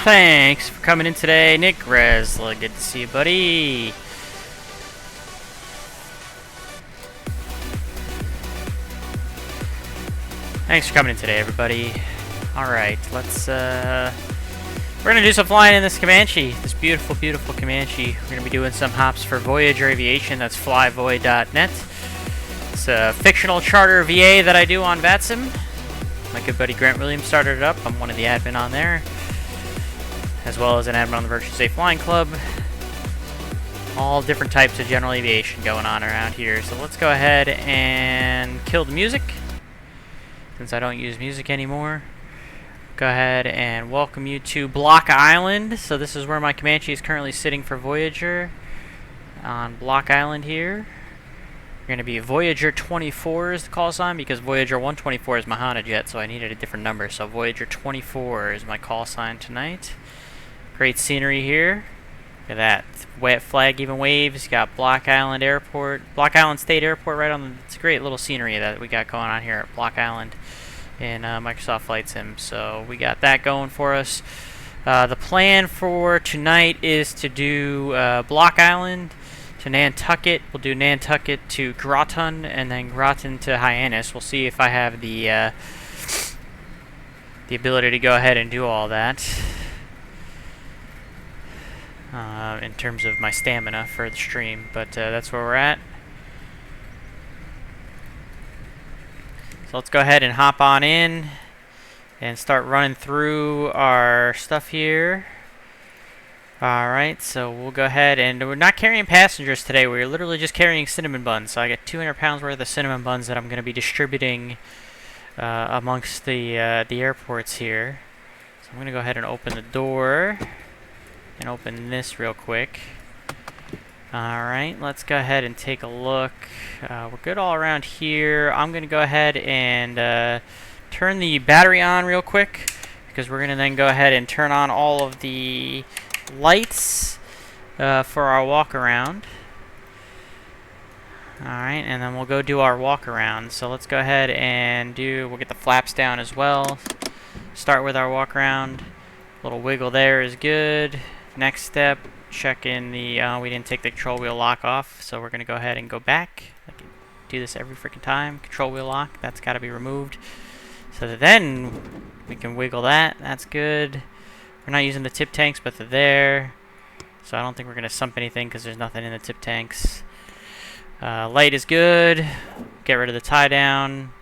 Thanks for coming in today, Nick Resla. Good to see you, buddy. Thanks for coming in today, everybody. Alright, let's, we're gonna do some flying in this Comanche. This beautiful, beautiful Comanche. We're gonna be doing some hops for Voyager Aviation. That's flyvoy.net. It's a fictional charter VA that I do on VATSIM. My good buddy Grant Williams started it up. I'm one of the admin on there, as well as an admin on the Virtual Safe Flying Club. All different types of general aviation going on around here. So let's go ahead and kill the music, since I don't use music anymore. Go ahead and welcome you to Block Island. So this is where my Comanche is currently sitting for Voyager, on Block Island here. We're going to be Voyager 24 is the call sign, because Voyager 124 is my Honda jet, so I needed a different number. So Voyager 24 is my call sign tonight. Great scenery here. Look at that. Wet flag even waves. You got Block Island Airport, Block Island State Airport right on the, it's a great little scenery that we got going on here at Block Island in Microsoft Flight Sim. So we got that going for us. The plan for tonight is to do Block Island to Nantucket. We'll do Nantucket to Groton, and then Groton to Hyannis. We'll see if I have the ability to go ahead and do all that. In terms of my stamina for the stream, but that's where we're at. So let's go ahead and hop on in and start running through our stuff here. Alright, so we'll go ahead, and we're not carrying passengers today. We're literally just carrying Cinnamon Buns. So I got 200 pounds worth of Cinnamon Buns that I'm going to be distributing amongst the airports here. So I'm going to go ahead and open the door and open this real quick. Alright, let's go ahead and take a look. We're good all around here. I'm going to go ahead and turn the battery on real quick, because we're going to then go ahead and turn on all of the lights for our walk around. Alright, and then we'll go do our walk around. So let's go ahead and we'll get the flaps down as well. Start with our walk around. Little wiggle there is good. Next step, check in the, we didn't take the control wheel lock off, so we're going to go ahead and go back. I can do this every freaking time. Control wheel lock, that's got to be removed. So that then we can wiggle that, that's good. We're not using the tip tanks, but they're there. So I don't think we're going to sump anything, because there's nothing in the tip tanks. Light is good. Get rid of the tie down.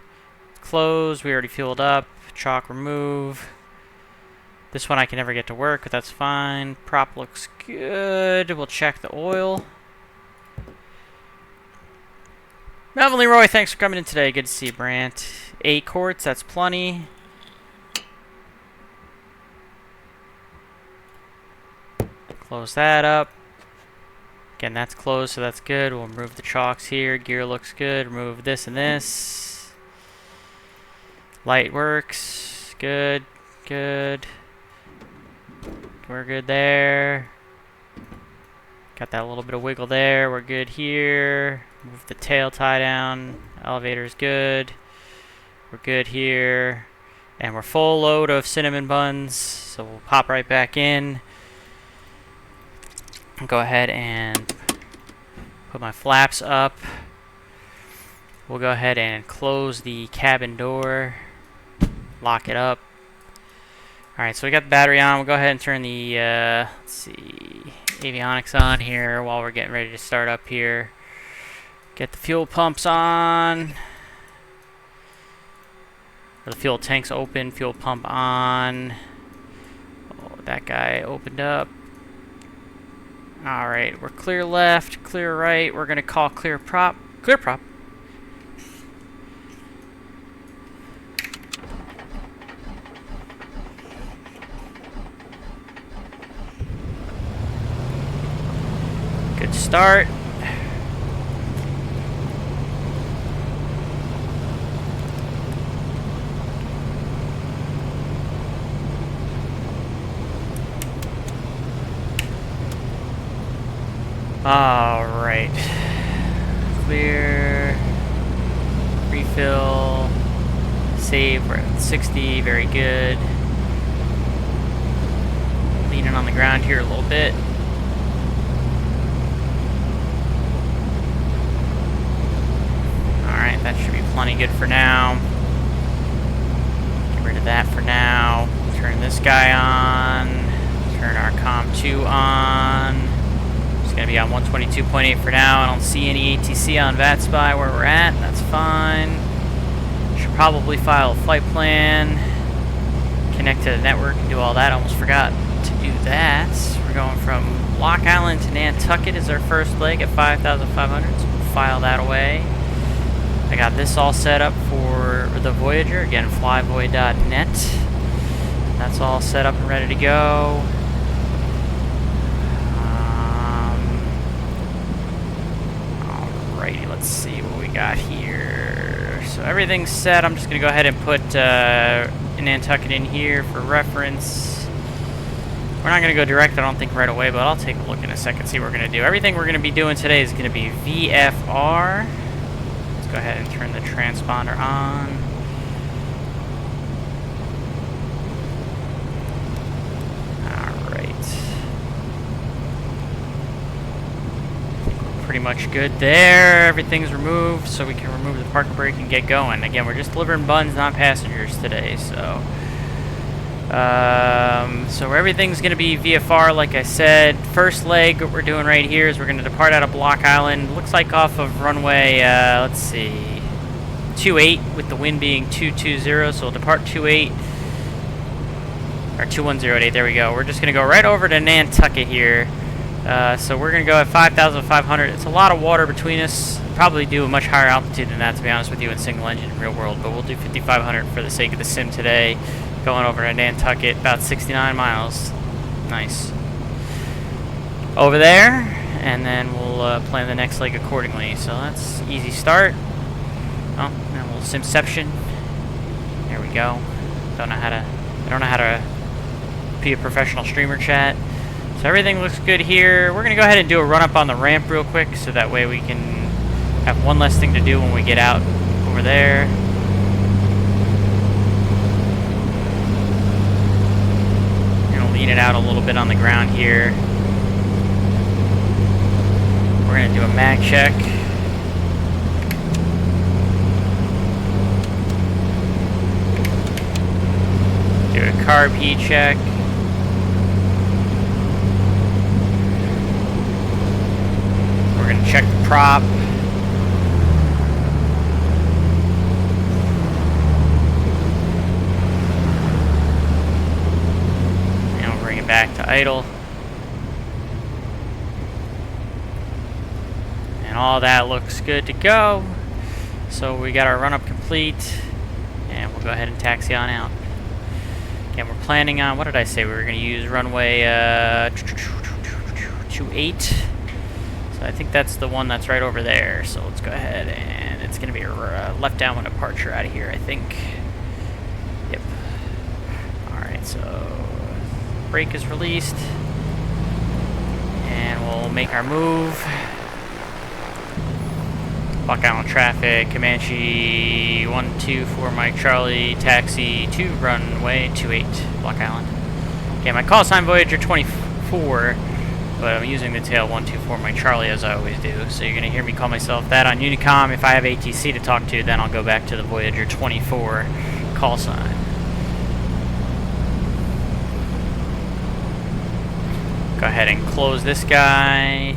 Close, we already fueled up. Chalk remove. This one I can never get to work, but that's fine. Prop looks good. We'll check the oil. Melvin Leroy, thanks for coming in today. Good to see you, Brant. 8 quarts, that's plenty. Close that up. Again, that's closed, so that's good. We'll remove the chocks here. Gear looks good. Remove this and this. Light works. Good. Good. We're good there. Got that little bit of wiggle there. We're good here. Move the tail tie down. Elevator's good. We're good here. And we're full load of cinnamon buns. So we'll pop right back in. Go ahead and put my flaps up. We'll go ahead and close the cabin door. Lock it up. Alright, so we got the battery on. We'll go ahead and turn the, let's see, avionics on here while we're getting ready to start up here. Get the fuel pumps on. The fuel tank's open, fuel pump on. Oh, that guy opened up. Alright, we're clear left, clear right. We're going to call clear prop. Clear prop. Good start. All right. Clear. Refill. Save. We're at 60. Very good. Leaning on the ground here a little bit. Alright, that should be plenty good for now. Get rid of that for now. Turn this guy on. Turn our COM2 on. It's going to be on 122.8 for now. I don't see any ATC on VATSIM where we're at. That's fine. Should probably file a flight plan. Connect to the network and do all that. Almost forgot to do that. We're going from Lock Island to Nantucket is our first leg at 5,500. So we'll file that away. I got this all set up for the Voyager. Again, flyvoy.net. That's all set up and ready to go. Alrighty, let's see what we got here. So everything's set. I'm just going to go ahead and put Nantucket in here for reference. We're not going to go direct, I don't think, right away, but I'll take a look in a second, see what we're going to do. Everything we're going to be doing today is going to be VFR. Go ahead and turn the transponder on. Alright. I think we're pretty much good there. Everything's removed, so we can remove the parking brake and get going. Again, we're just delivering buns, not passengers today, so... so everything's going to be VFR, like I said. First leg, what we're doing right here is we're going to depart out of Block Island. Looks like off of runway, let's see, 28, with the wind being 220. So we'll depart 28, or 2108. There we go. We're just going to go right over to Nantucket here. So we're going to go at 5,500. It's a lot of water between us. Probably do a much higher altitude than that, to be honest with you, in single engine in real world. But we'll do 5,500 for the sake of the sim today. Going over to Nantucket, about 69 miles. Nice. Over there, and then we'll plan the next leg accordingly. So that's easy start. Oh, and a little simception. There we go. I don't know how to be a professional streamer chat. So everything looks good here. We're gonna go ahead and do a run up on the ramp real quick, so that way we can have one less thing to do when we get out over there. Lean it out a little bit on the ground here. We're going to do a mag check. Do a carb heat check. We're going to check the prop. Back to idle. And all that looks good to go. So we got our run up complete, and we'll go ahead and taxi on out. Again, we're planning on, what did I say? We were going to use runway 28. So I think that's the one that's right over there. So let's go ahead, and it's going to be a left downwind departure out of here, I think. Yep. Alright, so brake is released. And we'll make our move. Block Island traffic, Comanche 124 Mike Charlie, taxi to runway 28, Block Island. Okay, my call sign Voyager 24, but I'm using the tail 124 Mike Charlie as I always do. So you're going to hear me call myself that on Unicom. If I have ATC to talk to, then I'll go back to the Voyager 24 call sign. Go ahead and close this guy.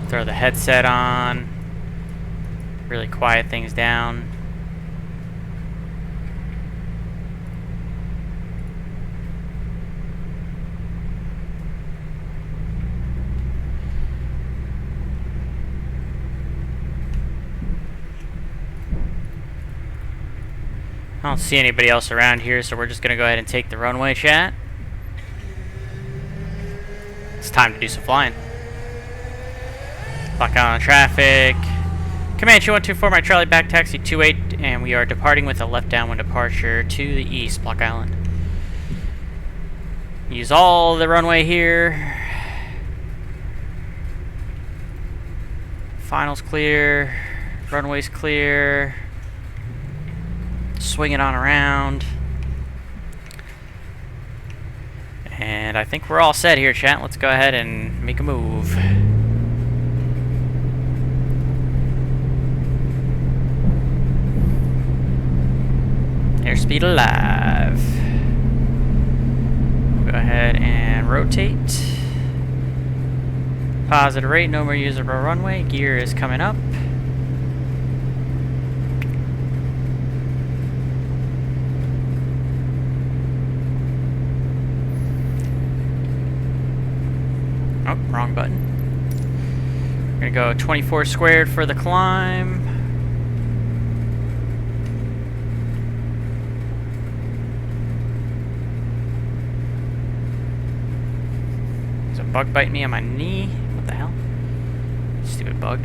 Throw the headset on. Really quiet things down. I don't see anybody else around here, so we're just going to go ahead and take the runway, chat. It's time to do some flying. Block Island traffic. Comanche 124, my Charlie, back taxi 28, and we are departing with a left downwind departure to the east, Block Island. Use all the runway here. Finals clear. Runway's clear. Swing it on around. And I think we're all set here, chat. Let's go ahead and make a move. Airspeed alive. Go ahead and rotate. Positive rate, no more usable runway. Gear is coming up. Oh, wrong button. We're gonna go 24 squared for the climb. There's a bug biting me on my knee. What the hell? Stupid bug.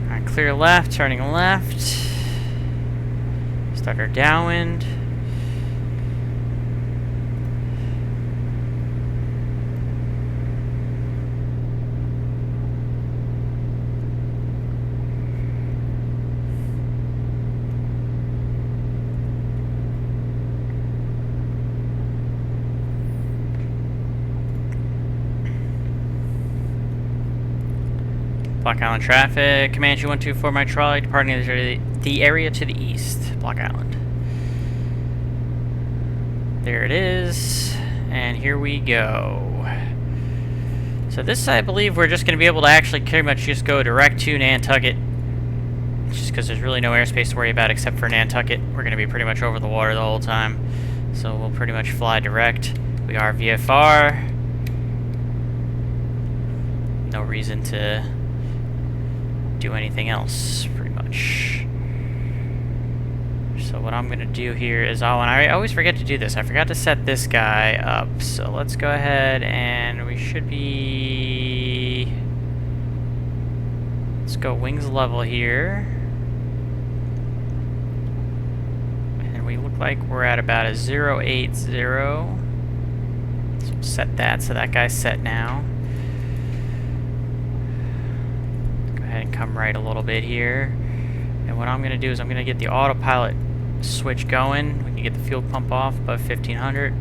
Alright, clear left, turning left. Start our downwind. Block Island traffic, Comanche 124, my Charlie, departing the area to the east, Block Island. There it is, and here we go. So this, I believe, we're just going to be able to actually pretty much just go direct to Nantucket, just because there's really no airspace to worry about except for Nantucket. We're going to be pretty much over the water the whole time, so we'll pretty much fly direct. We are VFR. No reason to do anything else, pretty much. So what I'm gonna do here is, and I always forget to do this, I forgot to set this guy up, so let's go ahead and we should be, let's go wings level here, and we look like we're at about a 080, so set that, so that guy's set now. And come right a little bit here, and what I'm going to do is I'm going to get the autopilot switch going. We can get the fuel pump off above 1500.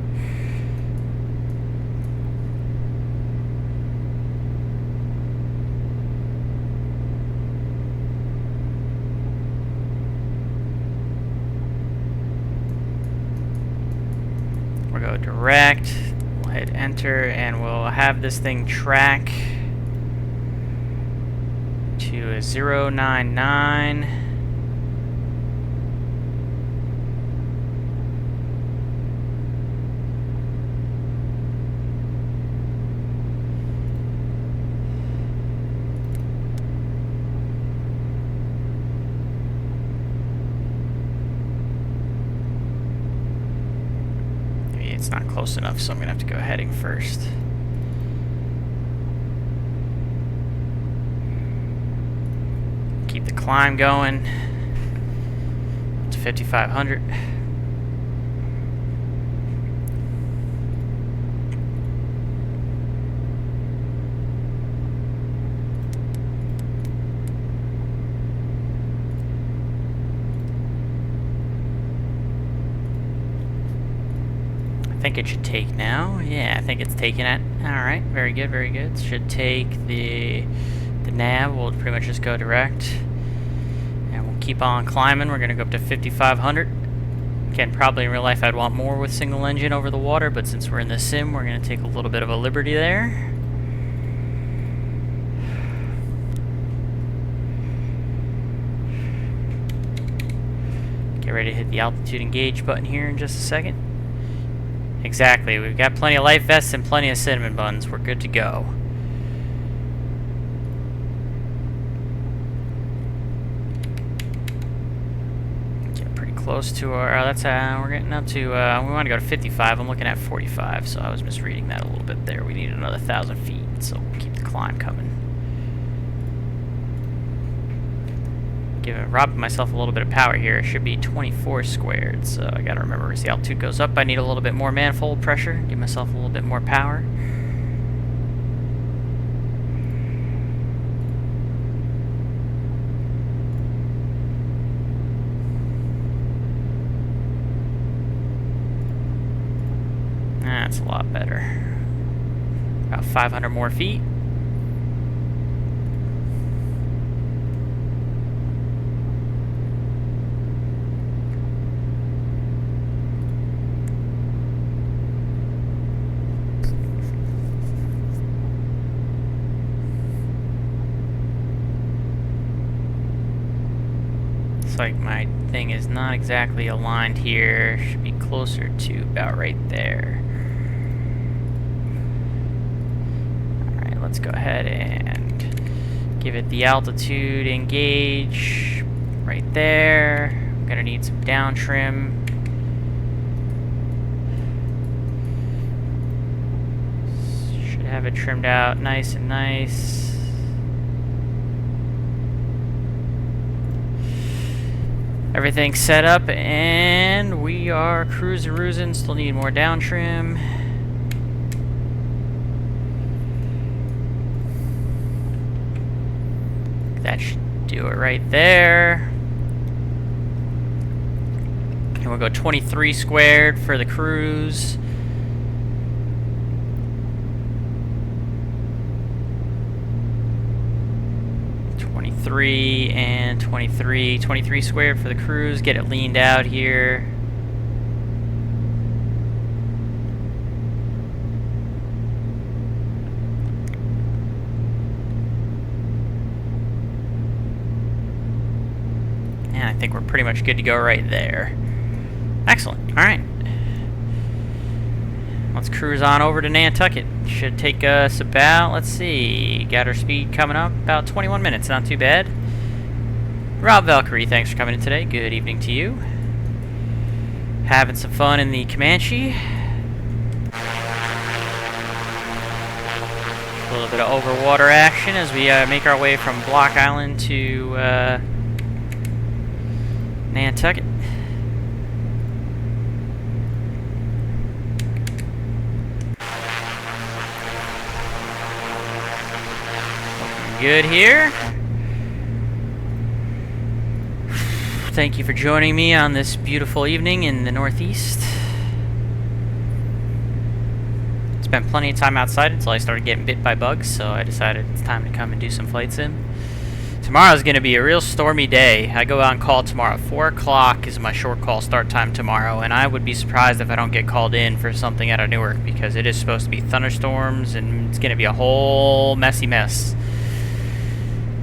We'll go direct, we'll hit enter, and we'll have this thing track to a 099. it's not close enough, so I'm gonna have to go heading first. Keep the climb going to 5,500. I think it should take now. Yeah, I think it's taking it. Alright, very good, very good. Should take the nav. We'll pretty much just go direct. And we'll keep on climbing. We're going to go up to 5,500. Again, probably in real life I'd want more with single engine over the water, but since we're in the sim, we're going to take a little bit of a liberty there. Get ready to hit the altitude engage button here in just a second. Exactly, we've got plenty of life vests and plenty of cinnamon buns. We're good to go. Get pretty close to our, we're getting up to, we want to go to 55. I'm looking at 45, so I was misreading that a little bit there. We need another 1,000 feet, so we'll keep the climb coming. Robbing myself a little bit of power here. It should be 24 squared, so I gotta remember as the altitude goes up, I need a little bit more manifold pressure, give myself a little bit more power. That's a lot better. About 500 more feet. Like my thing is not exactly aligned here. Should be closer to about right there. Alright, let's go ahead and give it the altitude engage right there. I'm gonna need some down trim. Should have it trimmed out nice and nice. Everything's set up, and we are cruising. Still need more down trim. That should do it right there. And we'll go 23 squared for the cruise. And 23 squared for the cruise. Get it leaned out here. And I think we're pretty much good to go right there. Excellent. All right. Let's cruise on over to Nantucket. Should take us about, let's see, got our speed coming up, about 21 minutes, not too bad. Rob Valkyrie, thanks for coming in today. Good evening to you. Having some fun in the Comanche. A little bit of overwater action as we make our way from Block Island to Nantucket. Good here. Thank you for joining me on this beautiful evening in the Northeast. Spent plenty of time outside until I started getting bit by bugs, so I decided it's time to come and do some flight sim. Tomorrow's going to be a real stormy day. I go out on call tomorrow. 4 o'clock is my short call start time tomorrow, and I would be surprised if I don't get called in for something out of Newark, because it is supposed to be thunderstorms, and it's going to be a whole messy mess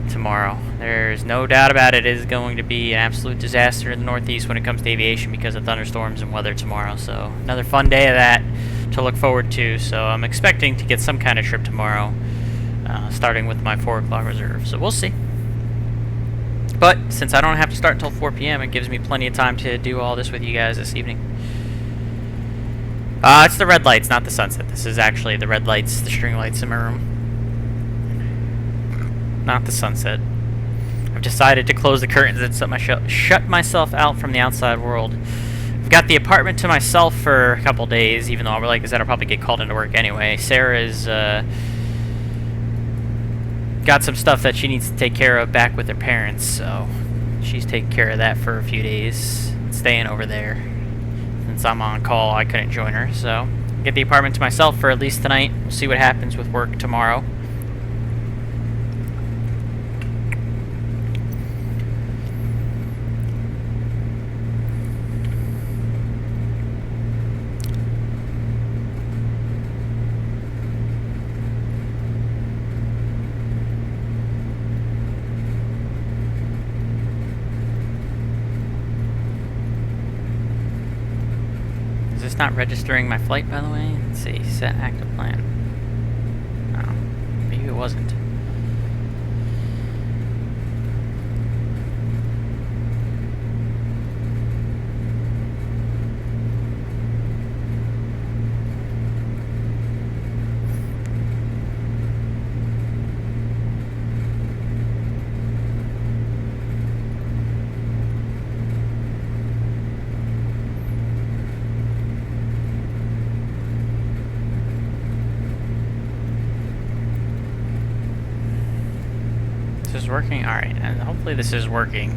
tomorrow. There's no doubt about it. It is going to be an absolute disaster in the Northeast when it comes to aviation because of thunderstorms and weather tomorrow. So another fun day of that to look forward to. So I'm expecting to get some kind of trip tomorrow, starting with my 4 o'clock reserve. So we'll see. But since I don't have to start until 4 p.m., it gives me plenty of time to do all this with you guys this evening. It's the red lights, not the sunset. This is actually the red lights, the string lights in my room. Not the sunset. I've decided to close the curtains and shut myself out from the outside world. I've got the apartment to myself for a couple days, even though, like I said, I'll probably get called into work anyway. Sarah's got some stuff that she needs to take care of back with her parents, so she's taking care of that for a few days, staying over there. Since I'm on call, I couldn't join her, so get the apartment to myself for at least tonight. We'll see what happens with work tomorrow. Is this not registering my flight, by the way? Let's see. Set active plan. Oh, maybe it wasn't. This is working? Alright, and hopefully this is working.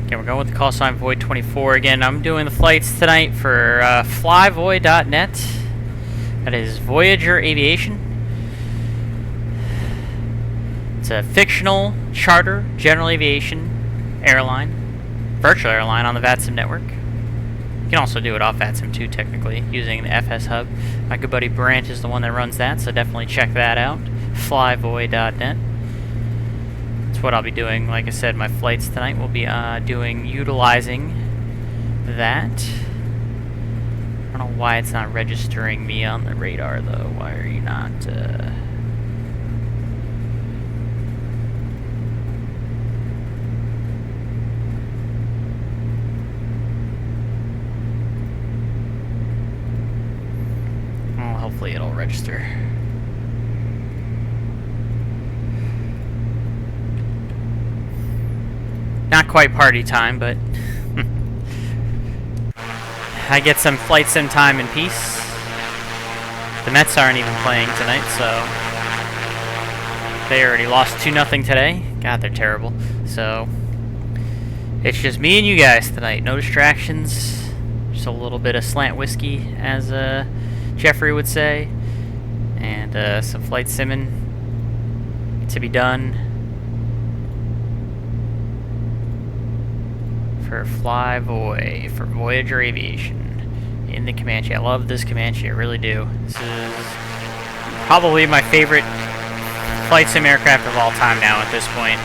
Okay, we're going with the call sign Void24 again. I'm doing the flights tonight for flyvoid.net. That is Voyager Aviation. It's a fictional charter general aviation airline, virtual airline on the VATSIM network. You can also do it off VATSIM too, technically, using the FS Hub. My good buddy Brant is the one that runs that, so definitely check that out. Flyvoid.net. That's what I'll be doing. Like I said, my flights tonight will be utilizing that. I don't know why it's not registering me on the radar, though. Why are you not, Well, hopefully it'll register. Not quite party time, but I get some flight sim time in peace. The Mets aren't even playing tonight, so they already lost 2-0 today. God, they're terrible. So it's just me and you guys tonight. No distractions. Just a little bit of slant whiskey, as Jeffrey would say, and some flight simming to be done. For Flyvoy, for Voyager Aviation in the Comanche. I love this Comanche, I really do. This is probably my favorite flight sim aircraft of all time now at this point.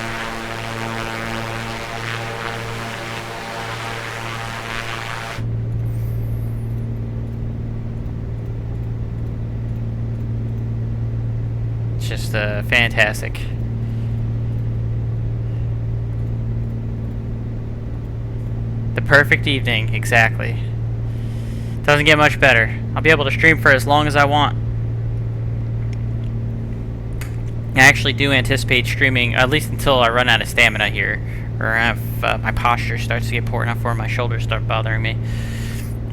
It's just fantastic. The perfect evening, exactly. Doesn't get much better. I'll be able to stream for as long as I want. I actually do anticipate streaming at least until I run out of stamina here, or my posture starts to get poor enough where my shoulders start bothering me.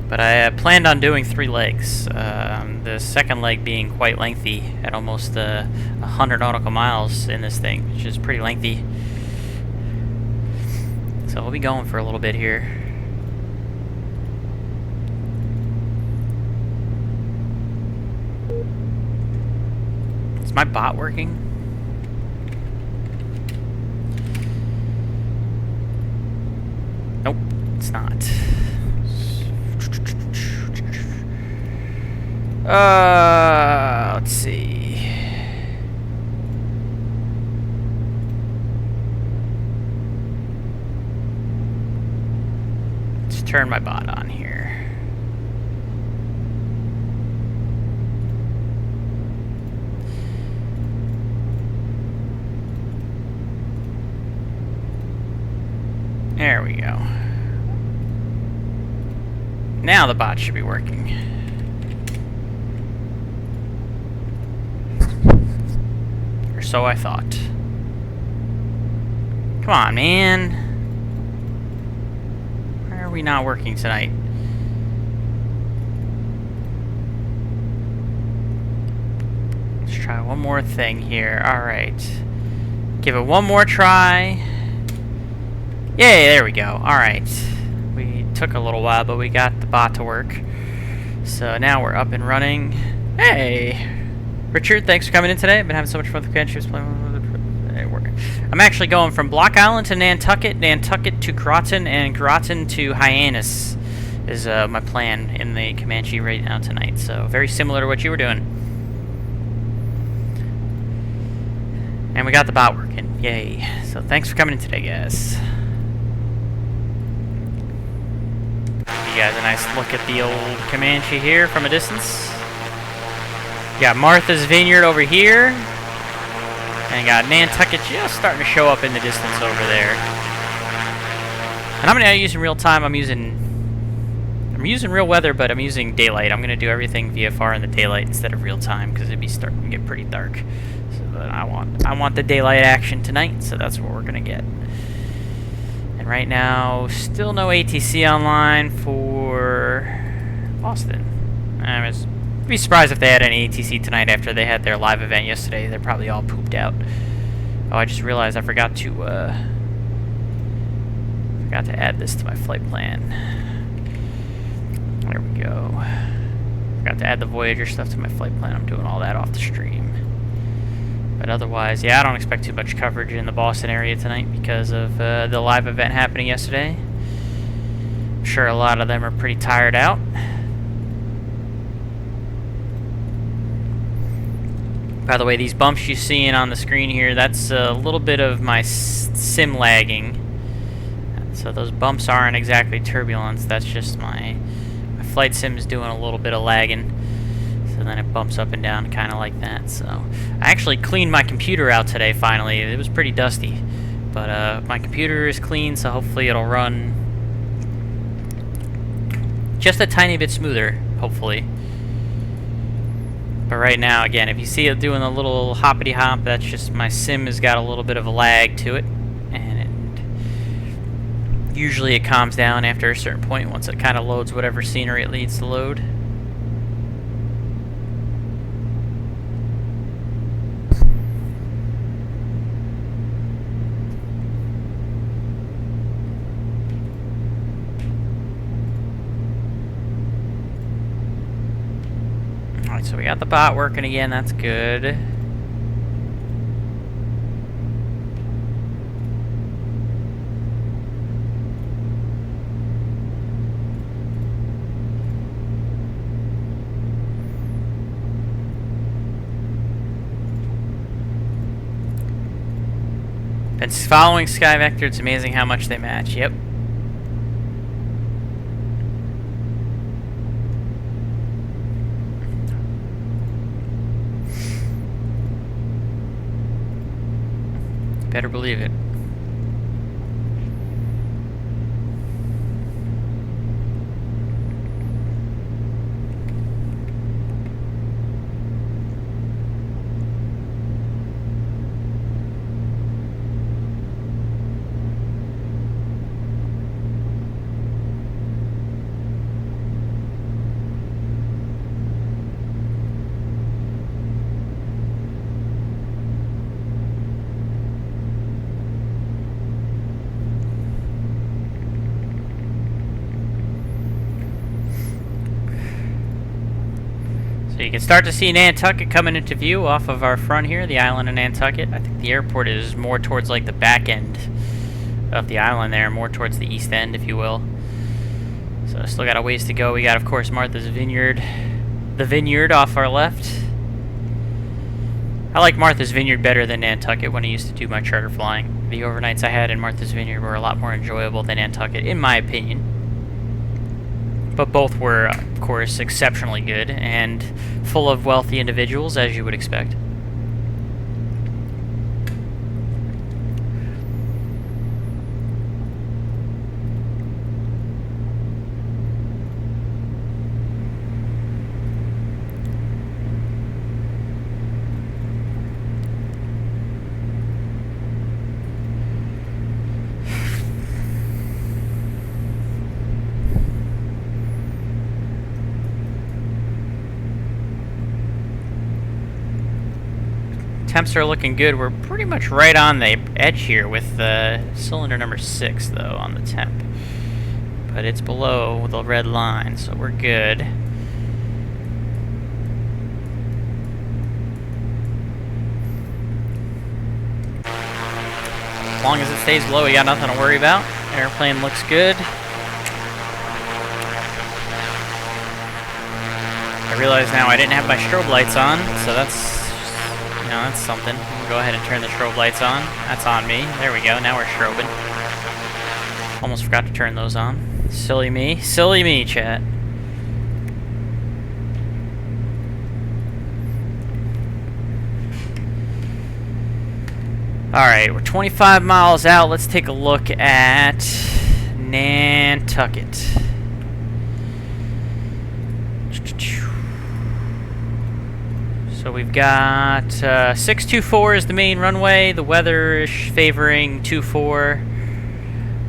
But I planned on doing 3 legs. The second leg being quite lengthy, at almost 100 nautical miles in this thing, which is pretty lengthy. So we'll be going for a little bit here. Is my bot working? Nope, it's not. Let's see. Turn my bot on here. There we go. Now the bot should be working. Or so I thought. Come on, man. Why are we not working tonight? Let's try one more thing here. Alright. Give it one more try. Yay, there we go. Alright. We took a little while, but we got the bot to work. So now we're up and running. Hey! Richard, thanks for coming in today. I've been having so much fun with the country. I'm actually going from Block Island to Nantucket, Nantucket to Groton, and Groton to Hyannis is my plan in the Comanche right now tonight. So very similar to what you were doing. And we got the bot working. Yay. So thanks for coming in today, guys. You guys a nice look at the old Comanche here from a distance. You got Martha's Vineyard over here. And you got Nantucket just starting to show up in the distance over there. And I'm not using real time, I'm using real weather, but I'm using daylight. I'm gonna do everything VFR in the daylight instead of real time because it'd be starting to get pretty dark. So I want the daylight action tonight, so that's what we're gonna get. And right now, still no ATC online for Boston. I'd be surprised if they had any ATC tonight after they had their live event yesterday. They're probably all pooped out. Oh, I just realized I forgot to add this to my flight plan. There we go. Forgot to add the Voyager stuff to my flight plan. I'm doing all that off the stream. But otherwise, yeah, I don't expect too much coverage in the Boston area tonight because of the live event happening yesterday. I'm sure a lot of them are pretty tired out. By the way, these bumps you're seeing on the screen here, that's a little bit of my sim lagging. So those bumps aren't exactly turbulence, that's just my flight sim is doing a little bit of lagging. So then it bumps up and down kind of like that. So I actually cleaned my computer out today finally. It was pretty dusty. But my computer is clean, so hopefully it'll run just a tiny bit smoother, hopefully. But right now, again, if you see it doing a little hoppity hop, that's just my sim has got a little bit of a lag to it. And usually it calms down after a certain point once it kind of loads whatever scenery it needs to load. So we got the bot working again, that's good. Been following Sky Vector, it's amazing how much they match, yep. Better believe it. So you can start to see Nantucket coming into view off of our front here, the island of Nantucket. I think the airport is more towards like the back end of the island there, more towards the east end, if you will. So still got a ways to go. We got, of course, Martha's Vineyard, the vineyard off our left. I like Martha's Vineyard better than Nantucket when I used to do my charter flying. The overnights I had in Martha's Vineyard were a lot more enjoyable than Nantucket, in my opinion. But both were, of course, exceptionally good and full of wealthy individuals, as you would expect. Temps are looking good. We're pretty much right on the edge here with cylinder number 6, though, on the temp. But it's below the red line, so we're good. As long as it stays low, we got nothing to worry about. Airplane looks good. I realize now I didn't have my strobe lights on, so that's, you know, that's something. We'll go ahead and turn the strobe lights on. That's on me. There we go. Now we're strobing. Almost forgot to turn those on. Silly me. Silly me, chat. Alright, we're 25 miles out. Let's take a look at Nantucket. So we've got 624 is the main runway. The weather is favoring 24.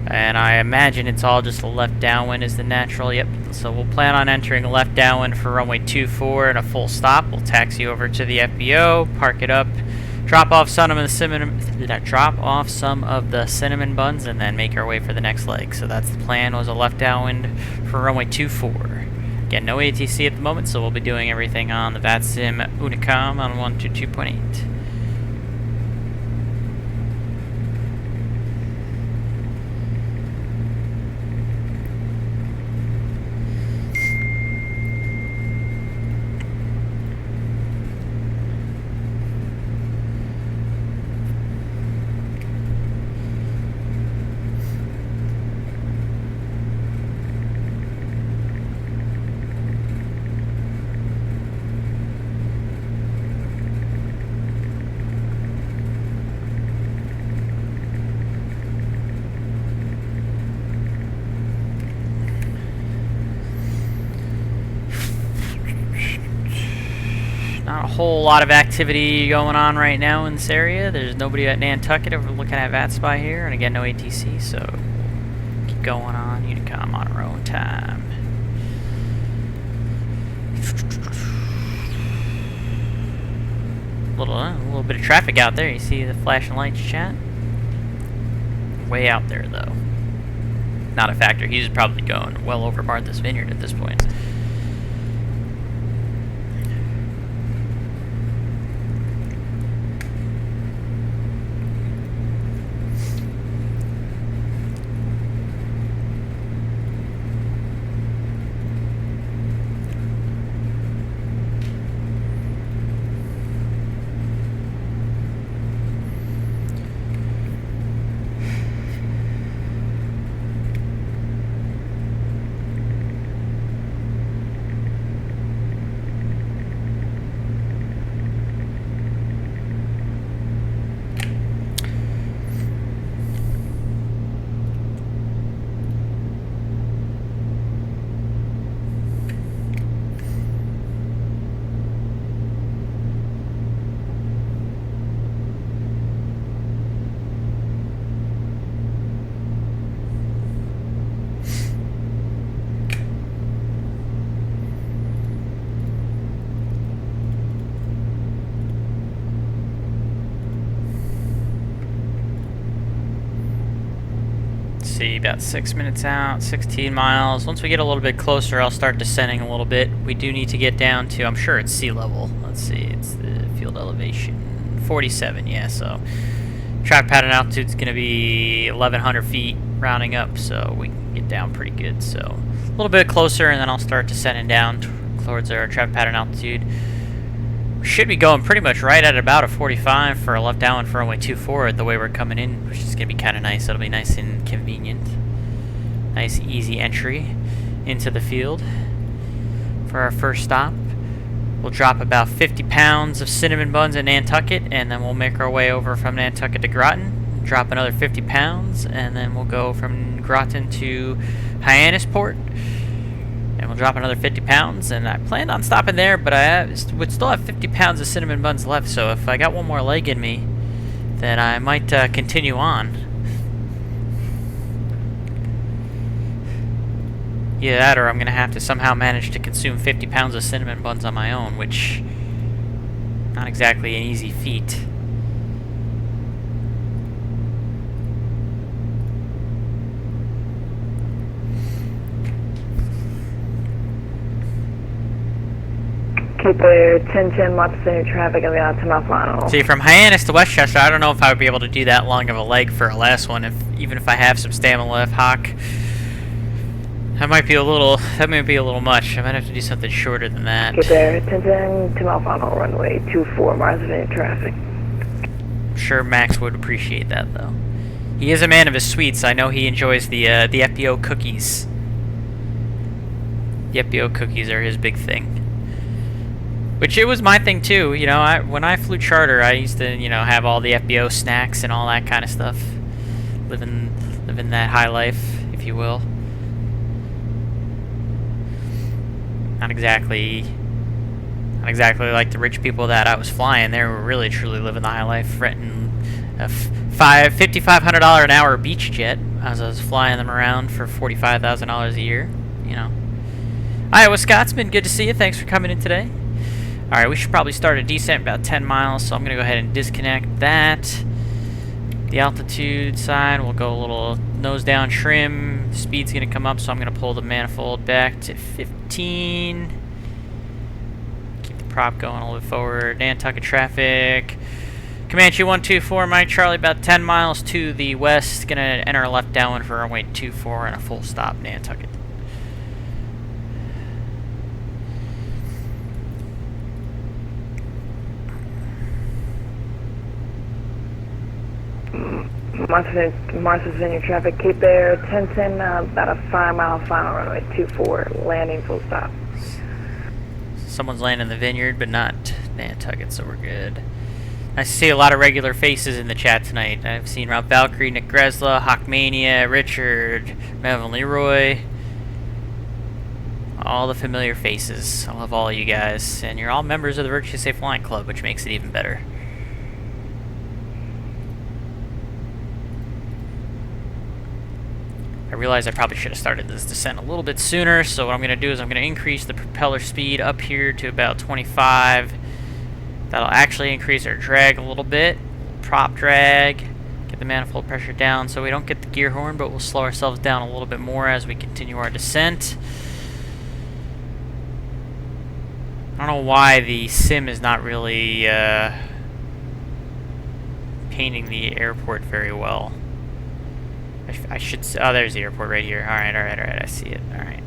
And I imagine it's all just a left downwind is the natural. Yep. So we'll plan on entering a left downwind for runway 24 and a full stop. We'll taxi over to the FBO, park it up, drop off some of the cinnamon buns, and then make our way for the next leg. So that's the plan. Was a left downwind for runway 24. Again, no ATC at the moment, so we'll be doing everything on the VATSIM Unicom on 122.8. Not a whole lot of activity going on right now in this area. There's nobody at Nantucket. We're looking at VATSPY here, and again, no ATC, so we'll keep going on Unicom on our own time. A little bit of traffic out there. You see the flashing lights, chat? Way out there, though. Not a factor. He's probably going well over Martha's Vineyard at this point. See, about 6 minutes out, 16 miles. Once we get a little bit closer, I'll start descending a little bit. We do need to get down to, I'm sure it's sea level. Let's see, it's the field elevation. 47, yeah, so track pattern altitude is going to be 1,100 feet rounding up, so we can get down pretty good. So a little bit closer, and then I'll start descending down towards our track pattern altitude. Should be going pretty much right at about a 45 for a left downwind for runway 24 the way we're coming in, which is going to be kind of nice. It'll be nice and convenient. Nice easy entry into the field for our first stop. We'll drop about 50 pounds of cinnamon buns at Nantucket, and then we'll make our way over from Nantucket to Groton. Drop another 50 pounds, and then we'll go from Groton to Hyannisport. And we'll drop another 50 pounds, and I planned on stopping there, but I would still have 50 pounds of cinnamon buns left, so if I got one more leg in me, then I might continue on. Either that, or I'm going to have to somehow manage to consume 50 pounds of cinnamon buns on my own, which not exactly an easy feat. Keep Air 1010, Montessori traffic on the Altima final. See, from Hyannis to Westchester, I don't know if I would be able to do that long of a leg for a last one, even if I have some stamina left. Hawk. That might be a little much. I might have to do something shorter than that. Keep Air 1010 to mile final, runway 24, Montessori traffic. I'm sure Max would appreciate that, though. He is a man of his sweets. I know he enjoys the FBO cookies. The FBO cookies are his big thing. Which it was my thing too. You know, when I flew charter, I used to, you know, have all the FBO snacks and all that kind of stuff. Living that high life, if you will. Not exactly like the rich people that I was flying. They were really truly living the high life, renting a $5,500 an hour beach jet as I was flying them around for $45,000 a year. You know. Alright, well, Scotsman, good to see you. Thanks for coming in today. Alright, we should probably start a descent about 10 miles, so I'm going to go ahead and disconnect that. The altitude side, we'll go a little nose down trim. Speed's going to come up, so I'm going to pull the manifold back to 15. Keep the prop going a little bit forward. Nantucket traffic. Comanche 124, Mike Charlie, about 10 miles to the west. Going to enter left downwind for runway 24 and a full stop Nantucket. Martha's traffic, Cape Air 1010, about a 5-mile final, runway 24, landing full stop. Someone's landing the Vineyard, but not Nantucket, so we're good. I see a lot of regular faces in the chat tonight. I've seen Rob Valkyrie, Nick Gresla, Hawkmania, Richard, Melvin Leroy. All the familiar faces. I love all you guys. And you're all members of the Virtually Safe Flying Club, which makes it even better. I realize I probably should have started this descent a little bit sooner, so what I'm going to do is I'm going to increase the propeller speed up here to about 25. That'll actually increase our drag a little bit. Prop drag. Get the manifold pressure down so we don't get the gear horn, but we'll slow ourselves down a little bit more as we continue our descent. I don't know why the sim is not really painting the airport very well. I should... Oh, there's the airport right here. Alright, I see it. Alright.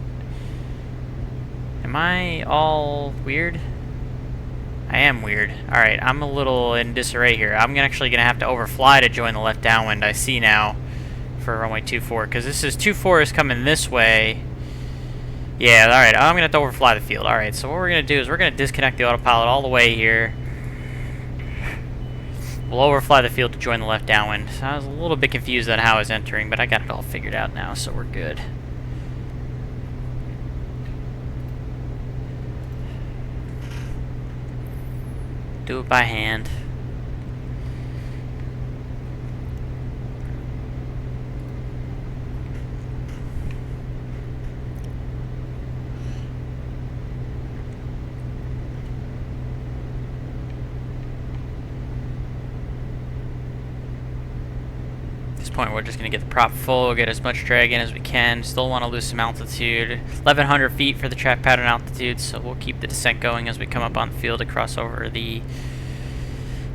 Am I all weird? I am weird. Alright, I'm a little in disarray here. I'm actually going to have to overfly to join the left downwind, I see now, for runway 24, because this is 24 is coming this way. Yeah, alright, I'm going to have to overfly the field. Alright, so what we're going to do is we're going to disconnect the autopilot all the way here. We'll overfly the field to join the left downwind. So I was a little bit confused on how I was entering, but I got it all figured out now, so we're good. Do it by hand. Point we're just going to get the prop full, get as much drag in as we can. Still want to lose some altitude. 1100 feet for the track pattern altitude, so we'll keep the descent going as we come up on the field to cross over the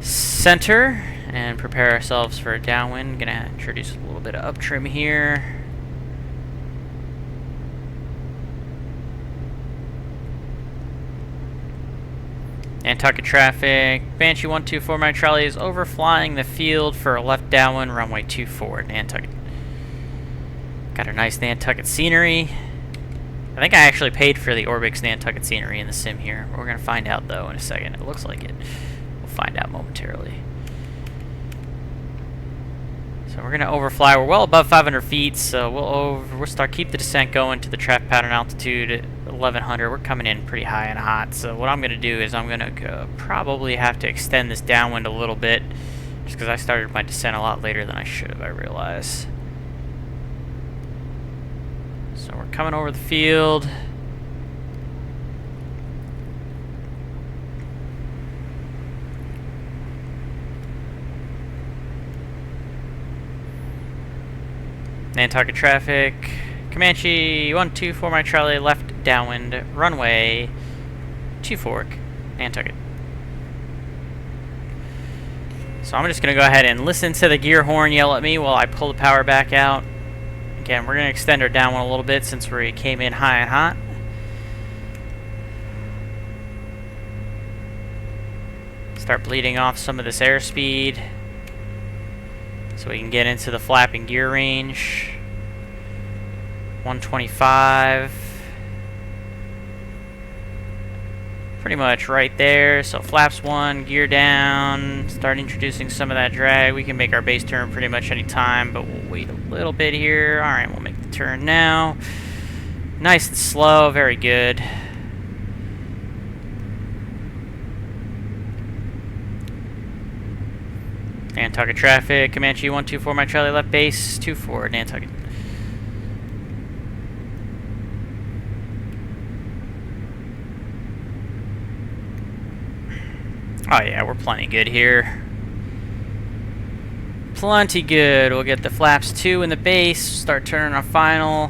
center and prepare ourselves for a downwind. Gonna introduce a little bit of up trim here. Nantucket traffic. Banshee 124, my trolley is overflying the field for a left downwind, runway 24, Nantucket. Got a nice Nantucket scenery. I think I actually paid for the Orbix Nantucket scenery in the sim here. We're going to find out, though, in a second. It looks like it. We'll find out momentarily. So we're going to overfly. We're well above 500 feet, so we'll keep the descent going to the track pattern altitude at 1100. We're coming in pretty high and hot. So what I'm going to do is I'm going to probably have to extend this downwind a little bit, just because I started my descent a lot later than I should have, I realize. So we're coming over the field. Nantucket traffic. Comanche 124, my Charlie, left downwind, runway 24. Nantucket. So I'm just going to go ahead and listen to the gear horn yell at me while I pull the power back out. Again, we're going to extend our down one a little bit since we came in high and hot. Start bleeding off some of this airspeed so we can get into the flapping gear range. 125. Pretty much right there. So flaps 1, gear down, start introducing some of that drag. We can make our base turn pretty much any time, but we'll wait a little bit here. Alright, we'll make the turn now. Nice and slow, very good. Nantucket traffic, Comanche 124, my Charlie left base, 24, Nantucket. Oh yeah, we're plenty good here. Plenty good. We'll get the flaps 2 in the base, start turning our final.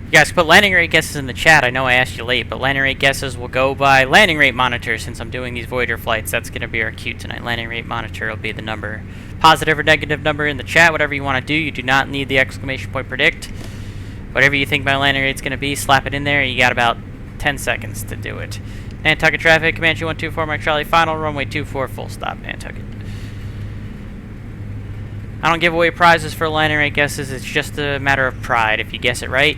You guys put landing rate guesses in the chat. I know I asked you late, but landing rate guesses will go by landing rate monitor since I'm doing these Voyager flights. That's going to be our cue tonight. Landing rate monitor will be the number. Positive or negative number in the chat, whatever you want to do. You do not need the exclamation point predict. Whatever you think my landing rate's going to be, slap it in there. You got about 10 seconds to do it. Nantucket traffic, Comanche 124, Mike Charlie, final, runway 24, full stop, Nantucket. I don't give away prizes for landing rate guesses. It's just a matter of pride. If you guess it right,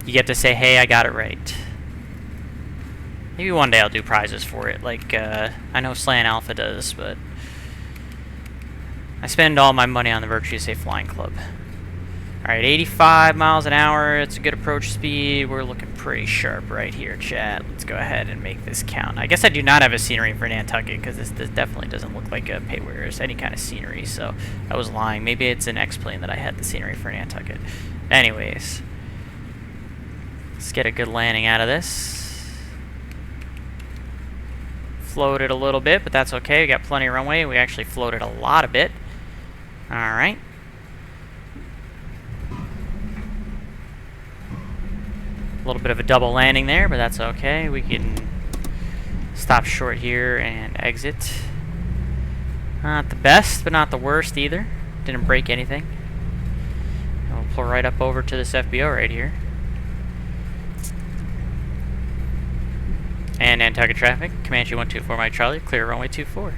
you get to say, hey, I got it right. Maybe one day I'll do prizes for it, like I know Slan Alpha does, but I spend all my money on the Virtue Safe Flying Club. Alright, 85 miles an hour, it's a good approach speed. We're looking pretty sharp right here, chat. Let's go ahead and make this count. I guess I do not have a scenery for Nantucket, because this definitely doesn't look like a Paywares, any kind of scenery, so I was lying. Maybe it's an X-Plane that I had the scenery for Nantucket. Anyways, let's get a good landing out of this. Floated a little bit, but that's okay. We got plenty of runway. We actually floated a lot of it. Alright. A little bit of a double landing there, but that's okay. We can stop short here and exit. Not the best, but not the worst either. Didn't break anything. And we'll pull right up over to this FBO right here. And Nantucket traffic, Comanche 124, Mike Charlie, clear runway 24.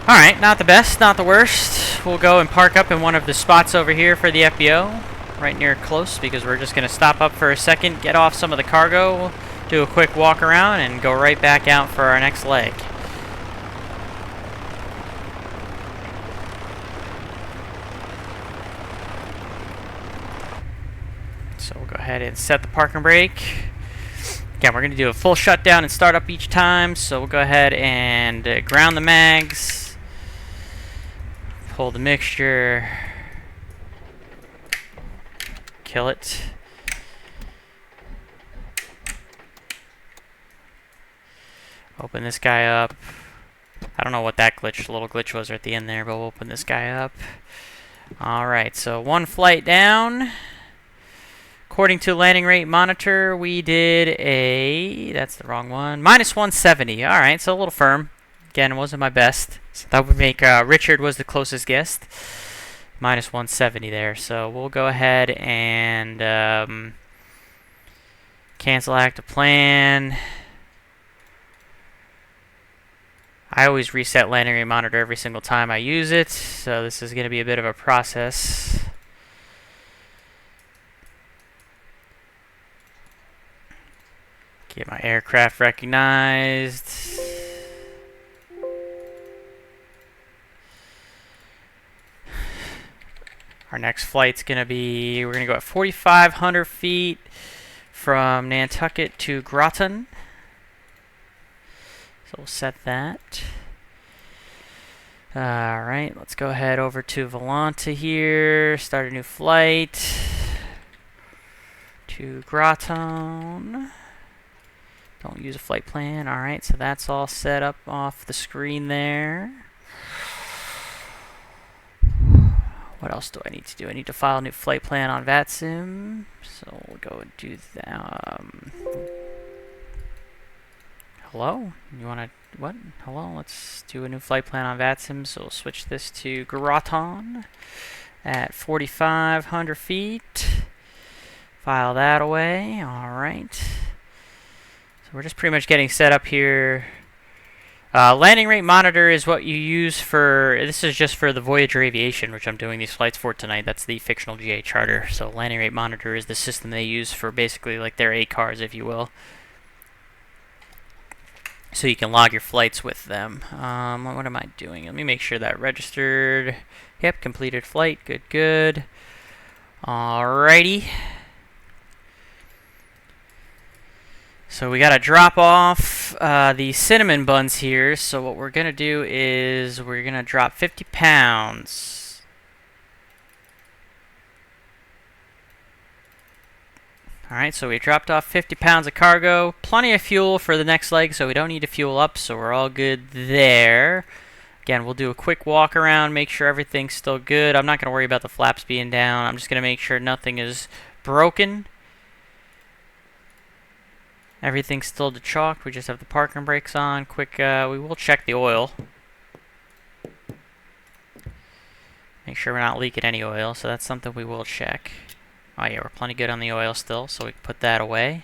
Alright, not the best, not the worst. We'll go and park up in one of the spots over here for the FBO. Right near close, because we're just going to stop up for a second, get off some of the cargo, do a quick walk around, and go right back out for our next leg. So we'll go ahead and set the parking brake. Again, we're going to do a full shutdown and start up each time, so we'll go ahead and ground the mags, pull the mixture, kill it. Open this guy up. I don't know what that little glitch was at the end there, but we'll open this guy up. Alright, so one flight down. According to landing rate monitor, we did a, that's the wrong one, minus 170. Alright, so a little firm. Again, it wasn't my best. So that would make Richard was the closest guest. Minus 170 there. So we'll go ahead and cancel active plan. I always reset landing rate monitor every single time I use it, so this is going to be a bit of a process. Get my aircraft recognized. Our next flight's going to be, we're going to go at 4,500 feet from Nantucket to Groton. So we'll set that. Alright, let's go ahead over to Volanta here, start a new flight to Groton. Don't use a flight plan. Alright, so that's all set up off the screen there. What else else do I need to do? I need to file a new flight plan on VATSIM. So we'll go and do that. Hello? You want to... What? Hello? Let's do a new flight plan on VATSIM. So we'll switch this to Groton at 4,500 feet. File that away. Alright. So we're just pretty much getting set up here. Landing rate monitor is what you use for... This is just for the Voyager Aviation, which I'm doing these flights for tonight. That's the fictional GA charter. So landing rate monitor is the system they use for basically like their ACARs, if you will. So you can log your flights with them. What am I doing? Let me make sure that registered. Yep, completed flight. Good, good. Alrighty. So we got to drop off the Cinnamon Buns here. So what we're going to do is we're going to drop 50 pounds. Alright, so we dropped off 50 pounds of cargo. Plenty of fuel for the next leg, so we don't need to fuel up, so we're all good there. Again, we'll do a quick walk around, make sure everything's still good. I'm not going to worry about the flaps being down. I'm just going to make sure nothing is broken. Everything's still dechalked. We just have the parking brakes on. Quick, we will check the oil. Make sure we're not leaking any oil, so that's something we will check. Oh yeah, we're plenty good on the oil still, so we can put that away.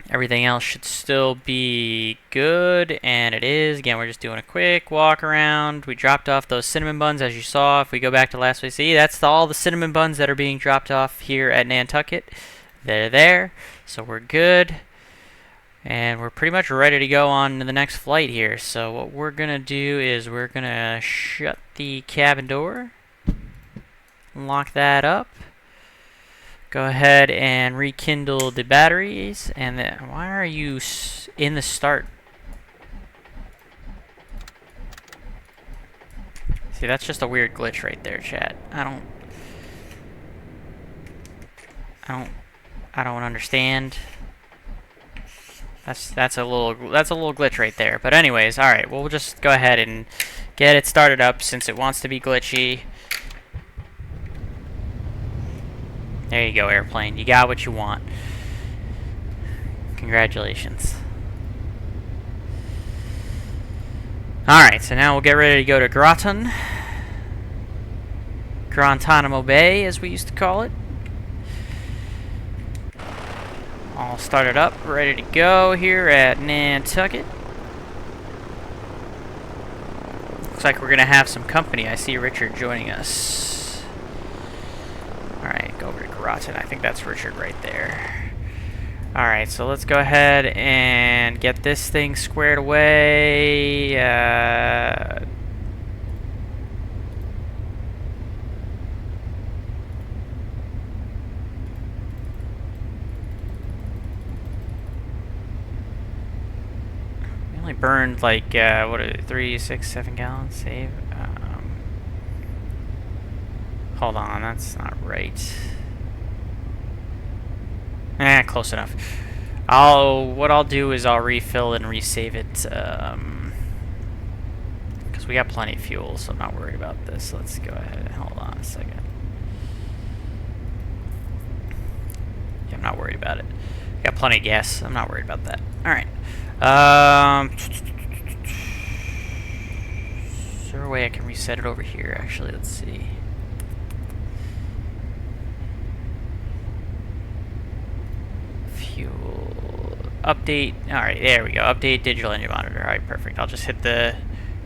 Everything else should still be good, and it is. Again, we're just doing a quick walk around. We dropped off those cinnamon buns, as you saw. If we go back to last week, see, that's all the cinnamon buns that are being dropped off here at Nantucket. They're there, so we're good. And we're pretty much ready to go on to the next flight here. So what we're going to do is we're going to shut the cabin door. Lock that up. Go ahead and rekindle the batteries. And then, why are you in the start? See, that's just a weird glitch right there, chat. I don't understand. That's a little glitch right there. But anyways, all right. We'll just go ahead and get it started up since it wants to be glitchy. There you go, airplane. You got what you want. Congratulations. Alright, so now we'll get ready to go to Groton. Guantanamo Bay, as we used to call it. All started up, ready to go here at Nantucket. Looks like we're going to have some company. I see Richard joining us. Alright, go over to Groton. I think that's Richard right there. Alright, so let's go ahead and get this thing squared away. We only burned like, what is it, 3, 6, 7 gallons? Save. Hold on, that's not right. Close enough. What I'll do is I'll refill and resave it, because we got plenty of fuel, so I'm not worried about this. Let's go ahead and hold on a second. Yeah, I'm not worried about it. Got plenty of gas. I'm not worried about that. All right. Is there a way I can reset it over here? Actually, let's see. Fuel update. All right, there we go. Update digital engine monitor. All right, perfect. I'll just hit the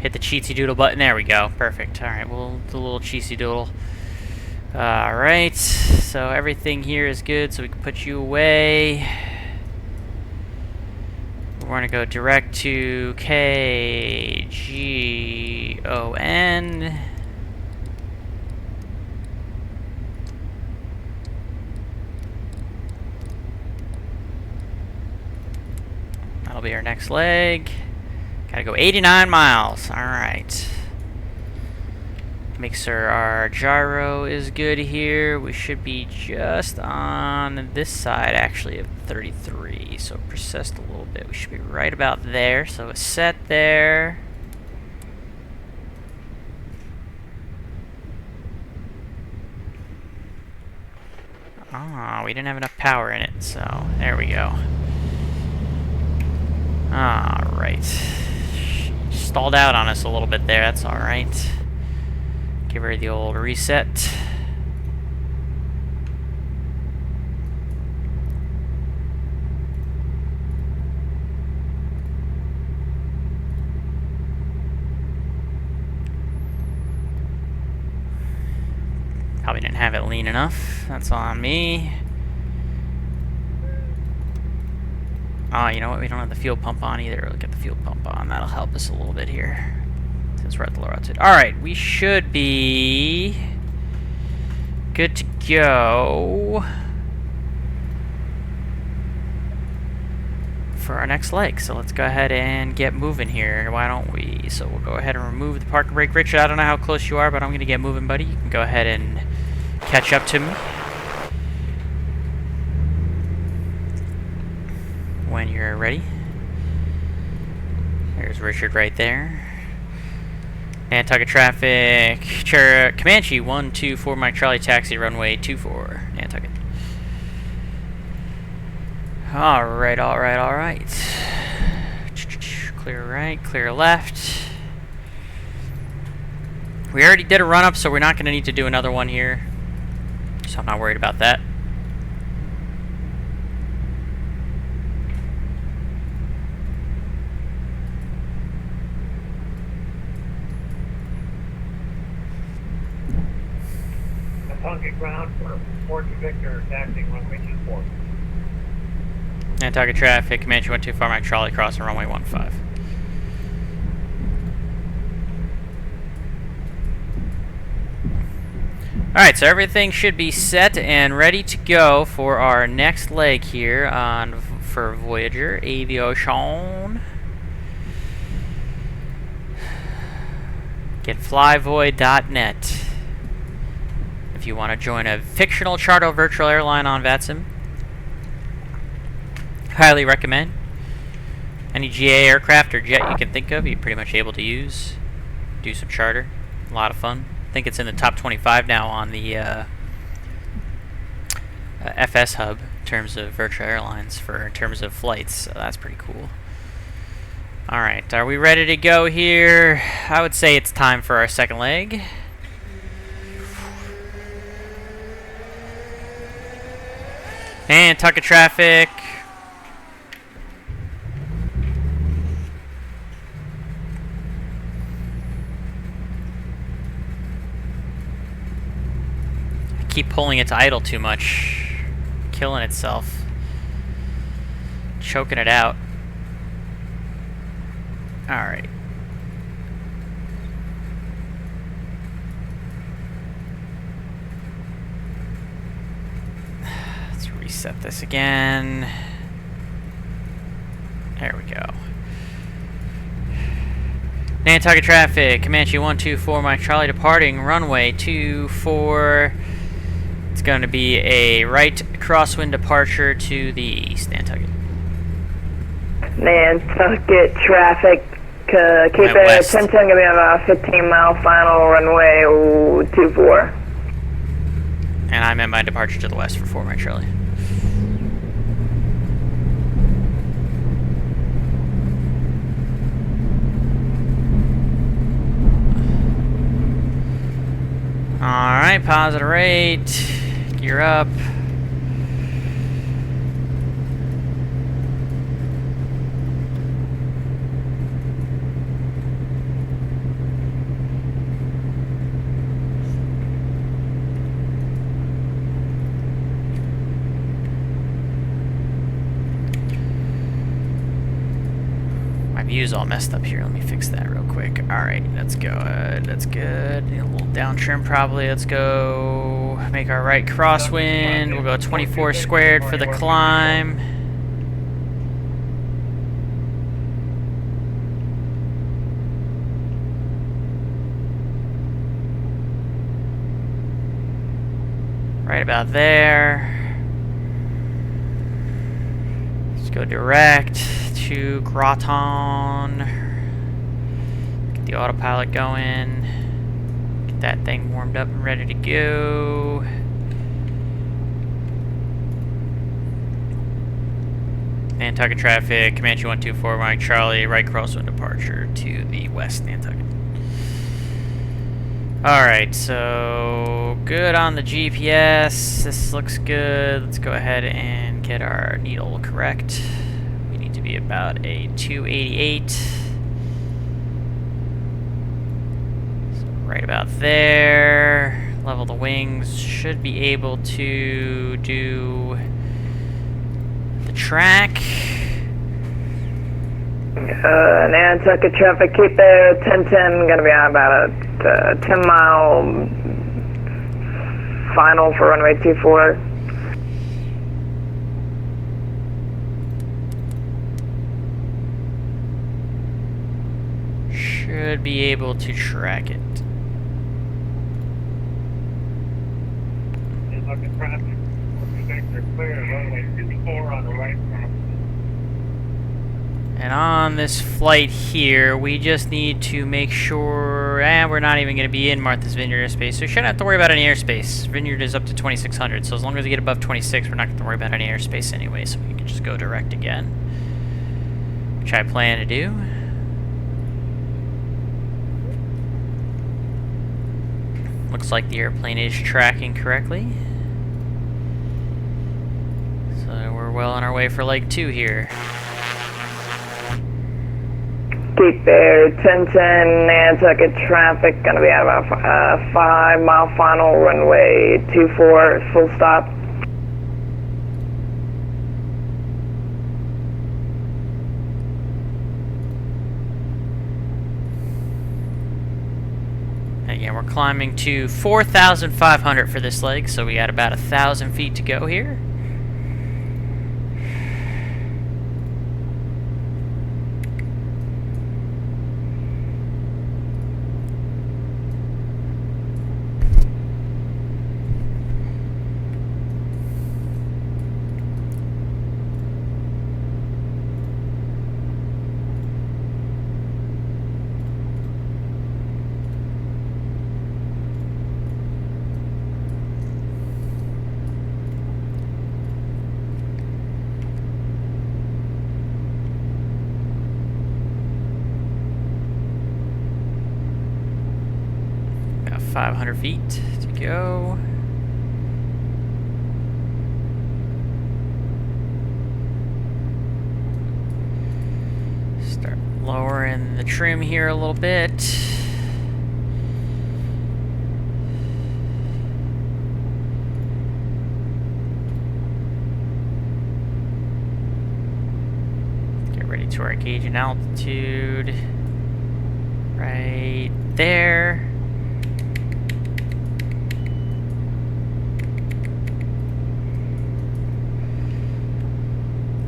cheatsy doodle button. There we go. Perfect. All right, we'll do a little cheatsy doodle. All right. So everything here is good. So we can put you away. We're going to go direct to KGON. That'll be our next leg. Gotta go 89 miles. Alright. Make sure our gyro is good here. We should be just on this side, actually, of 33. So processed a little bit. We should be right about there. So it's set there. Ah, we didn't have enough power in it, so there we go. Alright. Stalled out on us a little bit there, that's alright. Give her the old reset. Probably didn't have it lean enough. That's on me. Oh, you know what? We don't have the fuel pump on either. We'll get the fuel pump on. That'll help us a little bit here. Since we're at the lower altitude. Alright, we should be good to go for our next leg. So let's go ahead and get moving here. Why don't we? So we'll go ahead and remove the park and brake. Richard, I don't know how close you are, but I'm going to get moving, buddy. You can go ahead and catch up to me when you're ready. There's Richard right there. Nantucket traffic. Comanche 124 Mike Charlie taxi runway 24 Nantucket. Alright, alright, alright. Clear right, clear left. We already did a run up, so we're not going to need to do another one here. So I'm not worried about that. Nantucket ground for Fort Victor taxiing runway 24. Nantucket traffic, Comanche 124 Mike Charlie crossing runway 15. Alright, so everything should be set and ready to go for our next leg here for Voyager Aviation. Get flyvoid.net if you want to join a fictional charter virtual airline on VATSIM. Highly recommend. Any GA aircraft or jet you can think of, you're pretty much able to use. Do some charter. A lot of fun. I think it's in the top 25 now on the FS Hub in terms of virtual airlines in terms of flights. So that's pretty cool. Alright, are we ready to go here? I would say it's time for our second leg. Nantucket traffic. Keep pulling it to idle too much, killing itself, choking it out. Alright. Let's reset this again. There we go. Nantucket traffic, Comanche 124 Mike Charlie departing runway 24. It's going to be a right crosswind departure to the east, Nantucket. Nantucket traffic, keep it 1010, going to be on a 15-mile final runway 24. And I'm at my departure to the west for 4 Mike Charlie. Alright, positive rate. Gear up. My view's all messed up here. Let me fix that real quick. Alright, that's good. That's good. Need a little down trim probably. Let's go make our right crosswind. We'll go 24 squared for the climb. Right about there. Let's go direct to Groton. Get the autopilot going. Get that thing warmed up and ready to go. Nantucket traffic, Comanche 124, Mike Charlie, right crosswind departure to the west Nantucket. Alright, so good on the GPS. This looks good. Let's go ahead and get our needle correct. We need to be about a 288. So right about there. Level the wings. Should be able to do the track. Nantucket traffic, keep there, 1010, gonna be on about a 10-mile final for runway 24. Should be able to track it. Nantucket traffic, 40 Victor clear, runway 24 on the right crosswind. And on this flight here, we just need to make sure, we're not even going to be in Martha's Vineyard airspace, so we shouldn't have to worry about any airspace. Vineyard is up to 2600, so as long as we get above 26, we're not going to worry about any airspace anyway, so we can just go direct again, which I plan to do. Looks like the airplane is tracking correctly. So we're well on our way for leg 2 here. Keep there, 1010, Nantucket traffic, gonna be at about 5-mile final, runway 24, full stop. Again, we're climbing to 4,500 for this leg, so we got about 1,000 feet to go here. About 500 feet to go. Start lowering the trim here a little bit. Get ready to our gauge and altitude. Right there.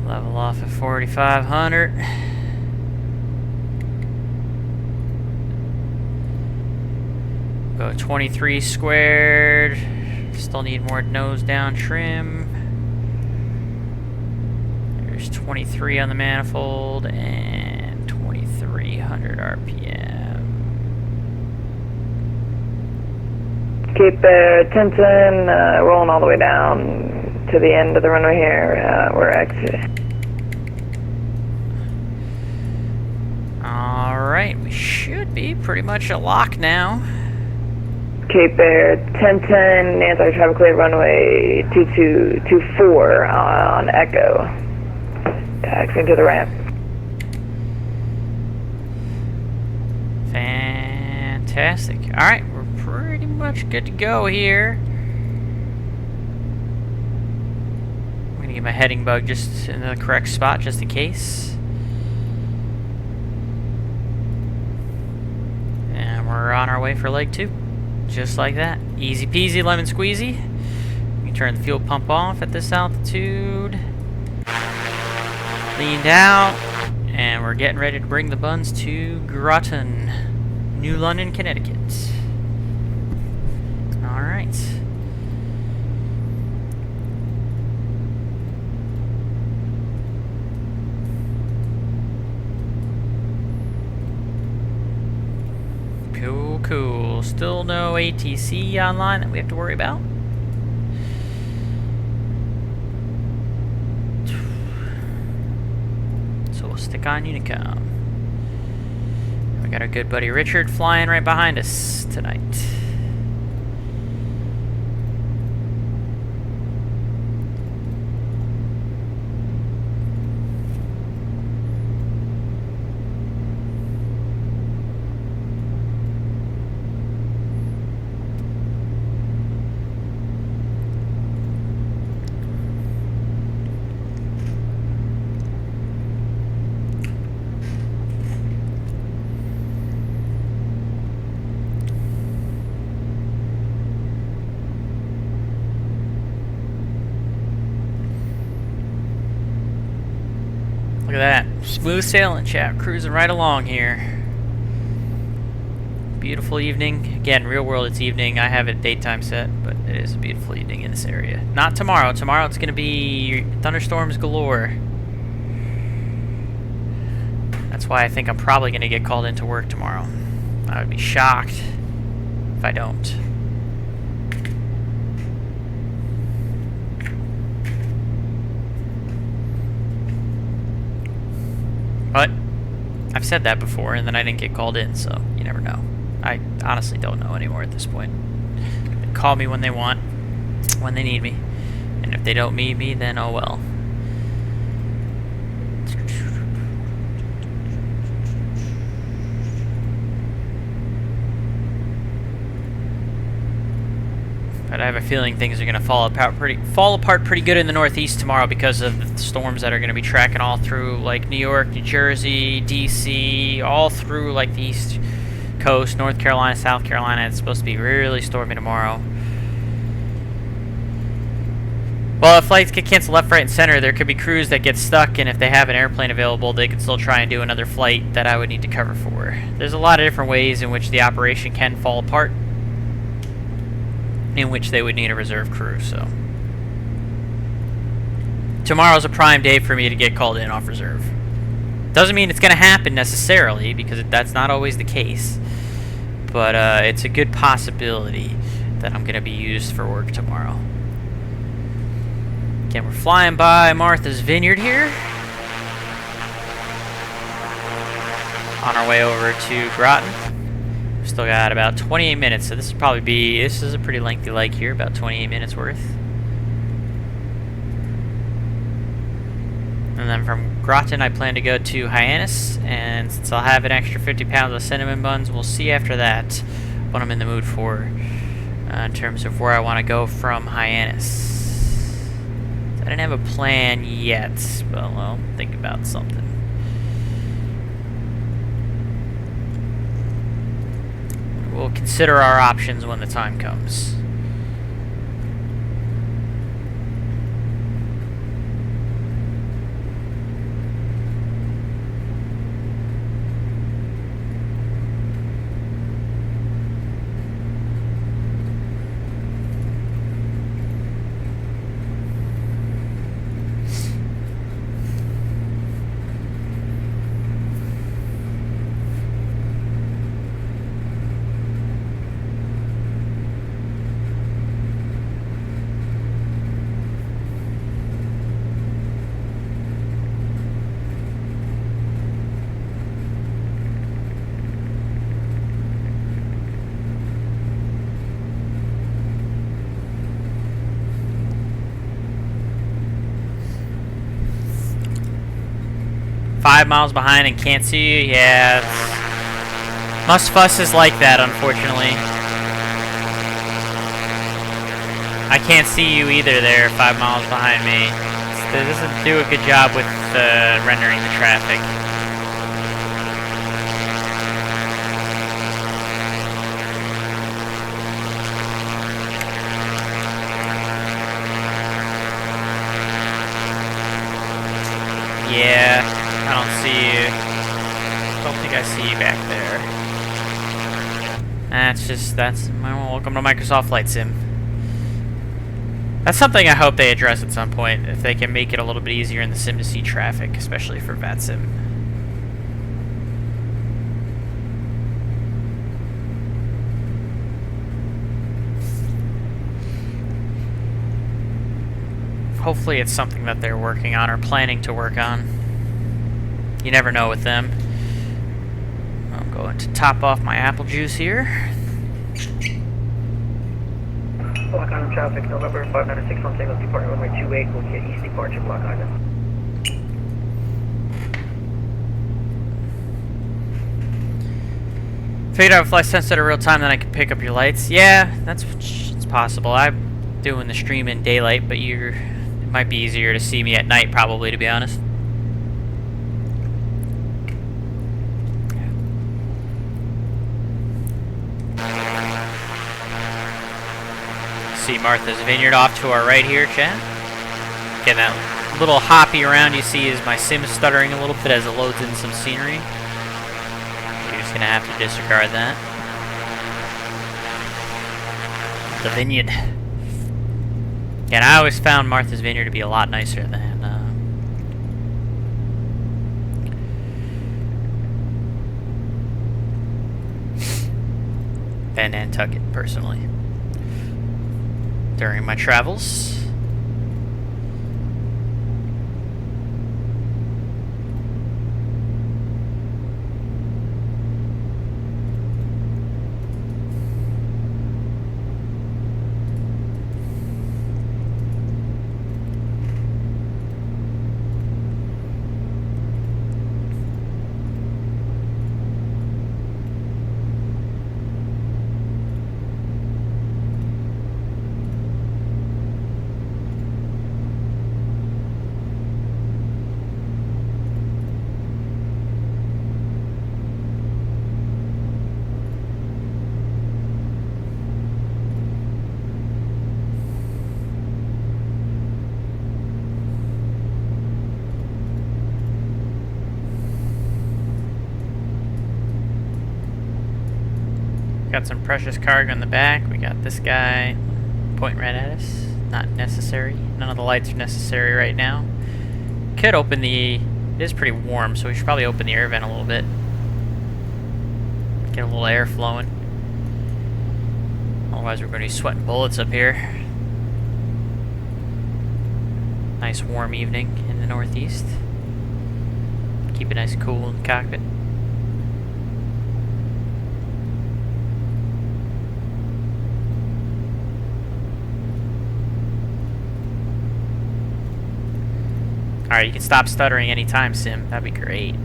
Level off at 4,500. Go 23 squared. Still need more nose down trim. There's 23 on the manifold and 2,300 RPM. Keep there, 1010, rolling all the way down to the end of the runway here. We're exiting. Alright, we should be pretty much a lock now. Cape Air 1010, Nantucket traffic clear, runway 2224 on Echo. Taxiing to the ramp. Fantastic. Alright, we're pretty much good to go here. I'm going to get my heading bug just in the correct spot, just in case. And we're on our way for leg 2. Just like that. Easy peasy, lemon squeezy. We turn the fuel pump off at this altitude. Leaned out. And we're getting ready to bring the buns to Groton, New London, Connecticut. Alright. Cool, cool. Still no ATC online that we have to worry about. Stick on Unicom. We got our good buddy Richard flying right behind us tonight. Look at that. Smooth sailing, chat. Cruising right along here. Beautiful evening. Again, real world, it's evening. I have it daytime set, but it is a beautiful evening in this area. Not tomorrow. Tomorrow it's going to be thunderstorms galore. That's why I think I'm probably going to get called into work tomorrow. I would be shocked if I don't. But I've said that before, and then I didn't get called in, so you never know. I honestly don't know anymore at this point. They call me when they want, when they need me. And if they don't need me, then oh well. But I have a feeling things are going to fall apart pretty good in the Northeast tomorrow because of the storms that are going to be tracking all through like New York, New Jersey, DC, all through like the East Coast, North Carolina, South Carolina. It's supposed to be really stormy tomorrow. Well, if flights get canceled left, right, and center, there could be crews that get stuck, and if they have an airplane available, they could still try and do another flight that I would need to cover for. There's a lot of different ways in which the operation can fall apart, in which they would need a reserve crew, so. Tomorrow's a prime day for me to get called in off reserve. Doesn't mean it's going to happen necessarily, because that's not always the case. But it's a good possibility that I'm going to be used for work tomorrow. Again, we're flying by Martha's Vineyard here. On our way over to Groton. We've still got about 28 minutes, so this is a pretty lengthy leg here, about 28 minutes worth. And then from Groton, I plan to go to Hyannis, and since I'll have an extra 50 pounds of cinnamon buns, we'll see after that what I'm in the mood for in terms of where I want to go from Hyannis. I didn't have a plan yet, but I'll think about something. We'll consider our options when the time comes. Five miles behind and can't see you? Yeah. MSFS is like that, unfortunately. I can't see you either there, 5 miles behind me. It doesn't do a good job with rendering the traffic. Yeah, I don't see you. Don't think I see you back there. That's welcome to Microsoft Flight Sim. That's something I hope they address at some point, if they can make it a little bit easier in the sim to see traffic, especially for VATSIM. Hopefully it's something that they're working on or planning to work on. you never know with them. I'm going to top off my apple juice here. Block Island traffic, November 596 signals departing runway 28, will get east departure, Block Island. Figured out flight sense at a real time, then I could pick up your lights. Yeah, it's possible. I'm doing the stream in daylight, but it might be easier to see me at night, probably, to be honest. See Martha's Vineyard off to our right here, chat. Again, that little hoppy around you see is my sim stuttering a little bit as it loads in some scenery. You're just gonna have to disregard that. The Vineyard. And I always found Martha's Vineyard to be a lot nicer than Nantucket, personally. During my travels. Got some precious cargo in the back. We got this guy pointing right at us. Not necessary. None of the lights are necessary right now. Could open the... It is pretty warm, so we should probably open the air vent a little bit. Get a little air flowing. Otherwise we're going to be sweating bullets up here. Nice warm evening in the northeast. Keep it nice and cool in the cockpit. Alright, you can stop stuttering anytime, Sim. That'd be great.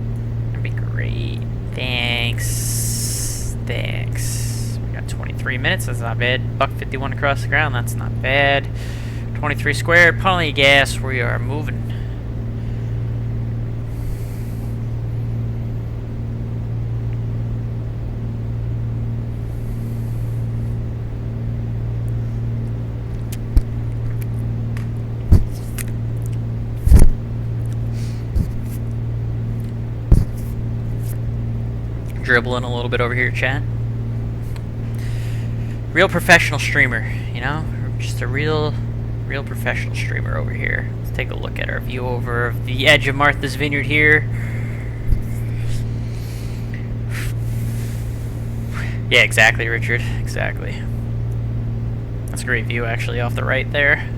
That'd be great. Thanks. Thanks. We got 23 minutes. That's not bad. Buck 51 across the ground. That's not bad. 23 squared. Plenty of gas. We are moving. Dribbling a little bit over here, chat. Real professional streamer, you know? Just a real professional streamer over here. Let's take a look at our view over the edge of Martha's Vineyard here. Yeah, exactly, Richard. Exactly. That's a great view, actually, off the right there.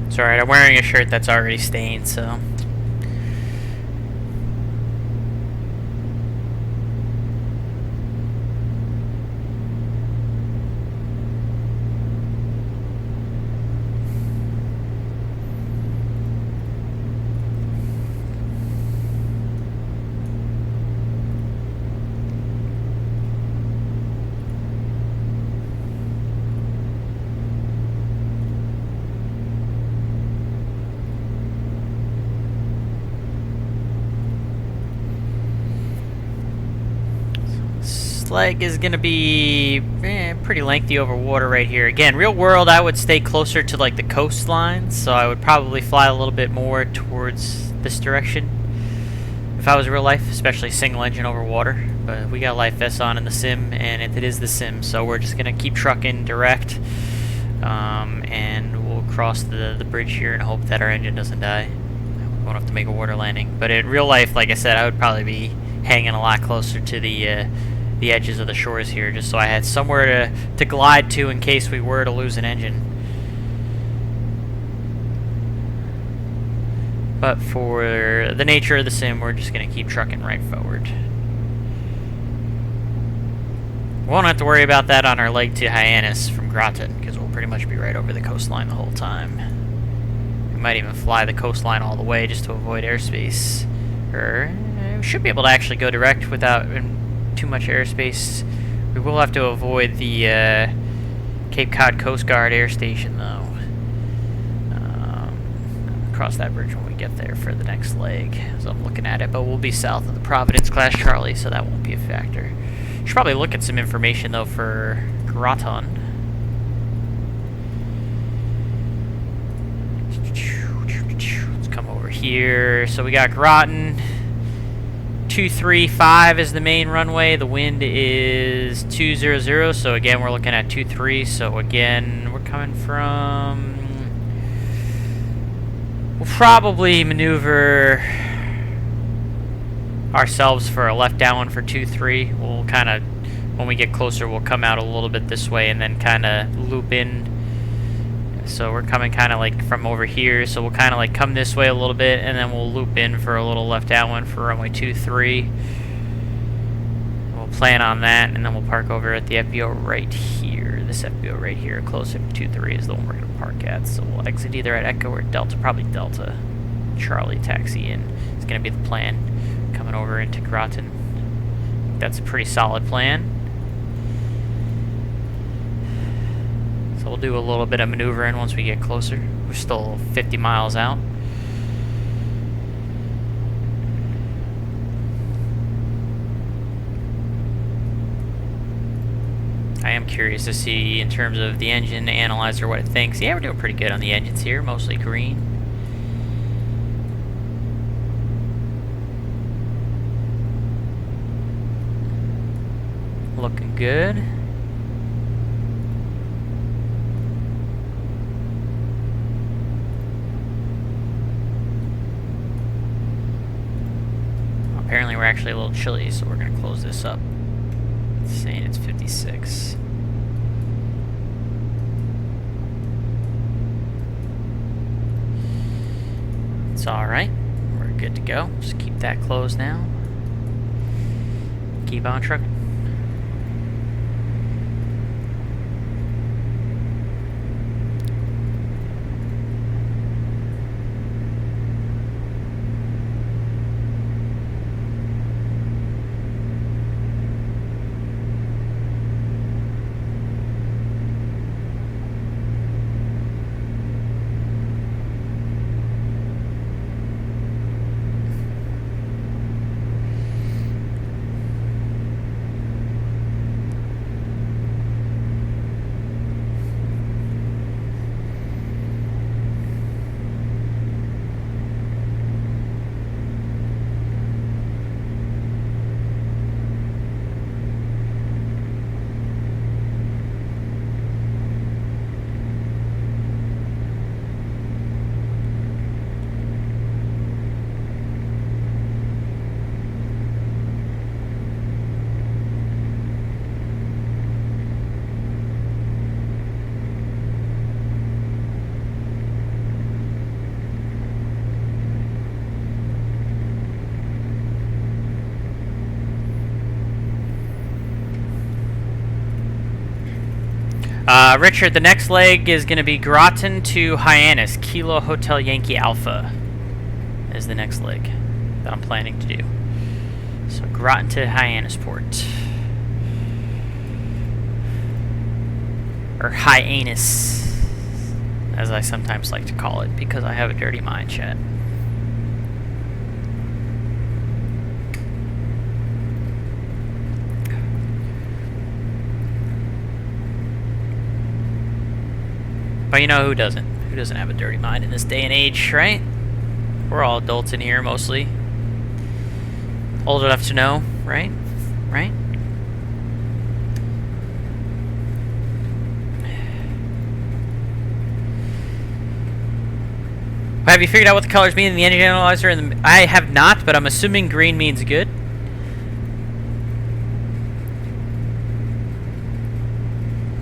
Sorry, I'm wearing a shirt that's already stained, so... leg is gonna be pretty lengthy over water right here. Again, real world, I would stay closer to like the coastline, so I would probably fly a little bit more towards this direction if I was real life, especially single engine over water. But we got life vests on in the sim, and it is the sim, so we're just gonna keep trucking direct, and we'll cross the bridge here and hope that our engine doesn't die. We won't have to make a water landing. But in real life, like I said, I would probably be hanging a lot closer to the edges of the shores here, just so I had somewhere to glide to in case we were to lose an engine. But for the nature of the sim, we're just going to keep trucking right forward. We won't have to worry about that on our leg to Hyannis from Groton, because we'll pretty much be right over the coastline the whole time. We might even fly the coastline all the way just to avoid airspace. Or we should be able to actually go direct without too much airspace. We will have to avoid the Cape Cod Coast Guard Air Station, though. Cross that bridge when we get there for the next leg, as I'm looking at it. But we'll be south of the Providence class Charlie, so that won't be a factor. Should probably look at some information though for Groton. Let's come over here. So we got Groton. 235 is the main runway. The wind is 200. So again, we're looking at 23. So again, we're coming from. We'll probably maneuver ourselves for a left downwind for 23. We'll kind of, when we get closer, we'll come out a little bit this way and then kind of loop in. So we're coming kind of like from over here. So we'll kind of like come this way a little bit and then we'll loop in for a little left downwind for runway 23. We'll plan on that and then we'll park over at the FBO right here. This FBO right here, closer to 23 is the one we're going to park at. So we'll exit either at Echo or Delta, probably Delta. Charlie, taxi in. It's going to be the plan. Coming over into Groton. That's a pretty solid plan. So we'll do a little bit of maneuvering once we get closer. We're still 50 miles out. I am curious to see in terms of the engine analyzer what it thinks. Yeah, we're doing pretty good on the engines here, mostly green. Looking good. Apparently we're actually a little chilly, so we're going to close this up. It's saying it's 56. It's alright. We're good to go. Just keep that closed now. Keep on trucking. Richard, the next leg is going to be Groton to Hyannis. Kilo Hotel Yankee Alpha is the next leg that I'm planning to do. So Groton to Hyannisport. Or Hyannis, as I sometimes like to call it, because I have a dirty mind, chat. But you know who doesn't? Who doesn't have a dirty mind in this day and age, right? We're all adults in here, mostly. Old enough to know, right? Right? Have you figured out what the colors mean in the engine analyzer? I have not, but I'm assuming green means good.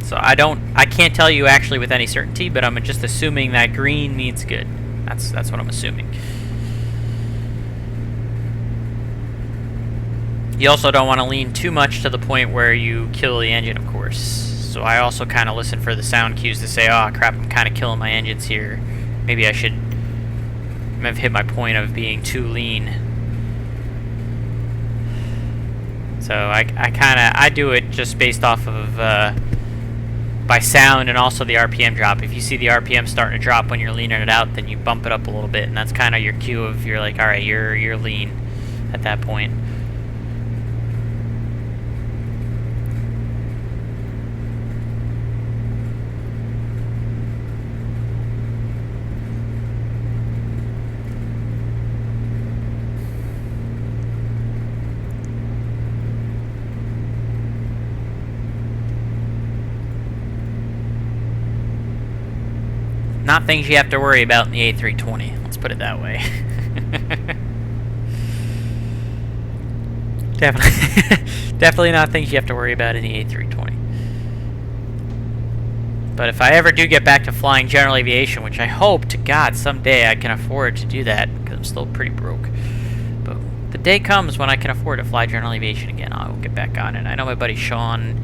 So I can't tell you actually with any certainty, but I'm just assuming that green means good. That's what I'm assuming. You also don't want to lean too much to the point where you kill the engine, of course. So I also kind of listen for the sound cues to say, oh crap, I'm kind of killing my engines here. Maybe I should have hit my point of being too lean. So I do it just based off of by sound and also the RPM drop. If you see the RPM starting to drop when you're leaning it out, then you bump it up a little bit, and that's kind of your cue of you're like, all right, you're lean at that point. Not things you have to worry about in the A320. Let's put it that way. Definitely not things you have to worry about in the A320. But if I ever do get back to flying general aviation, which I hope to God someday I can afford to do that, because I'm still pretty broke. But the day comes when I can afford to fly general aviation again, I will get back on it. I know my buddy Sean,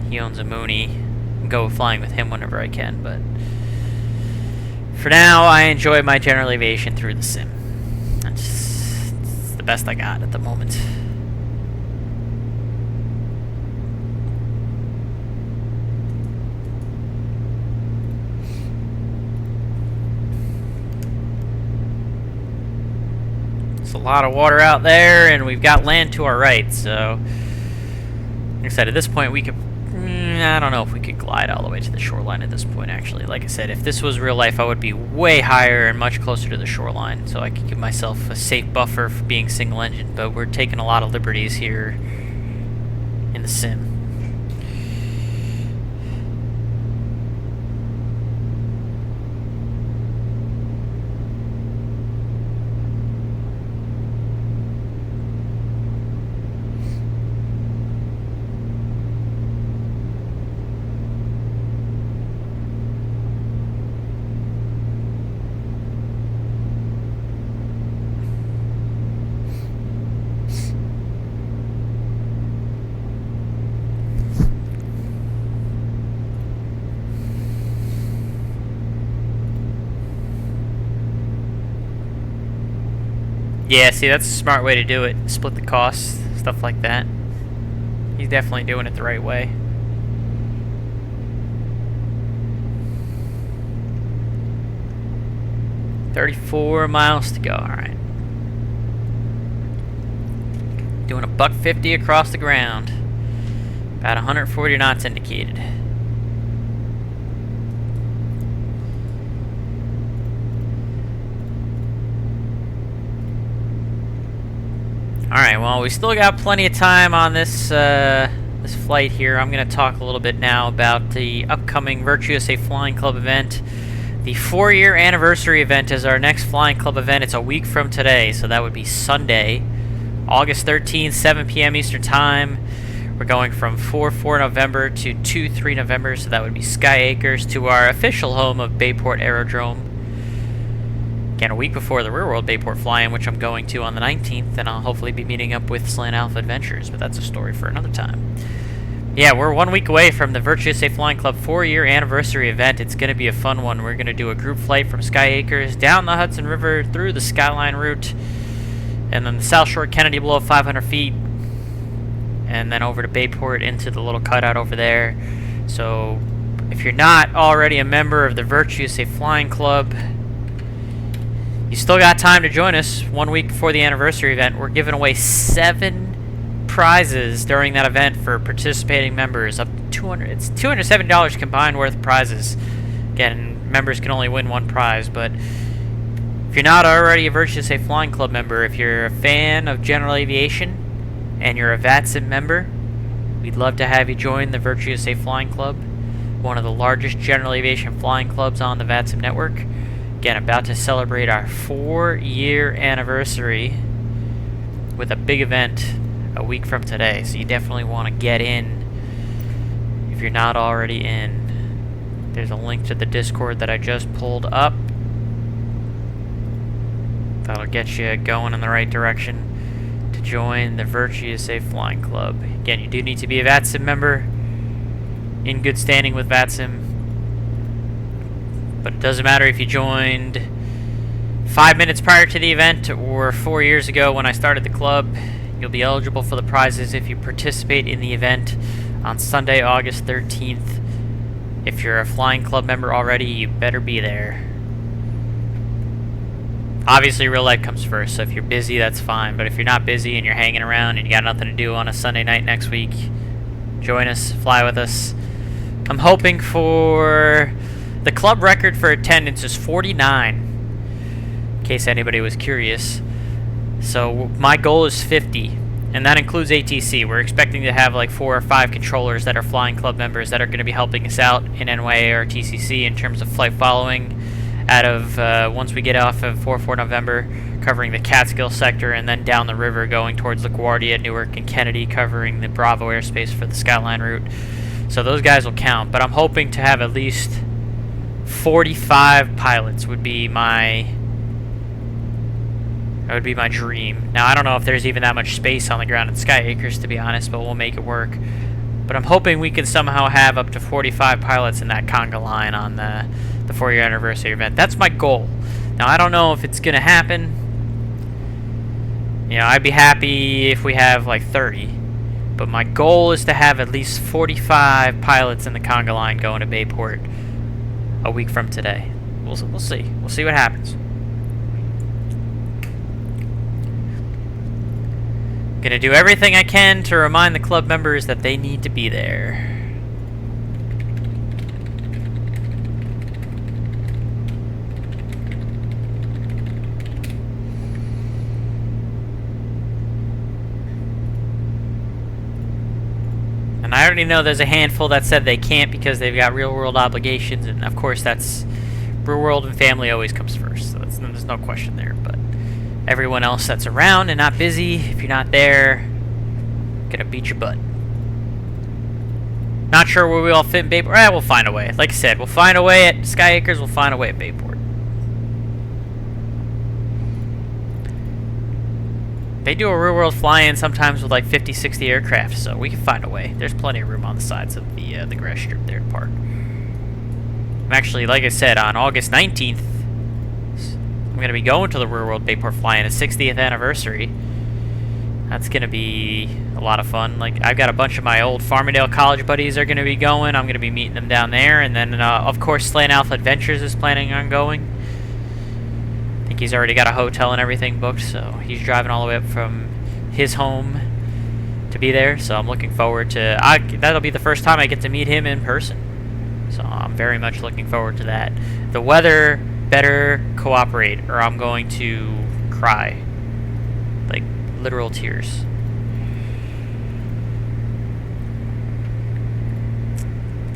he owns a Mooney. Go flying with him whenever I can, but for now I enjoy my general aviation through the sim. It's the best I got at the moment. There's a lot of water out there, and we've got land to our right, so like I said, at this point we could I don't know if we could glide all the way to the shoreline at this point, actually. Like I said, if this was real life, I would be way higher and much closer to the shoreline, so I could give myself a safe buffer for being single engine, but we're taking a lot of liberties here in the sim. Yeah, see, that's a smart way to do it. Split the costs, stuff like that. He's definitely doing it the right way. $34 miles to go, alright. Doing a $150 across the ground. About 140 knots indicated. Alright, well, we still got plenty of time on this this flight here. I'm going to talk a little bit now about the upcoming VATSIM Flying Club event. The 4-year anniversary event is our next Flying Club event. It's a week from today, so that would be Sunday, August 13th, 7 p.m. Eastern Time. We're going from 4-4 November to 2-3 November, so that would be Sky Acres, to our official home of Bayport Aerodrome. Again, a week before the Real World Bayport fly-in, which I'm going to on the 19th, and I'll hopefully be meeting up with Slant Alpha Adventures, but that's a story for another time. Yeah, we're 1 week away from the VATSIM Flying Club 4-year anniversary event. It's going to be a fun one. We're going to do a group flight from Sky Acres, down the Hudson River, through the Skyline route, and then the South Shore Kennedy below 500 feet, and then over to Bayport into the little cutout over there. So, if you're not already a member of the VATSIM Flying Club, you still got time to join us 1 week before the anniversary event. We're giving away 7 prizes during that event for participating members. Up to it's $270 combined worth of prizes. Again, members can only win 1 prize, but if you're not already a VATSIM Flying Club member, if you're a fan of general aviation and you're a VATSIM member, we'd love to have you join the VATSIM Flying Club, one of the largest general aviation flying clubs on the VATSIM network. Again, about to celebrate our 4-year anniversary with a big event a week from today. So you definitely want to get in if you're not already in. There's a link to the Discord that I just pulled up. That'll get you going in the right direction to to join the Virtuous Safe Flying Club. Again, you do need to be a VATSIM member in good standing with VATSIM. But it doesn't matter if you joined 5 minutes prior to the event or 4 years ago when I started the club. You'll be eligible for the prizes if you participate in the event on Sunday, August 13th. If you're a flying club member already, you better be there. Obviously, real life comes first, so if you're busy, that's fine. But if you're not busy and you're hanging around and you got nothing to do on a Sunday night next week, join us, fly with us. I'm hoping for... The club record for attendance is 49, in case anybody was curious. So my goal is 50, and that includes ATC. We're expecting to have like 4 or 5 controllers that are flying club members that are going to be helping us out in NYA or TCC in terms of flight following. Out of once we get off of 4-4 November, covering the Catskill sector, and then down the river going towards LaGuardia, Newark, and Kennedy, covering the Bravo airspace for the Skyline route. So those guys will count, but I'm hoping to have at least 45 pilots would be my dream. Now, I don't know if there's even that much space on the ground at Sky Acres, to be honest, but we'll make it work. But I'm hoping we can somehow have up to 45 pilots in that conga line on the 4-year anniversary event. That's my goal. Now, I don't know if it's going to happen. You know, I'd be happy if we have like 30. But my goal is to have at least 45 pilots in the conga line going to Bayport a week from today. We'll see. We'll see what happens. Gonna do everything I can to remind the club members that they need to be there. And I already know there's a handful that said they can't because they've got real-world obligations, and of course that's real-world and family always comes first, so there's no question there. But everyone else that's around and not busy, if you're not there, gonna beat your butt. Not sure where we all fit in Bayport. We'll find a way. Like I said, we'll find a way at Sky Acres, we'll find a way at Bayport. They do a real-world fly-in sometimes with like 50, 60 aircraft, so we can find a way. There's plenty of room on the sides of the grass strip there to park. I'm actually, like I said, on August 19th, I'm going to be going to the Real World Bayport fly-in, its 60th anniversary. That's going to be a lot of fun. Like, I've got a bunch of my old Farmingdale College buddies are going to be going. I'm going to be meeting them down there. And then, of course, Slant Alpha Adventures is planning on going. I think he's already got a hotel and everything booked, so he's driving all the way up from his home to be there. So I'm looking forward to... that'll be the first time I get to meet him in person. So I'm very much looking forward to that. The weather better cooperate, or I'm going to cry. Like, literal tears.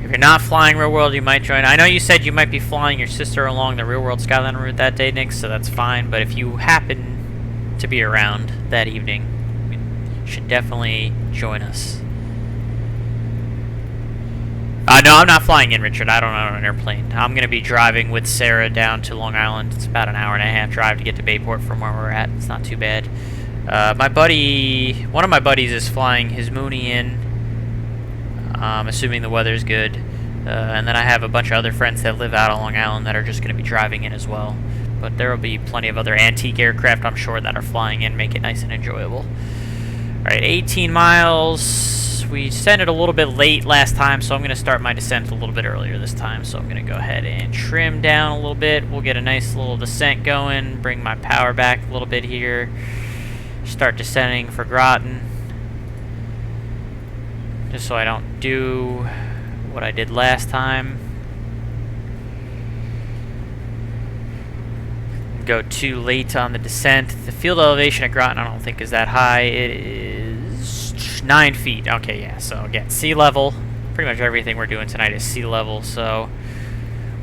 If you're not flying Real World, you might join. I know you said you might be flying your sister along the Real World Skyline route that day, Nick, so that's fine. But if you happen to be around that evening, you should definitely join us. No, I'm not flying in, Richard. I don't own an airplane. I'm going to be driving with Sarah down to Long Island. It's about an hour-and-a-half drive to get to Bayport from where we're at. It's not too bad. One of my buddies is flying his Mooney in, assuming the weather's good. And then I have a bunch of other friends that live out on Long Island that are just going to be driving in as well. But there will be plenty of other antique aircraft, I'm sure, that are flying in, make it nice and enjoyable. Alright, 18 miles. We descended a little bit late last time, so I'm going to start my descent a little bit earlier this time. So I'm going to go ahead and trim down a little bit. We'll get a nice little descent going, bring my power back a little bit here. Start descending for Groton. Just so I don't do what I did last time. Go too late on the descent. The field elevation at Groton I don't think is that high. It is 9 feet. Okay, yeah, so again, sea level. Pretty much everything we're doing tonight is sea level, so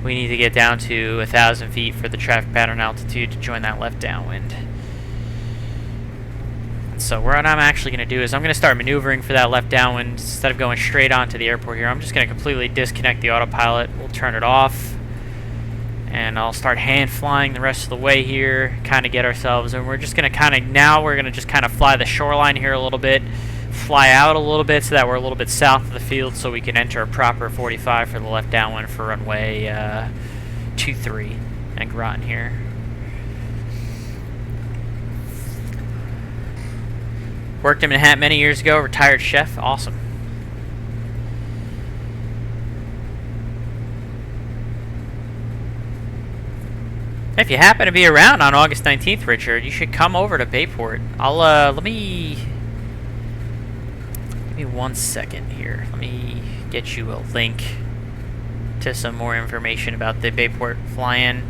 we need to get down to 1,000 feet for the traffic pattern altitude to join that left downwind. So what I'm actually going to do is I'm going to start maneuvering for that left downwind. Instead of going straight onto the airport here, I'm just going to completely disconnect the autopilot. We'll turn it off. And I'll start hand flying the rest of the way here, kind of get ourselves, and we're just going to kind of, now we're going to just kind of fly the shoreline here a little bit, fly out a little bit so that we're a little bit south of the field so we can enter a proper 45 for the left downwind for runway 23 and Groton here. Worked in Manhattan many years ago, retired chef, awesome. If you happen to be around on August 19th, Richard, you should come over to Bayport. I'll, give me 1 second here. Let me get you a link to some more information about the Bayport fly-in.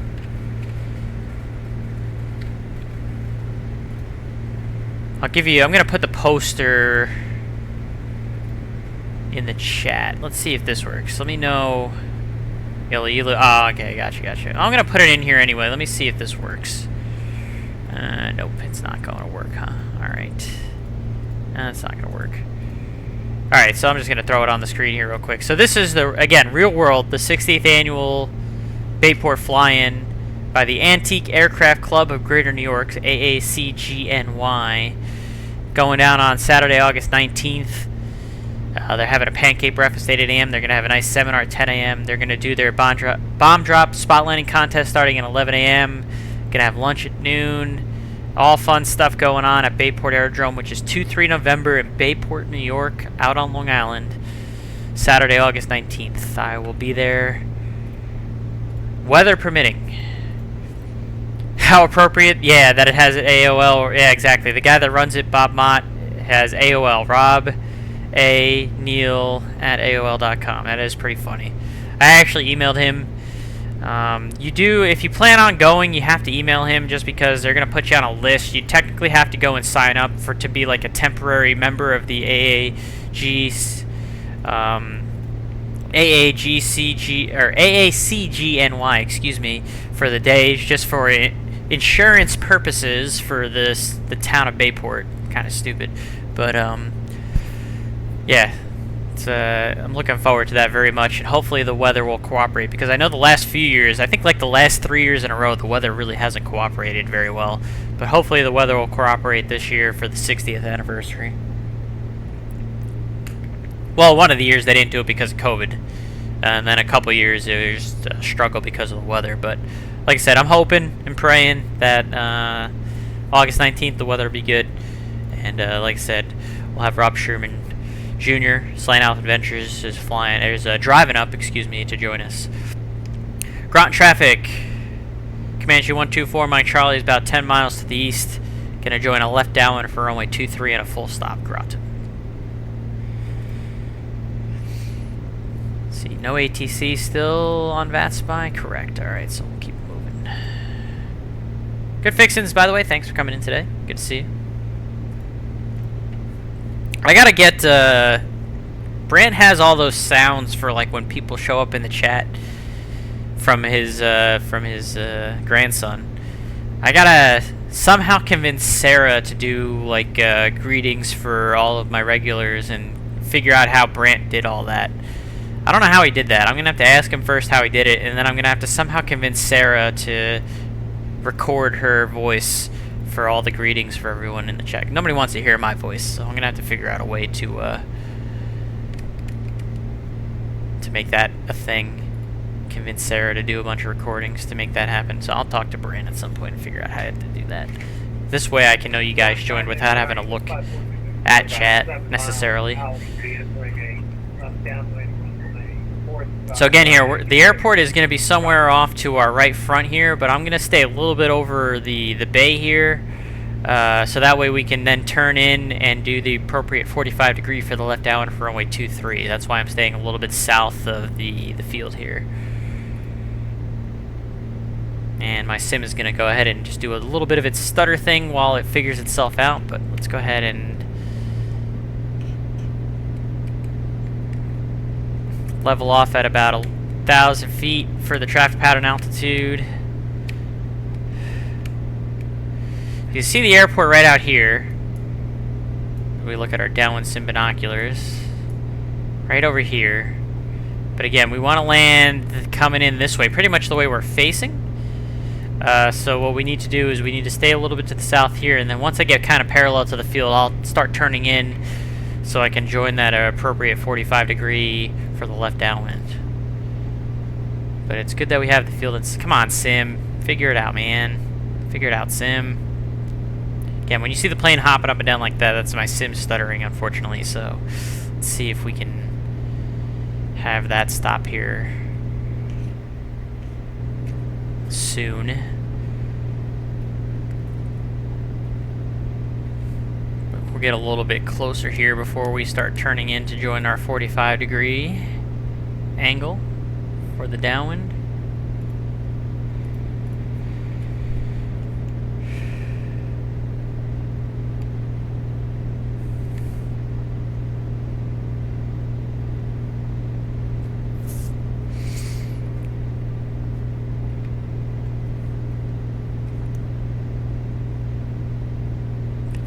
I'm gonna put the poster in the chat. Let's see if this works. Let me know. Oh, okay, gotcha. I'm gonna put it in here anyway. Let me see if this works. Nope, it's not gonna work, huh? Alright. It's not gonna work. Alright, so I'm just gonna throw it on the screen here real quick. So this is again, real world, the 60th annual Bayport fly-in by the Antique Aircraft Club of Greater New York, AACGNY, going down on Saturday, August 19th. They're having a pancake breakfast 8 a.m. They're going to have a nice seminar at 10 a.m. They're going to do their bomb drop spot landing contest starting at 11 a.m. Going to have lunch at noon. All fun stuff going on at Bayport Aerodrome, which is 2-3 November in Bayport, New York, out on Long Island. Saturday, August 19th. I will be there, weather permitting. How appropriate? Yeah, that it has AOL. Yeah, exactly. The guy that runs it, Bob Mott, has AOL. Rob A. Neal at AOL.com. That is pretty funny. I actually emailed him. If you plan on going, you have to email him just because they're going to put you on a list. You technically have to go and sign up to be like a temporary member of the AACGNY, excuse me, for the day, just for insurance purposes for the town of Bayport. Kind of stupid, but yeah, I'm looking forward to that very much, and hopefully the weather will cooperate, because I know the last few years, I think like the last 3 years in a row, the weather really hasn't cooperated very well, but hopefully the weather will cooperate this year for the 60th anniversary. Well, one of the years they didn't do it because of COVID, and then a couple years it was just a struggle because of the weather, but like I said, I'm hoping and praying that August 19th the weather will be good, and like I said, we'll have Rob Sherman Jr., Slant Out Adventures is driving up, excuse me, to join us. Groton traffic. Comanche 124, Mike Charlie is about 10 miles to the east. Gonna join a left downwind for runway 23 and a full stop, Groton. Let's see, no ATC still on VATSIM? Correct, alright, so we'll keep moving. Good fixins, by the way, thanks for coming in today. Good to see you. I gotta get, Brant has all those sounds for like when people show up in the chat from his grandson. I gotta somehow convince Sarah to do like greetings for all of my regulars and figure out how Brant did all that. I don't know how he did that. I'm gonna have to ask him first how he did it, and then I'm gonna have to somehow convince Sarah to record her voice for all the greetings for everyone in the chat. Nobody wants to hear my voice, so I'm gonna have to figure out a way to make that a thing. Convince Sarah to do a bunch of recordings to make that happen. So I'll talk to Brian at some point and figure out how to do that. This way I can know you guys joined without having to look at chat necessarily. So again here, the airport is going to be somewhere off to our right front here, but I'm going to stay a little bit over the bay here, so that way we can then turn in and do the appropriate 45 degree for the left downwind for runway 23. That's why I'm staying a little bit south of the field here. And my sim is going to go ahead and just do a little bit of its stutter thing while it figures itself out, but let's go ahead and level off at about 1,000 feet for the traffic pattern altitude. You can see the airport right out here. We look at our downwind sim binoculars. Right over here. But again, we want to land coming in this way, pretty much the way we're facing. So what we need to do is we need to stay a little bit to the south here, and then once I get kind of parallel to the field, I'll start turning in so I can join that appropriate 45 degree for the left downwind. But it's good that we have the field. Come on, Sim. Figure it out, man. Figure it out, Sim. Again, when you see the plane hopping up and down like that, that's my Sim stuttering, unfortunately. So let's see if we can have that stop here soon. We'll get a little bit closer here before we start turning in to join our 45 degree angle for the downwind.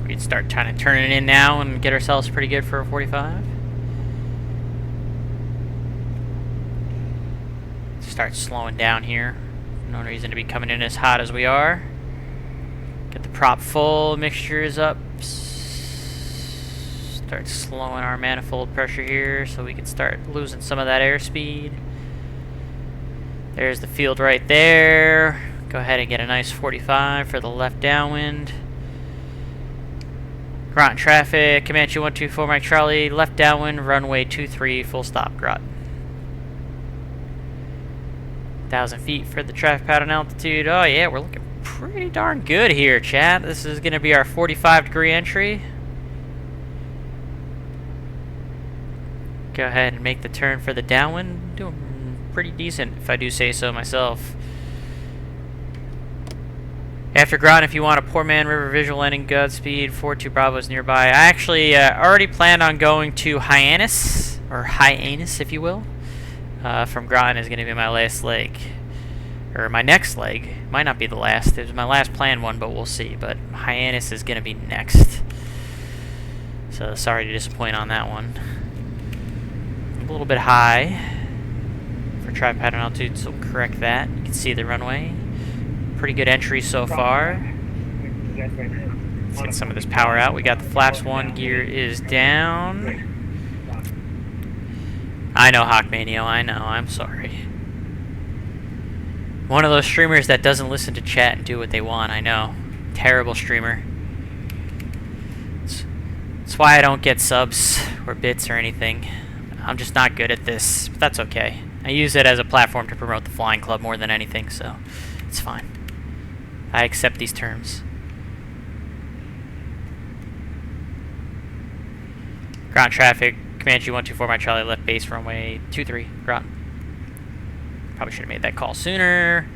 We'd start trying to turn it in now and get ourselves pretty good for a 45. Start slowing down here. No reason to be coming in as hot as we are. Get the prop full, mixture is up. Start slowing our manifold pressure here so we can start losing some of that airspeed. There's the field right there. Go ahead and get a nice 45 for the left downwind. Groton traffic, Comanche 124 Mike Charlie, left downwind, runway 23, full stop, Groton. 1,000 feet for the traffic pattern altitude. Oh yeah, we're looking pretty darn good here, chat. This is going to be our 45 degree entry. Go ahead and make the turn for the downwind. Doing pretty decent, if I do say so myself. After Groton, if you want a Poor Man River visual landing, Godspeed, 42 Bravo's nearby. I actually already planned on going to Hyannis, or Hyannis, if you will. From Groton is going to be my last leg, or my next leg. Might not be the last. It was my last planned one, but we'll see. But Hyannis is going to be next. So sorry to disappoint on that one. A little bit high for traffic pattern altitude, so we'll correct that. You can see the runway. Pretty good entry so far. Let's get some of this power out. We got the flaps. One gear is down. I know, Hawkmania, I know. I'm sorry. One of those streamers that doesn't listen to chat and do what they want. I know. Terrible streamer. That's why I don't get subs or bits or anything. I'm just not good at this, but that's okay. I use it as a platform to promote the flying club more than anything, so it's fine. I accept these terms. Ground traffic, Comanche 124 Mike Charlie, left base runway 23, Groton. Probably should have made that call sooner.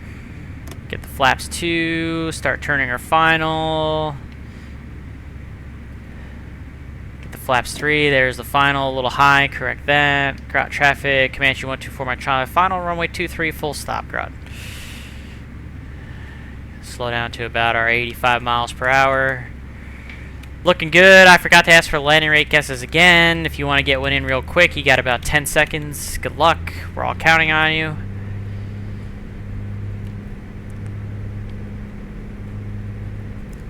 Get the flaps 2, start turning our final. Get the flaps 3, there's the final, a little high, correct that. Groton traffic, Comanche 124 Mike Charlie, final runway 23, full stop, Groton. Slow down to about our 85 miles per hour. Looking good. I forgot to ask for landing rate guesses again. If you want to get one in real quick, you got about 10 seconds. Good luck. We're all counting on you.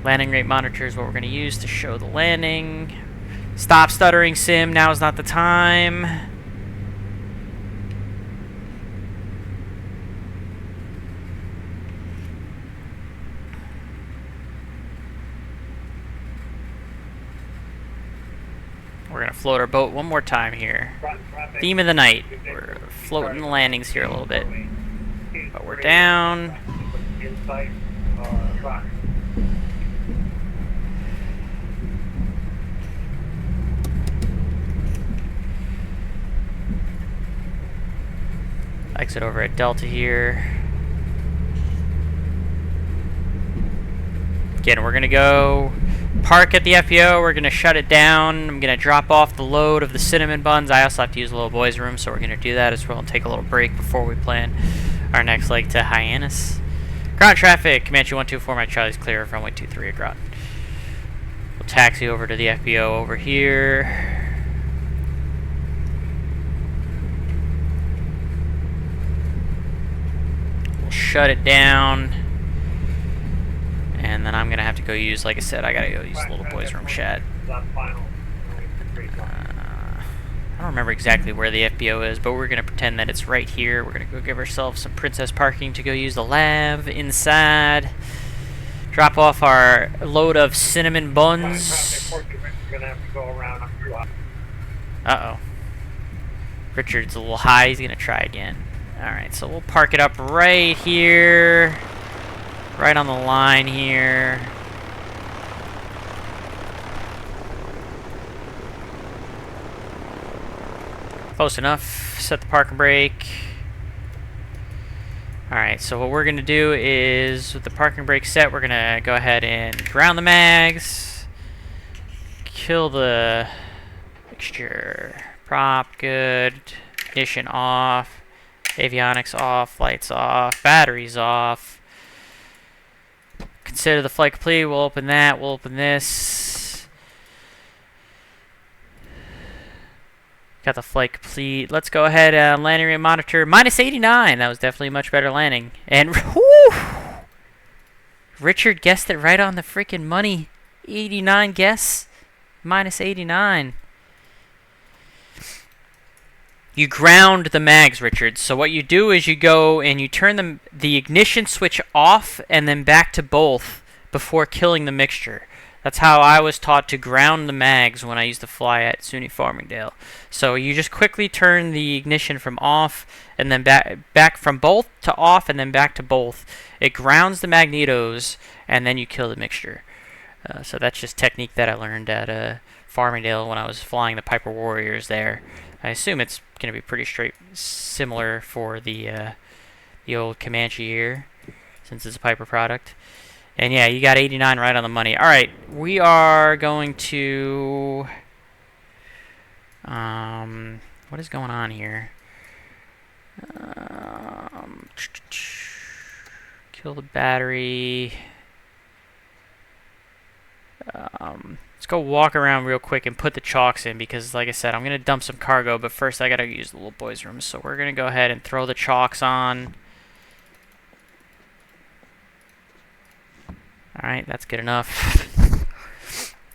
Landing rate monitor is what we're going to use to show the landing. Stop stuttering, Sim. Now is not the time. We're going to float our boat one more time here. Theme of the night. We're floating the landings here a little bit. But we're down. Exit over at Delta here. Again, we're going to go park at the FBO. We're going to shut it down. I'm going to drop off the load of the Cinnamon Buns. I also have to use the little boys' room, so we're going to do that as well and take a little break before we plan our next leg to Hyannis. Groton traffic, Comanche 124 Mike Charlie's clear of runway 23 at Groton. We'll taxi over to the FBO over here. shut it down. And then I'm gonna have to go use, like I said, I gotta go use the little boys' room chat. I don't remember exactly where the FBO is, but we're gonna pretend that it's right here. We're gonna go give ourselves some princess parking to go use the lab inside. Drop off our load of cinnamon buns. Uh-oh. Richard's a little high. He's gonna try again. Alright, so we'll park it up right here. Right on the line here. Close enough. Set the parking brake. Alright, so what we're going to do is, with the parking brake set, we're going to go ahead and ground the mags. Kill the mixture. Prop, good. Ignition off. Avionics off. Lights off. Batteries off. Consider the flight complete. We'll open that. We'll open this. Got the flight complete. Let's go ahead and landing rate monitor. Minus 89. That was definitely a much better landing. And whoo! Richard guessed it right on the freaking money. 89 guess. Minus 89. You ground the mags, Richard. So what you do is you go and you turn the ignition switch off and then back to both before killing the mixture. That's how I was taught to ground the mags when I used to fly at SUNY Farmingdale. So you just quickly turn the ignition from off and then back from both to off and then back to both. It grounds the magnetos and then you kill the mixture. So that's just technique that I learned at Farmingdale when I was flying the Piper Warriors there. I assume it's going to be pretty similar for the old Comanche here, since it's a Piper product. And yeah, you got 89 right on the money. Alright, we are going to... what is going on here? Kill the battery. Let's go walk around real quick and put the chocks in, because like I said, I'm going to dump some cargo, but first I got to use the little boys' room. So we're going to go ahead and throw the chocks on. Alright, that's good enough.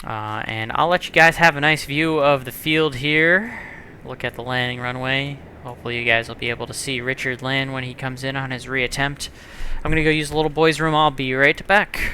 And I'll let you guys have a nice view of the field here. Look at the landing runway. Hopefully you guys will be able to see Richard land when he comes in on his reattempt. I'm going to go use the little boys' room. I'll be right back.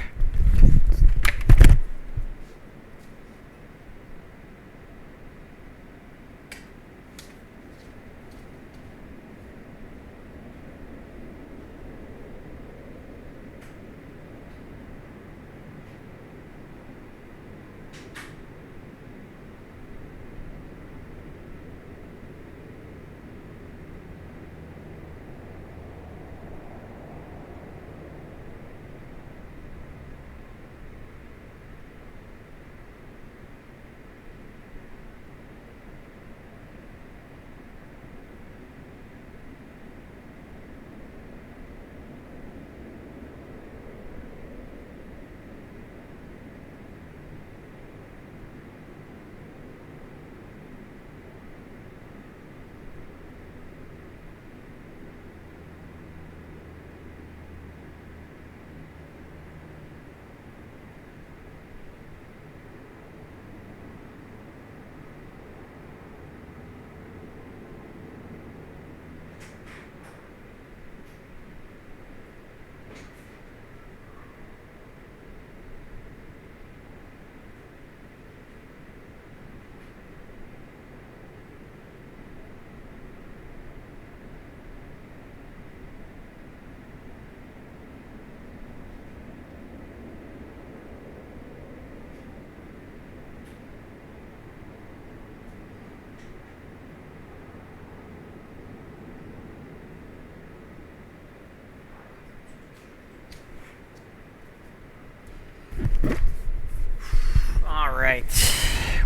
Alright,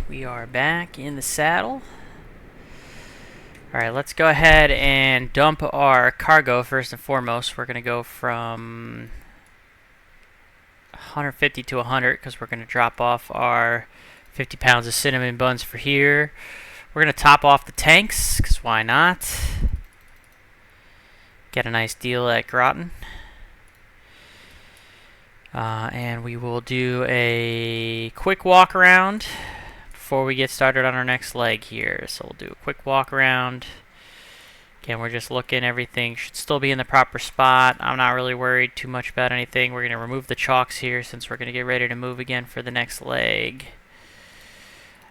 we are back in the saddle. Alright, let's go ahead and dump our cargo first and foremost. We're going to go from 150 to 100 because we're going to drop off our 50 pounds of cinnamon buns for here. We're going to top off the tanks because why not? Get a nice deal at Groton. And we will do a quick walk around before we get started on our next leg here. So we'll do a quick walk around. Again, we're just looking, everything should still be in the proper spot. I'm not really worried too much about anything. We're going to remove the chalks here since we're going to get ready to move again for the next leg.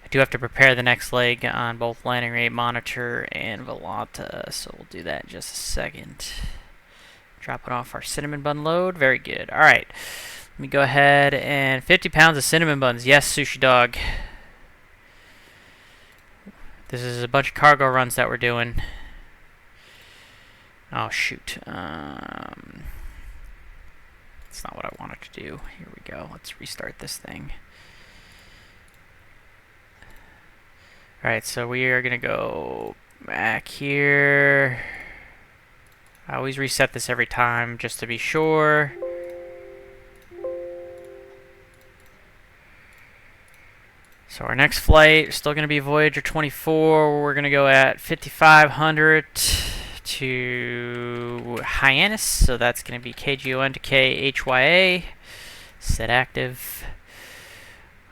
I do have to prepare the next leg on both landing rate monitor and Volanta, so we'll do that in just a second. Dropping off our cinnamon bun load. Very good. All right. Let me go ahead and 50 pounds of cinnamon buns. Yes, Sushi Dog. This is a bunch of cargo runs that we're doing. Oh, shoot. That's not what I wanted to do. Here we go. Let's restart this thing. Alright, so we are going to go back here. I always reset this every time just to be sure. So our next flight is still going to be Voyager 24. We're going to go at 5,500 to Hyannis. So that's going to be KGON to KHYA. Set active.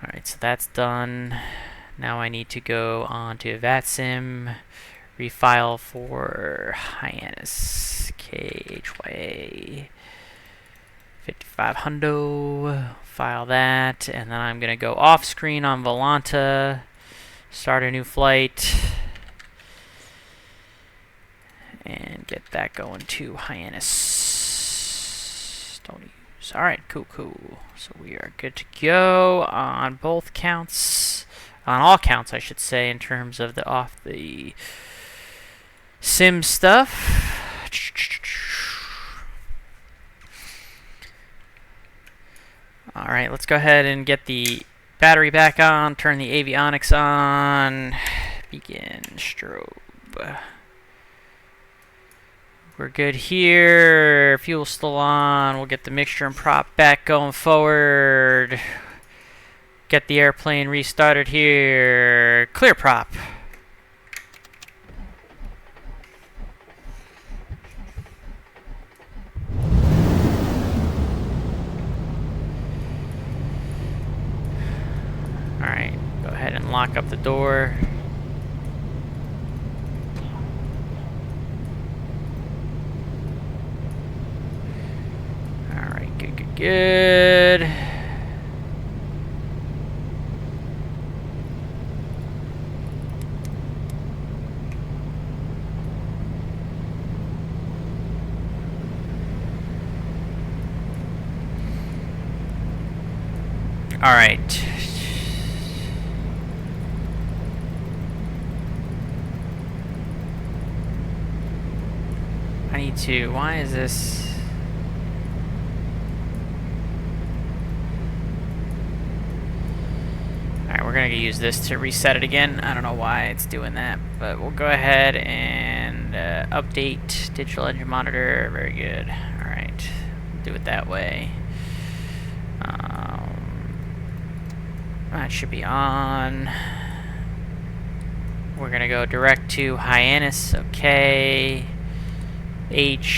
Alright, so that's done. Now I need to go on to VATSIM, refile for Hyannis, KHYA 5500, file that, and then I'm going to go off screen on Volanta, start a new flight, and get that going to Hyannis. Don't use. Alright, cool. So we are good to go on both counts. On all counts, I should say, in terms of the off the sim stuff. Alright, let's go ahead and get the battery back on, turn the avionics on, begin strobe. We're good here, fuel's still on, we'll get the mixture and prop back going forward. Get the airplane restarted here. Clear prop. Alright, go ahead and lock up the door. Alright, good. Alright. I need to, why is this? Alright, we're gonna use this to reset it again. I don't know why it's doing that, but we'll go ahead and update digital engine monitor. Very good. Alright, do it that way. That should be on. We're gonna go direct to Hyannis. Okay. HYA.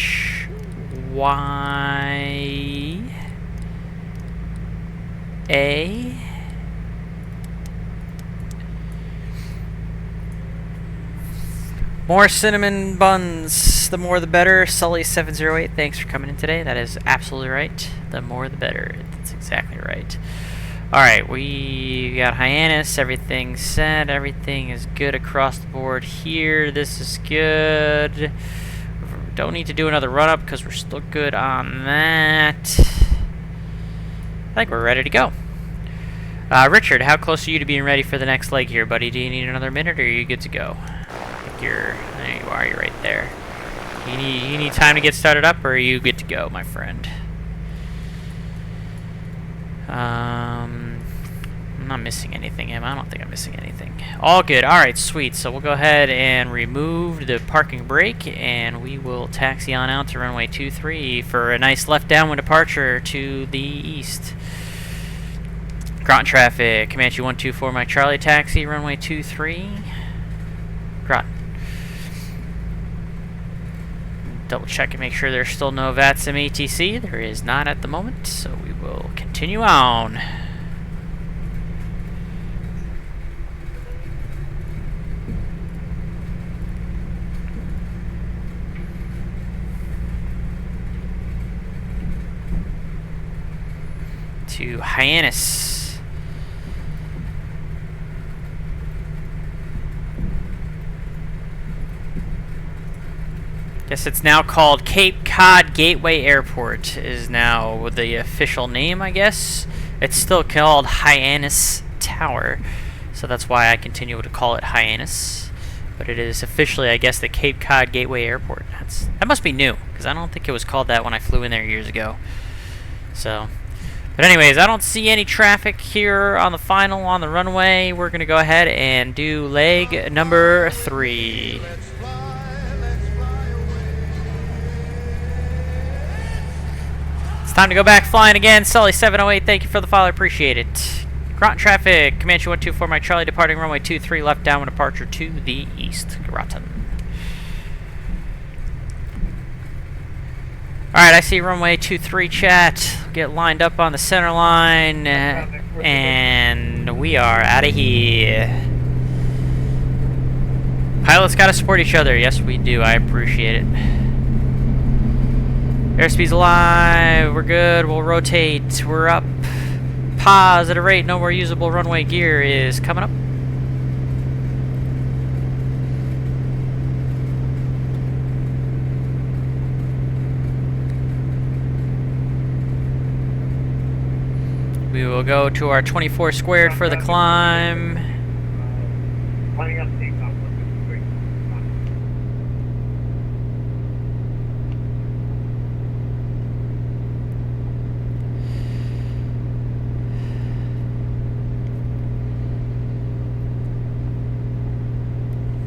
More cinnamon buns. The more the better. Sully708, thanks for coming in today. That is absolutely right. The more the better. That's exactly right. Alright, we got Hyannis, everything's set, everything is good across the board here, this is good. Don't need to do another run-up because we're still good on that. I think we're ready to go. Richard, how close are you to being ready for the next leg here, buddy? Do you need another minute or are you good to go? I think there you are, you're right there. You need time to get started up or are you good to go, my friend? I'm not missing anything, am I? I don't think I'm missing anything. All good. Alright, sweet. So we'll go ahead and remove the parking brake, and we will taxi on out to runway 23 for a nice left downwind departure to the east. Groton traffic, Comanche 124, Mike Charlie taxi, runway 23. Groton. double check and make sure there's still no VATSIM ATC. There is not at the moment, so we will continue on. To Hyannis. Guess it's now called Cape Cod Gateway Airport is now the official name, I guess. It's still called Hyannis Tower, so that's why I continue to call it Hyannis. But it is officially, I guess, the Cape Cod Gateway Airport. That must be new, because I don't think it was called that when I flew in there years ago. So... But anyways, I don't see any traffic here on the final on the runway. We're going to go ahead and do leg number 3. It's time to go back flying again. Sully708, thank you for the follow. Appreciate it. Groton traffic. Comanche 124, Mike Charlie, departing runway 23, left downwind departure to the east. Groton. Alright, I see runway 23 chat. Get lined up on the center line, and we are out of here. Pilots gotta support each other. Yes, we do. I appreciate it. Airspeed's alive. We're good. We'll rotate. We're up. Positive rate. No more usable runway gear is coming up. We will go to our 24 squared for the climb.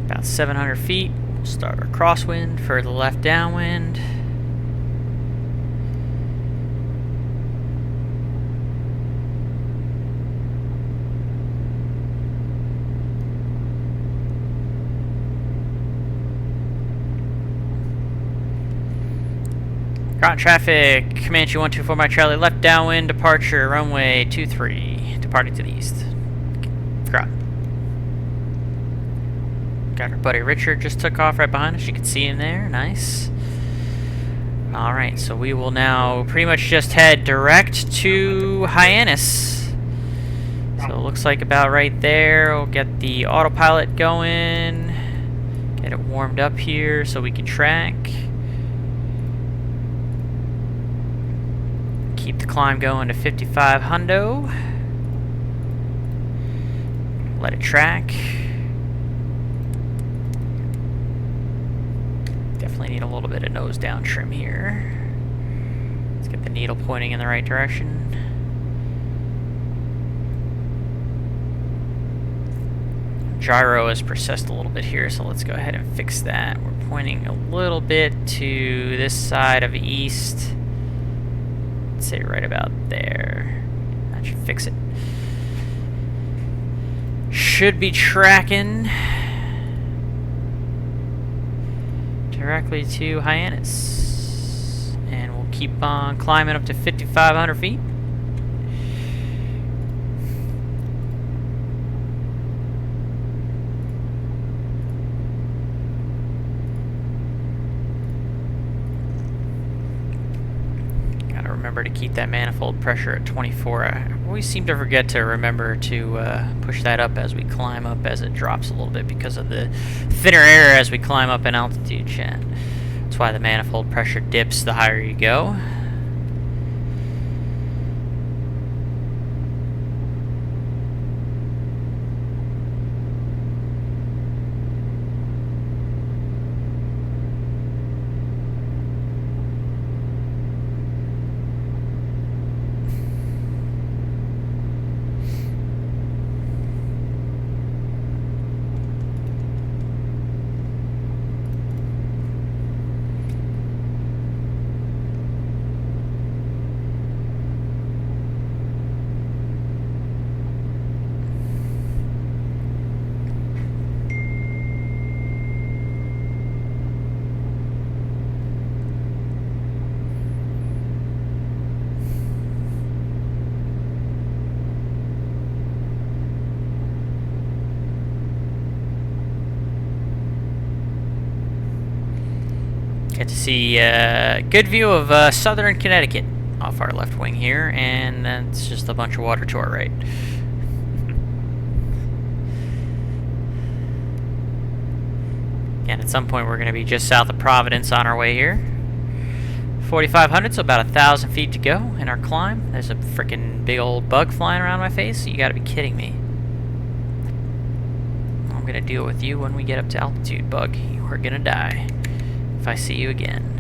About 700 feet. We'll start our crosswind for the left downwind. Groton traffic, Comanche 124, Mike Charlie, left downwind, departure, runway 23, departing to the east. Groton. Got our buddy Richard just took off right behind us. You can see him there. Nice. Alright, so we will now pretty much just head direct to Hyannis. So it looks like about right there. We'll get the autopilot going. Get it warmed up here so we can track. Keep the climb going to 55 hundo. Let it track. Definitely need a little bit of nose down trim here. Let's get the needle pointing in the right direction. Gyro is processed a little bit here, so let's go ahead and fix that. We're pointing a little bit to this side of east. Let's say right about there. That should fix it. Should be tracking directly to Hyannis. And we'll keep on climbing up to 5,500 feet. Remember to keep that manifold pressure at 24. I always seem to forget to remember to push that up as we climb up, as it drops a little bit because of the thinner air as we climb up in altitude, chat. That's why the manifold pressure dips the higher you go. Get to see a good view of southern Connecticut off our left wing here, and that's just a bunch of water to our right. Again, at some point we're going to be just south of Providence on our way here. 4,500, so about 1,000 feet to go in our climb. There's a freaking big old bug flying around my face. You got to be kidding me. I'm going to deal with you when we get up to altitude, bug. You are going to die if I see you again.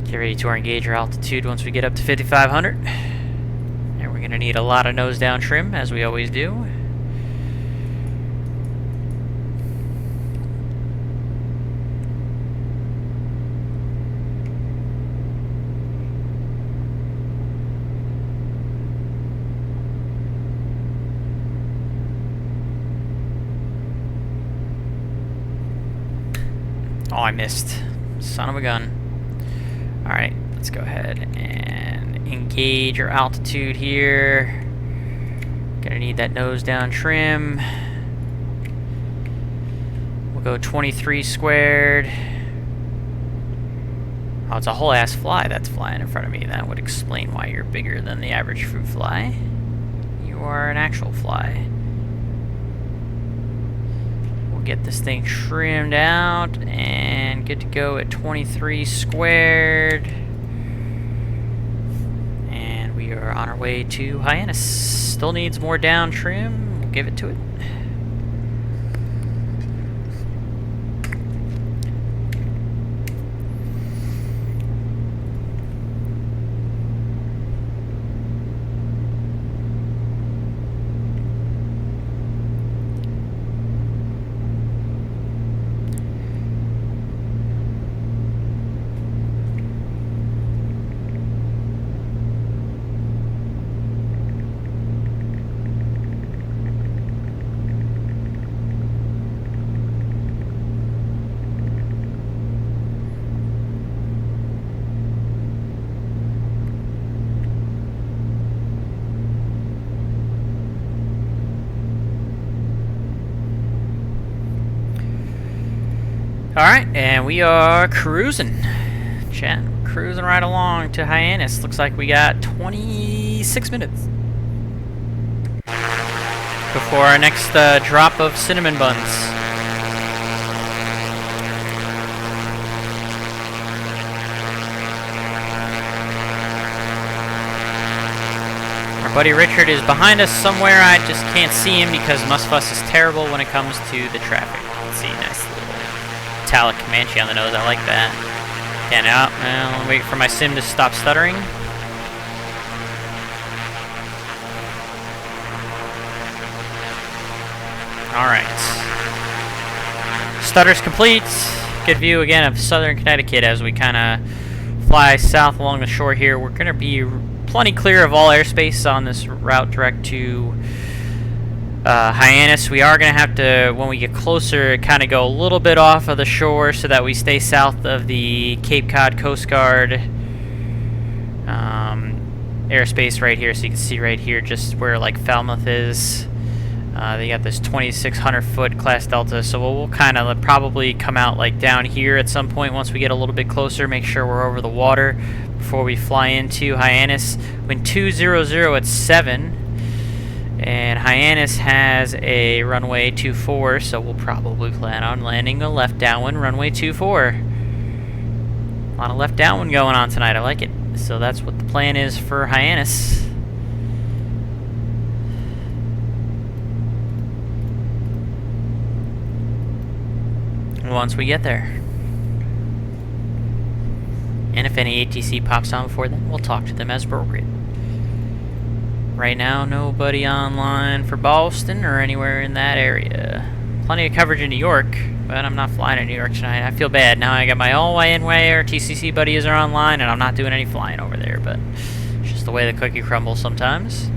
Get ready to engage our altitude once we get up to 5,500. And we're going to need a lot of nose down trim, as we always do. Oh, I missed. Son of a gun. Alright, let's go ahead and engage our altitude here. Gonna need that nose down trim. We'll go 23 squared. Oh, it's a whole ass fly that's flying in front of me. That would explain why you're bigger than the average fruit fly. You are an actual fly. Get this thing trimmed out and good to go at 23 squared, and we are on our way to Hyannis. Still needs more down trim. We'll give it to it. Alright, and we are cruising. Chat, cruising right along to Hyannis. Looks like we got 26 minutes before our next drop of Cinnamon Buns. Our buddy Richard is behind us somewhere. I just can't see him because MSFS is terrible when it comes to the traffic. Let's see, nice little A2A Comanche on the nose. I like that. Yeah, now I'll wait for my sim to stop stuttering. Alright. Stutter's complete. Good view again of southern Connecticut as we kind of fly south along the shore here. We're going to be plenty clear of all airspace on this route direct to Hyannis. We are going to have to, when we get closer, kind of go a little bit off of the shore so that we stay south of the Cape Cod Coast Guard airspace right here. So you can see right here just where like Falmouth is. They got this 2,600 foot class Delta, so we'll kind of probably come out like down here at some point once we get a little bit closer, make sure we're over the water before we fly into Hyannis. Wind 200 at 7. And Hyannis has a runway 24, so we'll probably plan on landing a left downwind runway 24. A lot of left downwind going on tonight. I like it. So that's what the plan is for Hyannis. Once we get there. And if any ATC pops on before then, we'll talk to them as appropriate. Right now, nobody online for Boston or anywhere in that area. Plenty of coverage in New York, but I'm not flying in New York tonight. I feel bad. Now I got my all-way or TCC buddies are online, and I'm not doing any flying over there, but it's just the way the cookie crumbles sometimes.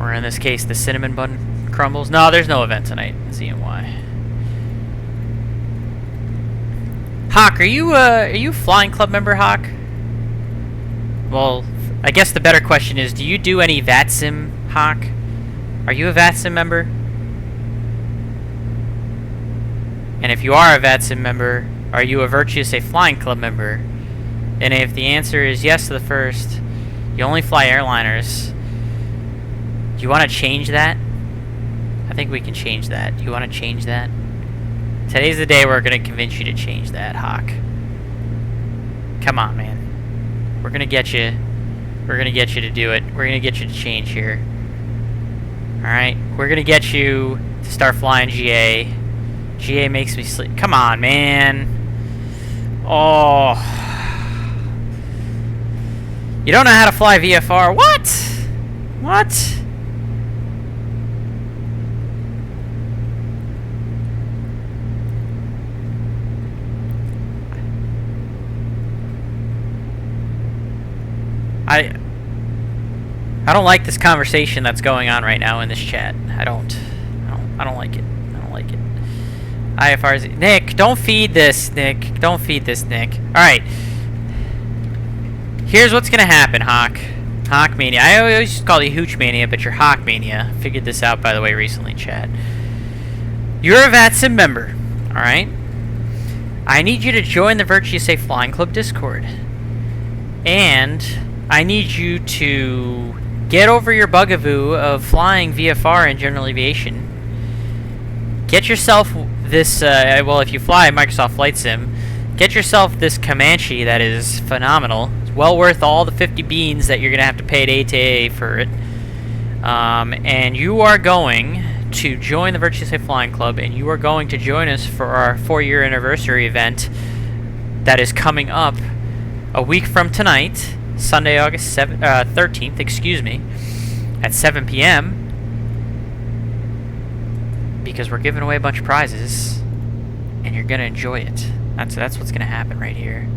Or in this case, the cinnamon bun crumbles. No, there's no event tonight. CNY. Hawk, are you flying club member, Hawk? Well, I guess the better question is, do you do any VATSIM, Hawk? Are you a VATSIM member? And if you are a VATSIM member, are you a Virtuous A Flying Club member? And if the answer is yes to the first, you only fly airliners. Do you want to change that? I think we can change that. Do you want to change that? Today's the day we're going to convince you to change that, Hawk. Come on, man. We're going to get you. We're going to get you to do it. We're going to get you to change here. Alright? We're going to get you to start flying GA. GA makes me sleep. Come on, man. Oh. You don't know how to fly VFR. What? What? I don't like this conversation that's going on right now in this chat. I don't like it. I don't like it. IFRZ. Nick, don't feed this, Nick. Don't feed this, Nick. Alright. Here's what's gonna happen, Hawk. Hawk Mania. I always just call you Hooch Mania, but you're Hawk Mania. Figured this out, by the way, recently, chat. You're a VATSIM member. Alright? I need you to join the Virtuous A Flying Club Discord. And I need you to get over your bugaboo of flying VFR and general aviation. Get yourself this, well, if you fly Microsoft Flight Sim, get yourself this Comanche that is phenomenal. It's well worth all the 50 beans that you're going to have to pay at A2A for it. And you are going to join the Virtuous A Flying Club, and you are going to join us for our 4-year anniversary event that is coming up a week from tonight. Sunday, August 13th, excuse me, at 7 p.m. because we're giving away a bunch of prizes, and you're gonna enjoy it. That's what's gonna happen right here.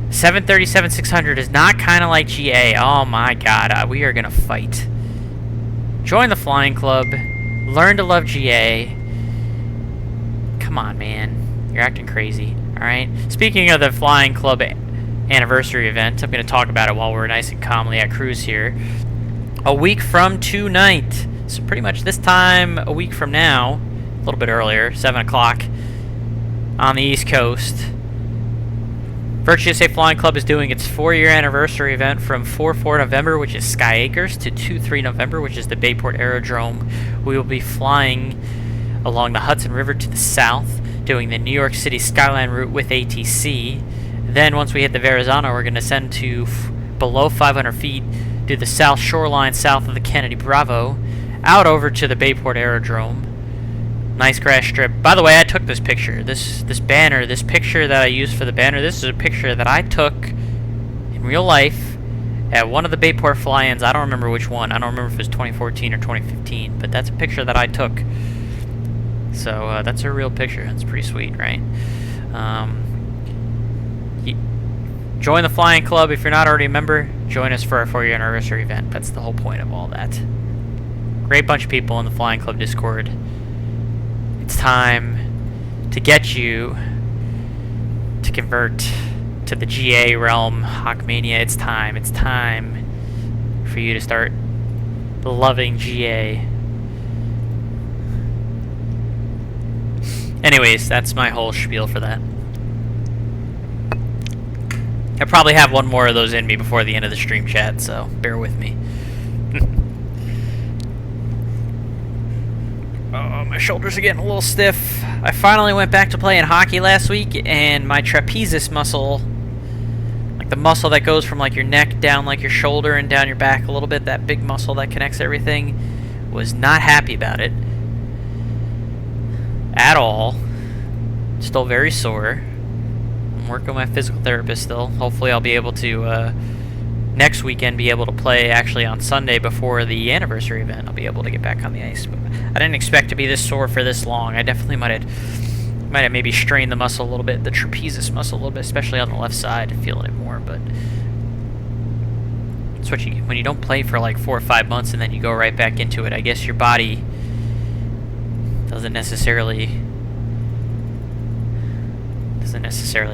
737-600 is not kind of like GA. Oh my God, we are gonna fight. Join the flying club. Learn to love GA. Come on, man, you're acting crazy. All right. Speaking of the flying club anniversary event, I'm going to talk about it while we're nice and calmly at cruise here. A week from tonight, so pretty much this time a week from now, a little bit earlier, 7 o'clock on the East Coast, Virtuous A Flying Club is doing its 4-year anniversary event from 4-4 November, which is Sky Acres, to 2-3 November, which is the Bayport Aerodrome. We will be flying along the Hudson River to the south, doing the New York City Skyline route with ATC. Then, once we hit the Verrazano, we're going to ascend to below 500 feet, do the south shoreline south of the Kennedy Bravo, out over to the Bayport Aerodrome. Nice grass strip. By the way, I took this picture. This banner, this picture that I used for the banner, this is a picture that I took in real life at one of the Bayport fly-ins. I don't remember which one. I don't remember if it was 2014 or 2015, but that's a picture that I took. So, that's a real picture. It's pretty sweet, right? Join the flying club if you're not already a member. Join us for our 4-year anniversary event. That's the whole point of all that. Great bunch of people in the flying club Discord. It's time to get you to convert to the GA realm, Hawkmania. It's time. It's time for you to start loving GA. Anyways, that's my whole spiel for that. I probably have one more of those in me before the end of the stream, chat, so bear with me. Oh, my shoulders are getting a little stiff. I finally went back to playing hockey last week, and my trapezius muscle, like the muscle that goes from like your neck down like your shoulder and down your back a little bit, that big muscle that connects everything, was not happy about it at all. Still very sore. I'm working with my physical therapist still. Hopefully I'll be able to next weekend be able to play actually on Sunday before the anniversary event. I'll be able to get back on the ice. But I didn't expect to be this sore for this long. I definitely might have maybe strained the muscle a little bit, the trapezius muscle a little bit, especially on the left side, feeling it more. But that's what you get when you don't play for like 4 or 5 months and then you go right back into it. I guess your body doesn't necessarily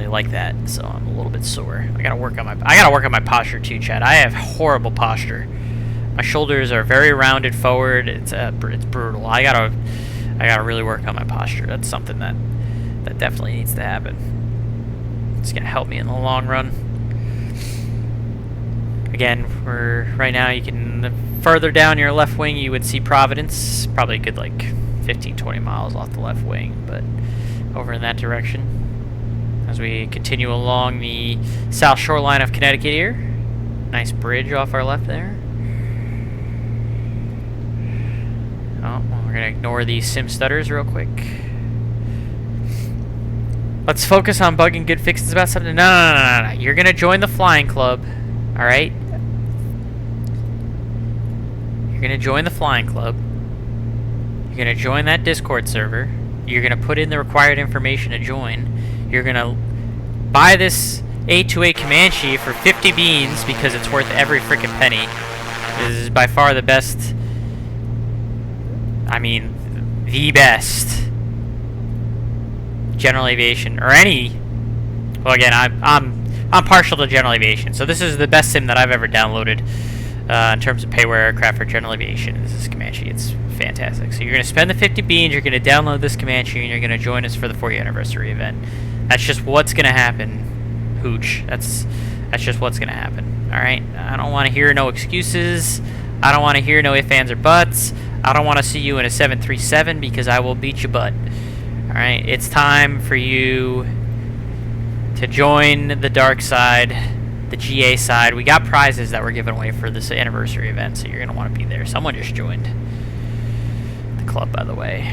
like that, so I'm a little bit sore. I gotta work on my posture too, Chad. I have horrible posture. My shoulders are very rounded forward. It's brutal. I gotta really work on my posture. That's something that That definitely needs to happen. It's gonna help me in the long run. Again, right now you can, further down your left wing you would see Providence, probably a good like 15-20 miles off the left wing, but over in that direction. As we continue along the south shoreline of Connecticut here. Nice bridge off our left there. Oh, well, we're gonna ignore these sim stutters real quick. Let's focus on bugging good fixes about something. No. You're gonna join the flying club, all right? You're gonna join the flying club. You're gonna join that Discord server. You're gonna put in the required information to join. You're gonna buy this A2A Comanche for 50 beans because it's worth every freaking penny. This is by far the best. I mean, the best general aviation or any. Well, again, I'm partial to general aviation, so this is the best sim that I've ever downloaded in terms of payware aircraft for general aviation. This is Comanche. It's fantastic. So you're gonna spend the 50 beans. You're gonna download this Comanche, and you're gonna join us for the 4th anniversary event. That's just what's gonna happen, Hooch. That's just what's gonna happen. All right. I don't want to hear no excuses. I don't want to hear no ifs, ands, or buts. I don't want to see you in a 737 because I will beat your butt. Alright, it's time for you to join the dark side, the GA side. We got prizes that we're giving away for this anniversary event, so you're going to want to be there. Someone just joined the club, by the way.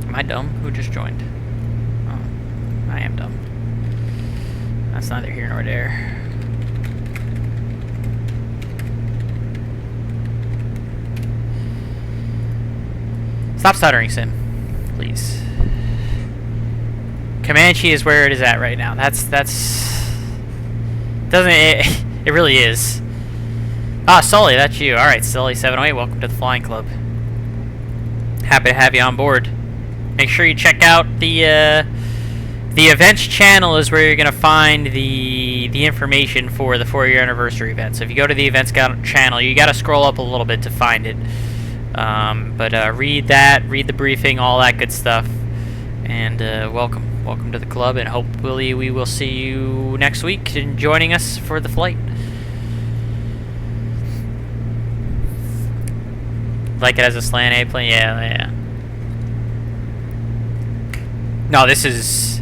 Am I dumb? Who just joined? I am dumb. That's neither here nor there. Stop stuttering, Sim. Please. Comanche is where it is at right now. It really is. Ah, Sully, that's you. Alright, Sully 708, welcome to the Flying Club. Happy to have you on board. Make sure you check out the events channel is where you're going to find the information for the 4-year anniversary event. So if you go to the events channel, you got to scroll up a little bit to find it. But read that, read the briefing, all that good stuff. And welcome to the club, and hopefully we will see you next week in joining us for the flight. Like it as a slant A plane? Yeah. No, this is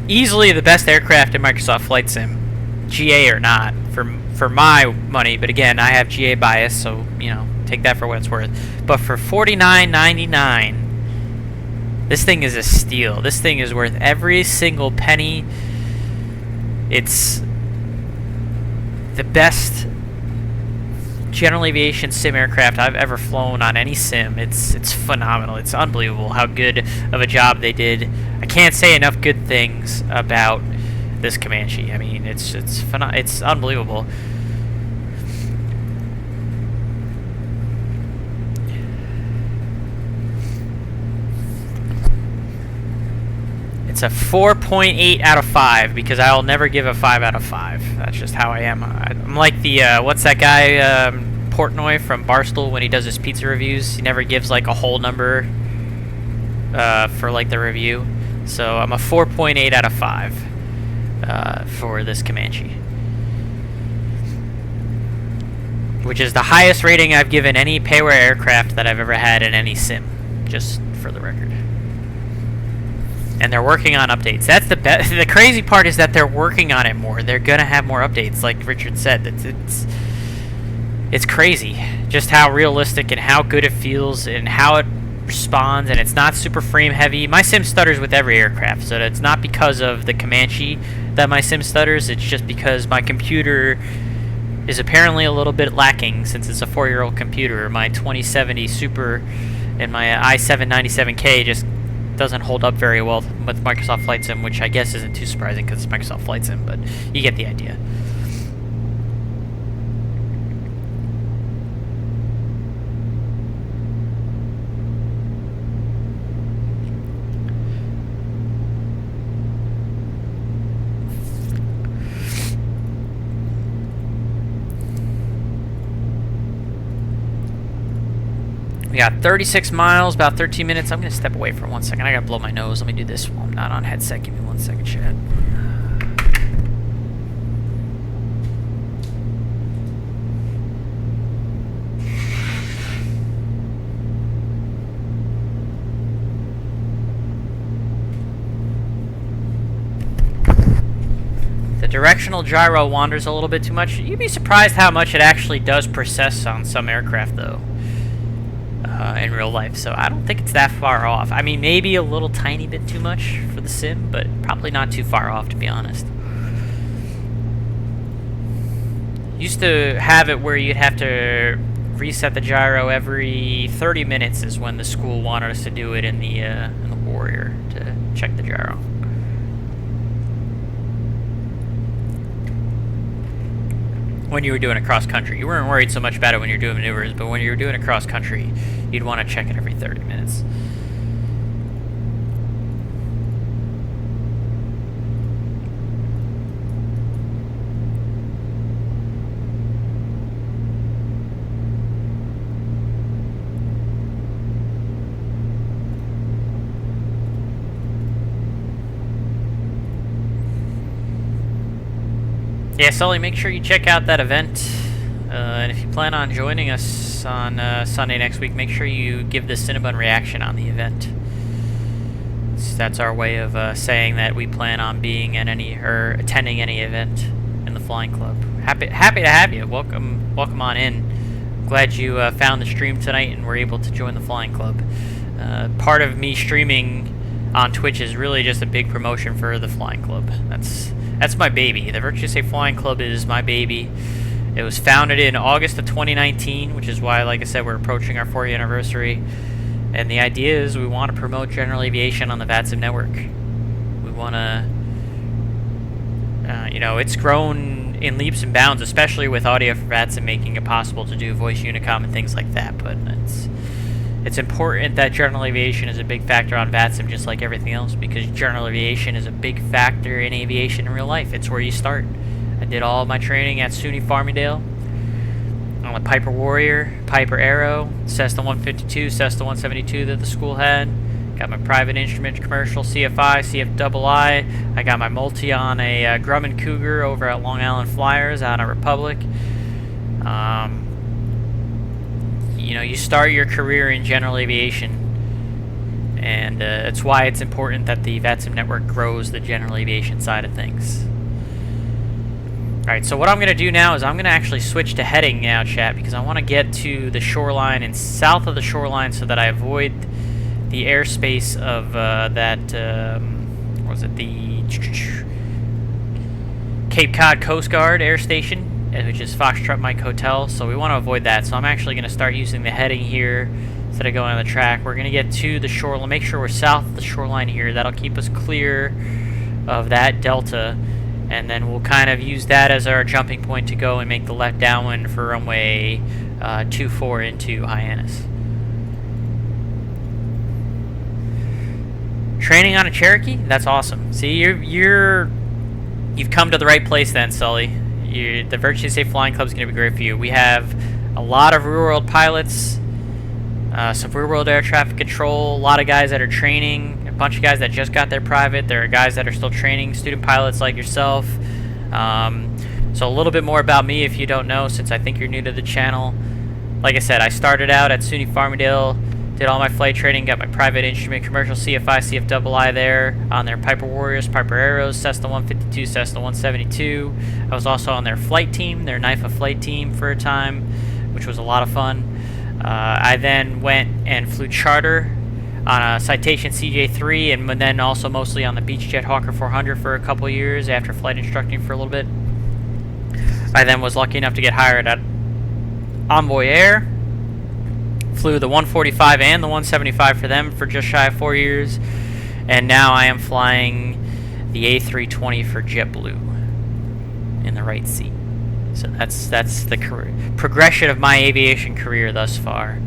easily the best aircraft in Microsoft Flight Sim, GA or not, for my money. But again, I have GA bias, so take that for what it's worth. But for $49.99, this thing is a steal. This thing is worth every single penny. It's the best general aviation sim aircraft I've ever flown on any sim. It's phenomenal. It's unbelievable how good of a job they did. I can't say enough good things about this Comanche. I mean, it's unbelievable. It's a 4.8 out of 5 because I'll never give a 5 out of 5. That's just how I am. I'm like the what's that guy Portnoy from Barstool when he does his pizza reviews. He never gives like a whole number for like the review. So I'm a 4.8 out of 5 for this Comanche, which is the highest rating I've given any payware aircraft that I've ever had in any sim. Just for the record. And they're working on updates. That's the best. The crazy part is that they're working on it more. They're gonna have more updates, like Richard said. It's crazy, just how realistic and how good it feels and how it responds. And it's not super frame heavy. My sim stutters with every aircraft, so it's not because of the Comanche that my sim stutters. It's just because my computer is apparently a little bit lacking since it's a 4-year-old computer. My 2070 Super and my i7-97K just doesn't hold up very well with Microsoft Flight Sim, which I guess isn't too surprising because it's Microsoft Flight Sim, but you get the idea. got 36 miles, about 13 minutes. I'm going to step away for 1 second. I got to blow my nose. Let me do this while I'm not on headset. Give me 1 second, chat. The directional gyro wanders a little bit too much. You'd be surprised how much it actually does process on some aircraft, though. In real life, so I don't think it's that far off. I mean, maybe a little tiny bit too much for the sim, but probably not too far off, to be honest. Used to have it where you'd have to reset the gyro every 30 minutes is when the school wanted us to do it in the Warrior to check the gyro. When you were doing it cross country, you weren't worried so much about it when you're doing maneuvers, but when you were doing it cross country, you'd want to check it every 30 minutes. Yeah, Sully, make sure you check out that event. And if you plan on joining us on Sunday next week, make sure you give the Cinnabon reaction on the event. That's our way of saying that we plan on being at any or attending any event in the flying club. Happy to have you. Welcome on in. Glad you found the stream tonight and were able to join the flying club. Part of me streaming on Twitch is really just a big promotion for the flying club. That's my baby. The Virtuous A Flying Club is my baby. It was founded in August of 2019, which is why, like I said, we're approaching our 4th anniversary. And the idea is we want to promote general aviation on the VATSIM network. We want to, it's grown in leaps and bounds, especially with audio for VATSIM making it possible to do voice unicom and things like that. But it's important that general aviation is a big factor on VATSIM, just like everything else, because general aviation is a big factor in aviation in real life. It's where you start. I did all my training at SUNY Farmingdale on the Piper Warrior, Piper Arrow, Cessna 152, Cessna 172 that the school had. Got my private instrument commercial, CFI, CFII. I got my multi on a Grumman Cougar over at Long Island Flyers out of Republic. You start your career in general aviation, and it's why it's important that the VATSIM network grows the general aviation side of things. Alright, so what I'm going to do now is I'm going to actually switch to heading now, chat, because I want to get to the shoreline and south of the shoreline so that I avoid the airspace of the Cape Cod Coast Guard Air Station, which is Foxtrot Mike Hotel, so we want to avoid that. So I'm actually going to start using the heading here instead of going on the track. We're going to get to the shoreline, make sure we're south of the shoreline here. That'll keep us clear of that delta, and then we'll kind of use that as our jumping point to go and make the left downwind for runway 24 into Hyannis. Training on a Cherokee? That's awesome. See, you've come to the right place then, Sully. The Virtuous A Flying Club is going to be great for you. We have a lot of real-world pilots, some real-world air traffic control, a lot of guys that are training, a bunch of guys that just got their private. There are guys that are still training, student pilots like yourself. So a little bit more about me if you don't know, since I think you're new to the channel. Like I said, I started out at SUNY Farmingdale, did all my flight training, got my private instrument, commercial CFI, CFII there, on their Piper Warriors, Piper Arrows, Cessna 152, Cessna 172. I was also on their flight team, their Knife of Flight team for a time, which was a lot of fun. I then went and flew charter on a Citation CJ3, and then also mostly on the Beechjet Hawker 400 for a couple years after flight instructing for a little bit. I then was lucky enough to get hired at Envoy Air. Flew the 145 and the 175 for them for just shy of 4 years, and now I am flying the A320 for JetBlue in the right seat. So that's the progression of my aviation career thus far,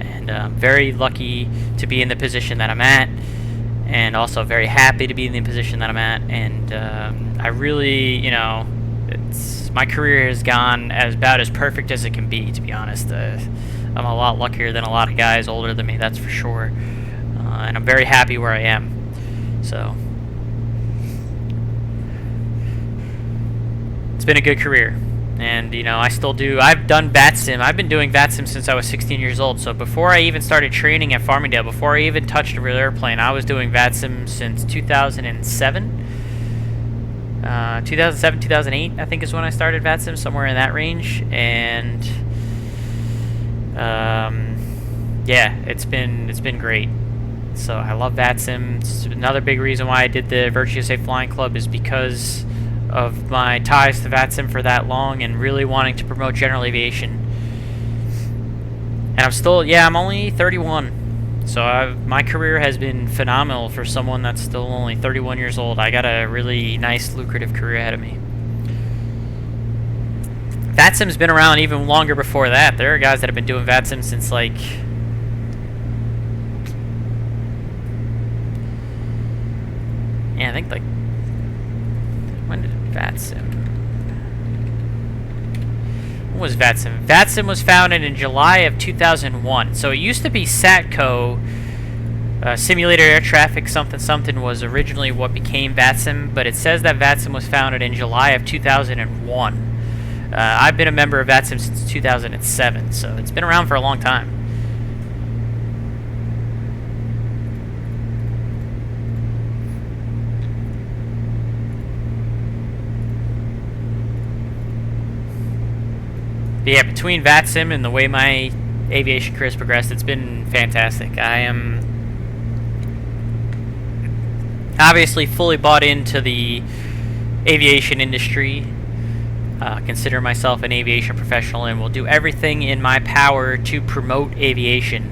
and I'm very lucky to be in the position that I'm at, and also very happy to be in the position that I'm at. And I really, my career has gone about as perfect as it can be, to be honest. I'm a lot luckier than a lot of guys older than me, that's for sure. And I'm very happy where I am. So it's been a good career. And, you know, I still do. I've done VATSIM. I've been doing VATSIM since I was 16 years old. So before I even started training at Farmingdale, before I even touched a real airplane, I was doing VATSIM since 2007. 2007, 2008, I think is when I started VATSIM, somewhere in that range. And, yeah, it's been great. So I love VATSIM. It's another big reason why I did the Virtually Safe Flying Club is because of my ties to VATSIM for that long and really wanting to promote general aviation. And I'm still, yeah, I'm only 31. So my career has been phenomenal for someone that's still only 31 years old. I got a really nice, lucrative career ahead of me. VATSIM's been around even longer before that. There are guys that have been doing VATSIM since, like, yeah, I think, like, when did VATSIM? When was VATSIM? VATSIM was founded in July of 2001. So it used to be SATCO, Simulator Air Traffic something something was originally what became VATSIM, but it says that VATSIM was founded in July of 2001. I've been a member of VATSIM since 2007, so it's been around for a long time. But yeah, between VATSIM and the way my aviation career has progressed, it's been fantastic. I am obviously fully bought into the aviation industry. Consider myself an aviation professional and will do everything in my power to promote aviation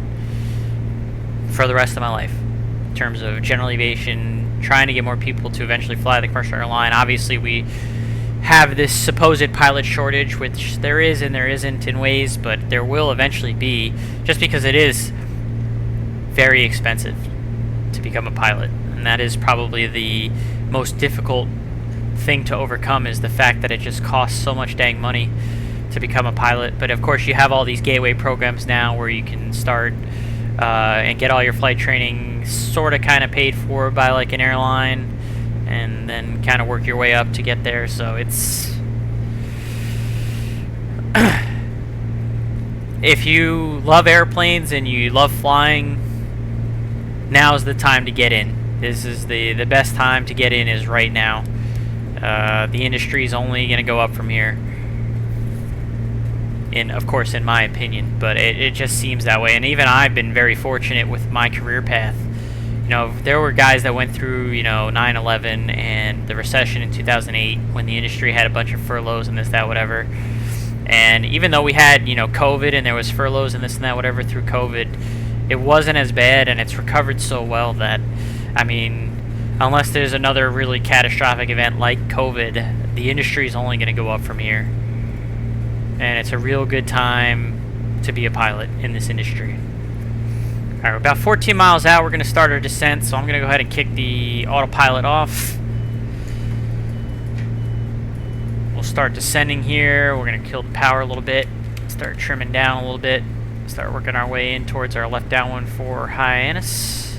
for the rest of my life. In terms of general aviation, trying to get more people to eventually fly the commercial airline. Obviously, we have this supposed pilot shortage, which there is and there isn't in ways, but there will eventually be, just because it is very expensive to become a pilot. And that is probably the most difficult thing to overcome, is the fact that it just costs so much dang money to become a pilot. But of course you have all these gateway programs now where you can start and get all your flight training sort of kind of paid for by like an airline, and then kind of work your way up to get there. So it's if you love airplanes and you love flying, now's the time to get in. This is the best time to get in, is right now. The industry is only going to go up from here, of course, in my opinion, but it just seems that way. And even I've been very fortunate with my career path. You know, there were guys that went through, you know, 9/11 and the recession in 2008, when the industry had a bunch of furloughs and this, that, whatever. And even though we had, you know, COVID and there was furloughs and this and that, whatever, through COVID, it wasn't as bad, and it's recovered so well that, I mean, unless there's another really catastrophic event like COVID, the industry is only going to go up from here. And it's a real good time to be a pilot in this industry. Alright, we're about 14 miles out. We're going to start our descent, so I'm going to go ahead and kick the autopilot off. We'll start descending here. We're going to kill the power a little bit, start trimming down a little bit, start working our way in towards our left downwind for Hyannis.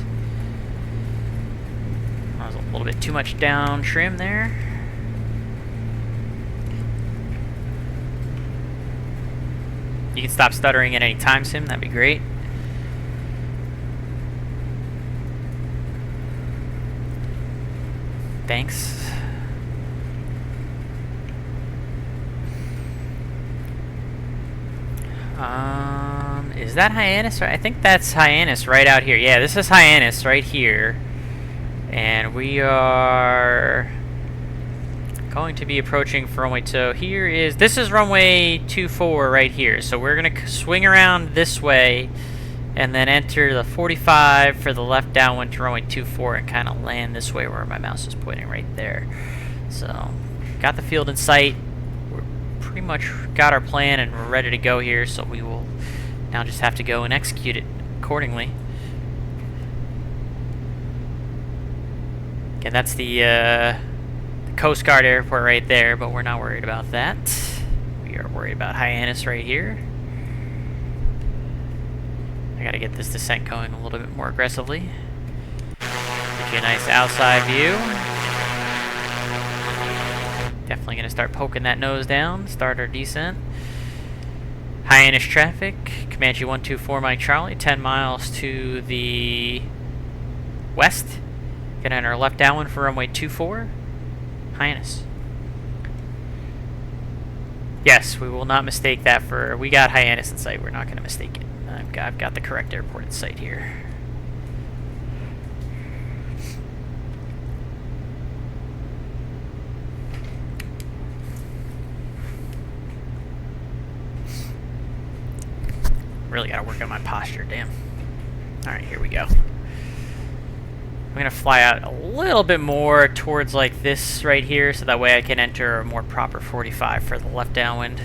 That was a little bit too much down trim there. You can stop stuttering at any time, Sim. That'd be great. Thanks. Is that Hyannis? I think that's Hyannis right out here. Yeah, this is Hyannis right here. And we are going to be approaching for runway 2. This is runway 24 right here. So we're going to swing around this way and then enter the 45 for the left downwind to runway 24 and kind of land this way where my mouse is pointing right there. So, got the field in sight. We're pretty much got our plan and we're ready to go here, so we will now just have to go and execute it accordingly. Okay, that's the Coast Guard airport right there, but we're not worried about that. We are worried about Hyannis right here. gotta get this descent going a little bit more aggressively. Get you a nice outside view. Definitely gonna start poking that nose down, start our descent. Hyannis traffic, Comanche 124 Mike Charlie, 10 miles to the west. Gonna enter left downwind for runway 24, Hyannis. Yes, we will not mistake that for, we got Hyannis in sight, we're not gonna mistake it. I've got the correct airport in sight here. Really gotta work on my posture, damn. Alright, here we go. I'm gonna fly out a little bit more towards like this right here, so that way I can enter a more proper 45 for the left downwind.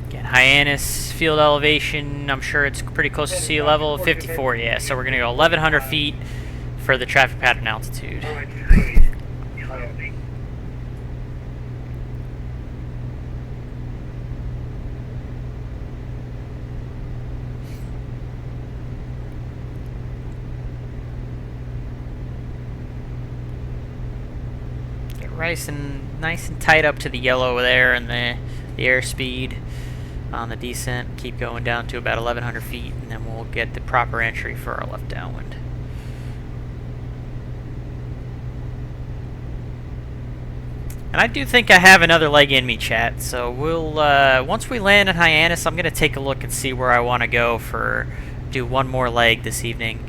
Again, Hyannis field elevation, I'm sure it's pretty close to sea level, 54, yeah, so we're gonna go 1,100 feet for the traffic pattern altitude. Get nice and tight up to the yellow there and the airspeed on the descent. Keep going down to about 1,100 feet, and then we'll get the proper entry for our left downwind. And I do think I have another leg in me, chat, so we'll, once we land in Hyannis, I'm going to take a look and see where I want to go do one more leg this evening.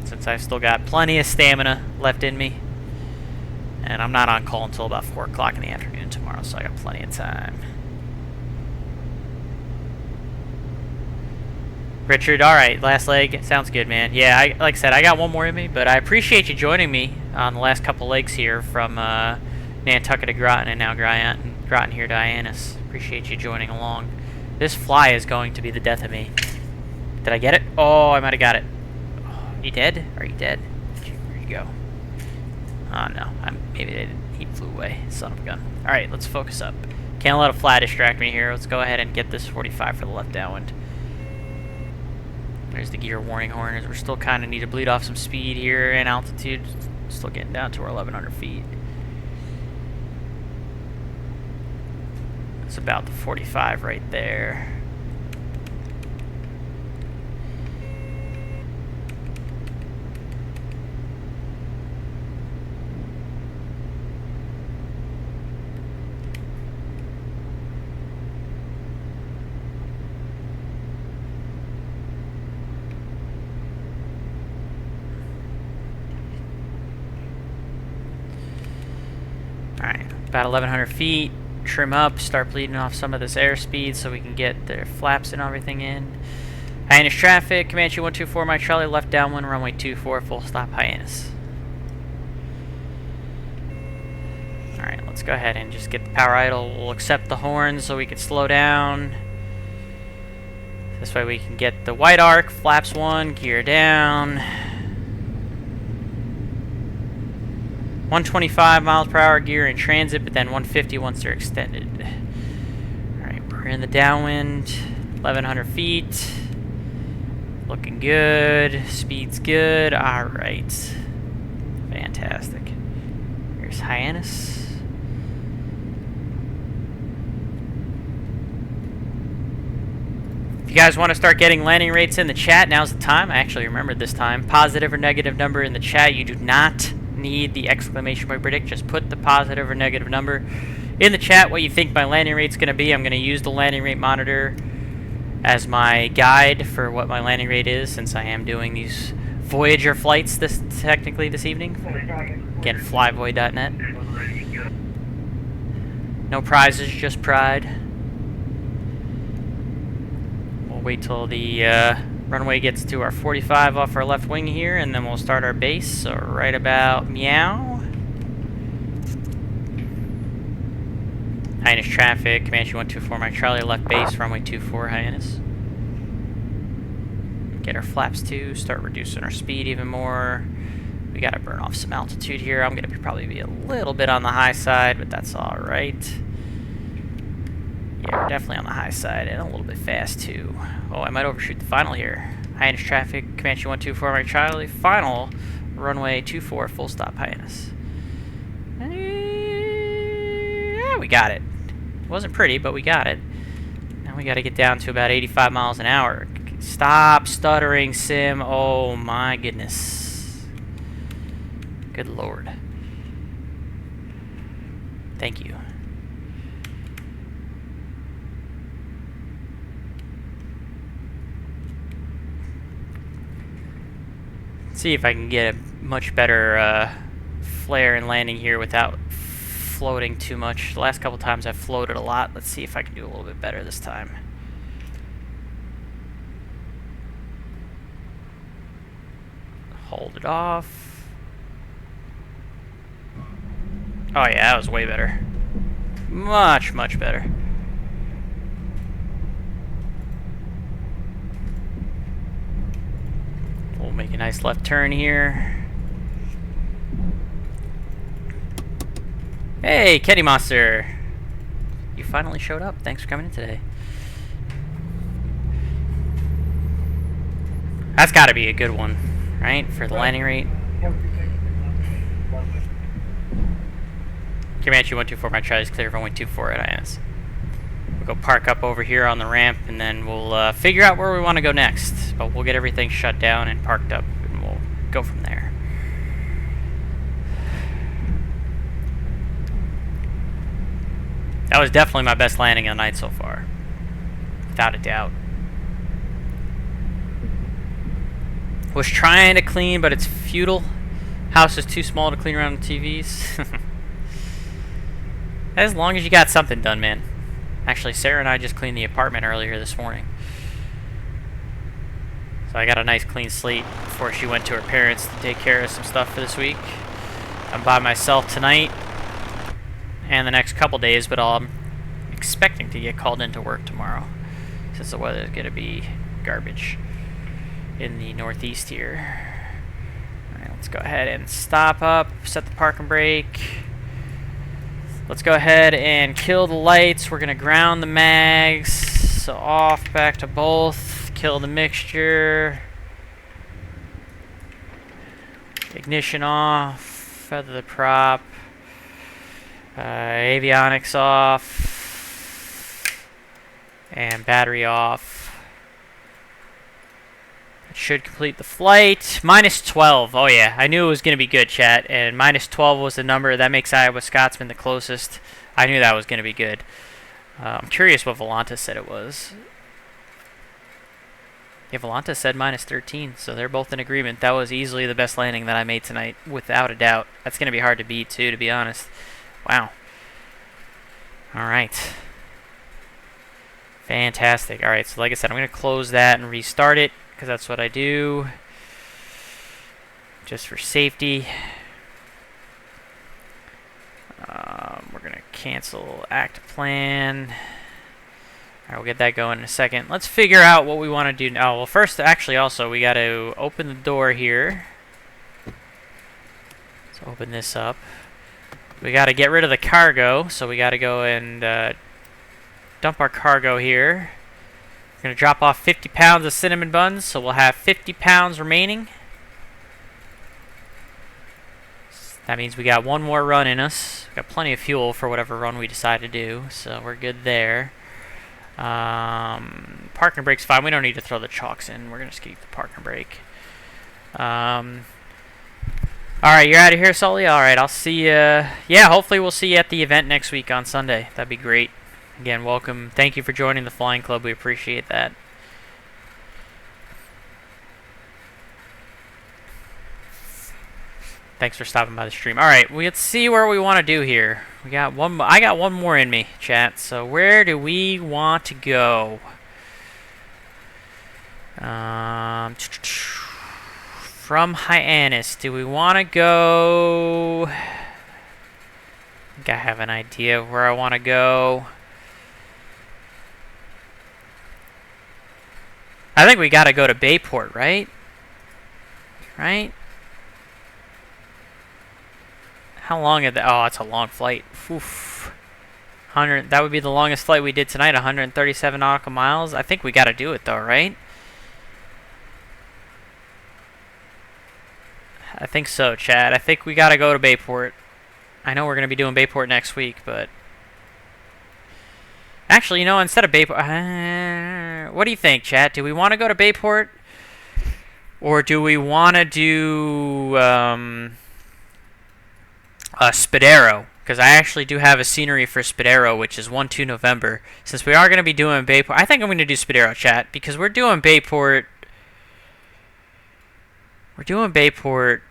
Since I've still got plenty of stamina left in me. And I'm not on call until about 4 o'clock in the afternoon tomorrow, so I got plenty of time. Richard, alright, last leg, sounds good, man. Yeah, like I said, I got one more in me, but I appreciate you joining me on the last couple legs here from Nantucket to Groton and now Groton here to Hyannis. Appreciate you joining along. This fly is going to be the death of me. Did I get it? Oh, I might have got it. Oh, you dead? Are you dead? Where'd you go? Oh, no. Maybe he flew away. Son of a gun. Alright, let's focus up. Can't let a fly distract me here. Let's go ahead and get this 45 for the left downwind. There's the gear warning horn, as we're still kind of need to bleed off some speed here and altitude. Still getting down to our 1,100 feet. It's about the 45 right there. About 1,100 feet, trim up, start bleeding off some of this airspeed so we can get the flaps and everything in. Hyannis traffic, Comanche 124 Mike Charlie, left downwind, runway 24, full stop Hyannis. Alright, let's go ahead and just get the power idle. We'll accept the horn so we can slow down. This way we can get the white arc, flaps 1, gear down. 125 miles per hour gear in transit, but then 150 once they're extended. Alright, we're in the downwind, 1,100 feet. Looking good, speed's good. Alright, fantastic. Here's Hyannis. If you guys want to start getting landing rates in the chat, now's the time. I actually remembered this time. Positive or negative number in the chat. You do not need the exclamation point predict. Just put the positive or negative number in the chat what you think my landing rate's going to be. I'm going to use the landing rate monitor as my guide for what my landing rate is, since I am doing these Voyager flights technically this evening. Again, flyvoy.net. No prizes, just pride. We'll wait till the runway gets to our 45 off our left wing here, and then we'll start our base. So right about meow. Hyannis traffic, Comanche 124 Mike Charlie, left base, runway 24 Hyannis. Get our flaps to, start reducing our speed even more. We gotta burn off some altitude here. I'm gonna probably be a little bit on the high side, but that's all right. Yeah, we're definitely on the high side and a little bit fast too. Oh, I might overshoot the final here. Highness traffic, Comanche 124, Mike Charlie. Final, runway 24, full stop, Highness. Yeah, we got it. It wasn't pretty, but we got it. Now we gotta get down to about 85 miles an hour. Stop stuttering, Sim. Oh my goodness. Good Lord. Thank you. See if I can get a much better flare and landing here without floating too much. The last couple times I've floated a lot. Let's see if I can do a little bit better this time. Hold it off. Oh yeah, that was way better. Much, much better. We'll make a nice left turn here. Hey, Kenny Monster! You finally showed up. Thanks for coming in today. That's gotta be a good one, right? For the landing rate. Comanche 124, my try is clear for 124 at INS. We'll go park up over here on the ramp, and then we'll figure out where we want to go next. But we'll get everything shut down and parked up, and we'll go from there. That was definitely my best landing of the night so far. Without a doubt. Was trying to clean, but it's futile. House is too small to clean around the TVs. As long as you got something done, man. Actually, Sarah and I just cleaned the apartment earlier this morning. So I got a nice clean slate before she went to her parents to take care of some stuff for this week. I'm by myself tonight and the next couple days, but I'm expecting to get called into work tomorrow since the weather is going to be garbage in the northeast here. Alright, let's go ahead and stop up, set the park and brake. Let's go ahead and kill the lights. We're going to ground the mags. So off, back to both. Kill the mixture. Ignition off. Feather the prop. Avionics off. And battery off. It should complete the flight. Minus 12. Oh yeah, I knew it was going to be good, chat. And minus 12 was the number. That makes Iowa Scotsman the closest. I knew that was going to be good. I'm curious what Volanta said it was. Yeah, Volanta said minus 13, so they're both in agreement. That was easily the best landing that I made tonight, without a doubt. That's going to be hard to beat, too, to be honest. Wow. Alright. Fantastic. Alright, so like I said, I'm going to close that and restart it, because that's what I do. Just for safety. We're going to cancel act plan. Alright, we'll get that going in a second. Let's figure out what we want to do now. Well, first, actually, also, we got to open the door here. Let's open this up. We got to get rid of the cargo, so we got to go and dump our cargo here. We're going to drop off 50 pounds of cinnamon buns, so we'll have 50 pounds remaining. That means we got one more run in us. We got plenty of fuel for whatever run we decide to do, so we're good there. Parking brake's fine. We don't need to throw the chocks in. We're going to keep the parking brake. Alright, you're out of here, Sully? Alright, I'll see you. Yeah, hopefully we'll see you at the event next week on Sunday. That'd be great. Again, welcome. Thank you for joining the Flying Club. We appreciate that. Thanks for stopping by the stream. Alright, let's see where we want to do here. We got one. I got one more in me, chat. So where do we want to go? From Hyannis, do we want to go? I think I have an idea of where I want to go. I think we got to go to Bayport, right? Right? How long is that? Oh, it's a long flight. Oof. 100. That would be the longest flight we did tonight. 137 nautical miles. I think we got to do it though, right? I think so, Chad. I think we got to go to Bayport. I know we're going to be doing Bayport next week, but actually, you know, instead of Bayport, what do you think, Chad? Do we want to go to Bayport, or do we want to do Spadero? Because I actually do have a scenery for Spadero, which is 1-2 November. Since we are going to be doing Bayport, I think I'm going to do Spadero, chat, because we're doing Bayport. We're doing Bayport.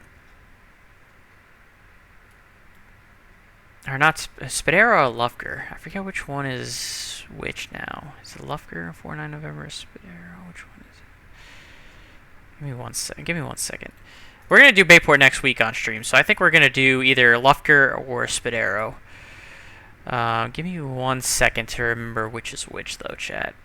Or not Spadero or Lufker. I forget which one is which now. Is it Lufker, 4-9 November, or Spadero? Which one is it? Give me 1 second. Give me 1 second. We're going to do Bayport next week on stream, so I think we're going to do either Lufker or Spadero. Give me 1 second to remember which is which, though, chat.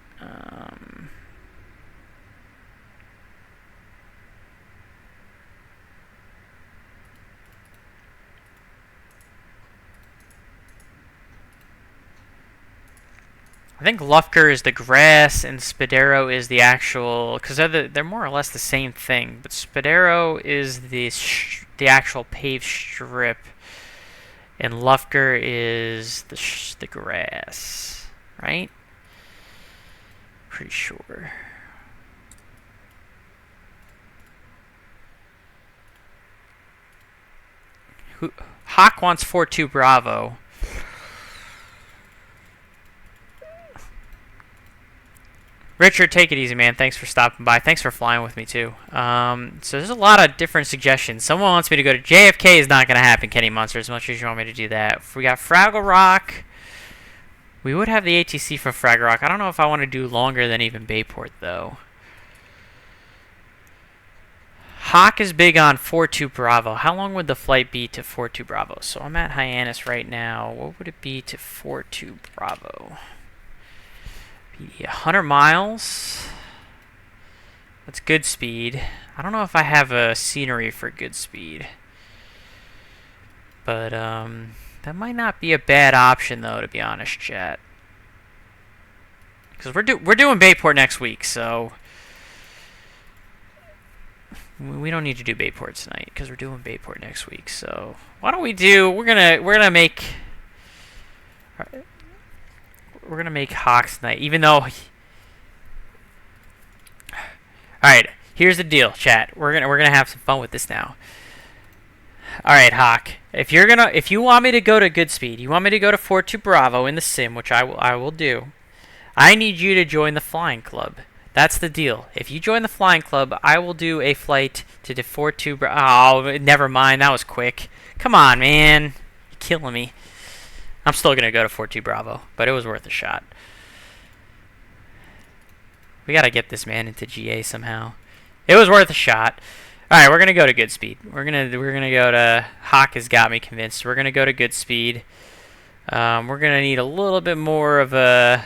I think Lufker is the grass and Spadero is the actual, because they're more or less the same thing. But Spadero is the actual paved strip, and Lufker is the grass, right? Pretty sure. Hawk wants 4-2 Bravo. Richard, take it easy, man. Thanks for stopping by. Thanks for flying with me, too. So there's a lot of different suggestions. Someone wants me to go to JFK. Is not going to happen, Kenny Munster, as much as you want me to do that. If we got Fraggle Rock. We would have the ATC for Fraggle Rock. I don't know if I want to do longer than even Bayport, though. Hawk is big on 4-2 Bravo. How long would the flight be to 4-2 Bravo? So I'm at Hyannis right now. What would it be to 4-2 Bravo? 100 miles. That's good speed. I don't know if I have a scenery for good speed, but that might not be a bad option, though, to be honest, chat. Because we're doing Bayport next week, so we don't need to do Bayport tonight because we're doing Bayport next week. So why don't we do? We're gonna make. We're gonna make Hawks tonight, even though. All right, here's the deal, chat. We're gonna have some fun with this now. All right, Hawk. If you want me to go to good speed, you want me to go to 4-2 Bravo in the sim, which I will do. I need you to join the flying club. That's the deal. If you join the flying club, I will do a flight to the 4-2 Bravo. Oh, never mind. That was quick. Come on, man. You're killing me. I'm still going to go to 4-2 Bravo, but it was worth a shot. We got to get this man into GA somehow. It was worth a shot. All right, we're going to go to good speed. We're going to go to Hawk has got me convinced. We're going to go to good speed. We're going to need a little bit more of a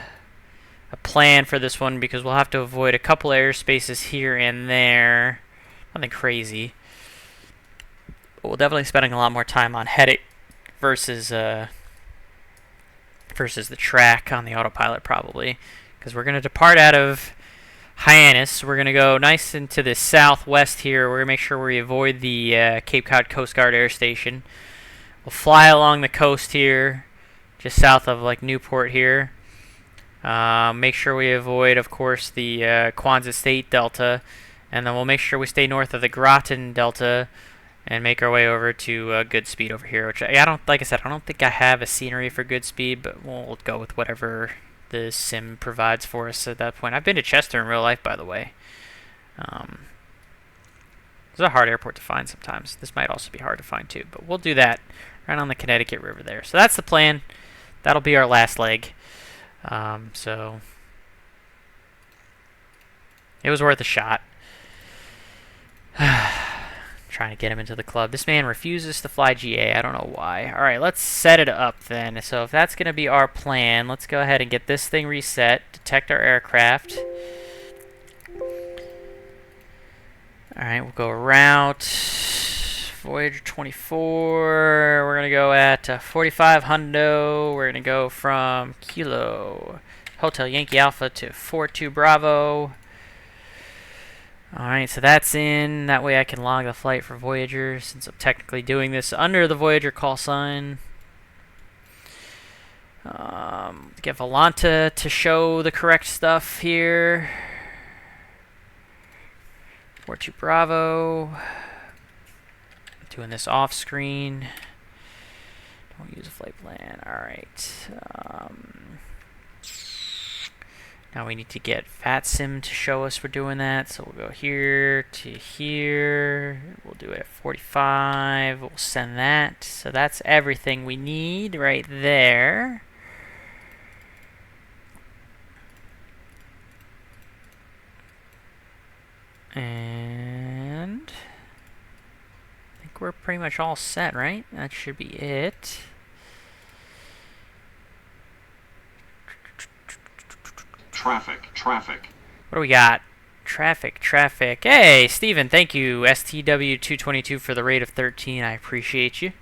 plan for this one because we'll have to avoid a couple airspaces here and there. Nothing crazy. But we'll definitely be spending a lot more time on heading versus the track on the autopilot probably, because we're going to depart out of Hyannis. We're going to go nice into the southwest here. We're going to make sure we avoid the Cape Cod Coast Guard Air Station. We'll fly along the coast here, just south of like Newport here. Make sure we avoid, of course, the Kwanzaa State Delta, and then we'll make sure we stay north of the Groton Delta and make our way over to good speed over here. Which I don't, like I said, I don't think I have a scenery for good speed, but we'll go with whatever the sim provides for us at that point. I've been to Chester in real life, by the way. It's a hard airport to find sometimes. This might also be hard to find too, but we'll do that right on the Connecticut River there. So that's the plan. That'll be our last leg. So it was worth a shot. Trying to get him into the club. This man refuses to fly GA. I don't know why. All right, let's set it up then. So if that's going to be our plan, let's go ahead and get this thing reset. Detect our aircraft. All right, we'll go route Voyager 24. We're gonna go at 45 hundo. We're gonna go from Kilo Hotel Yankee Alpha to 42 Bravo. Alright, so that's in. That way I can log the flight for Voyager, since I'm technically doing this under the Voyager call sign. Get Volanta to show the correct stuff here. 42 Bravo. Doing this off screen. Don't use a flight plan. Alright. Now we need to get VATSIM to show us we're doing that. So we'll go here to here. We'll do it at 45. We'll send that. So that's everything we need right there. And I think we're pretty much all set, right? That should be it. Traffic. What do we got? Traffic. Hey, Steven, thank you, STW222, for the rate of 13. I appreciate you.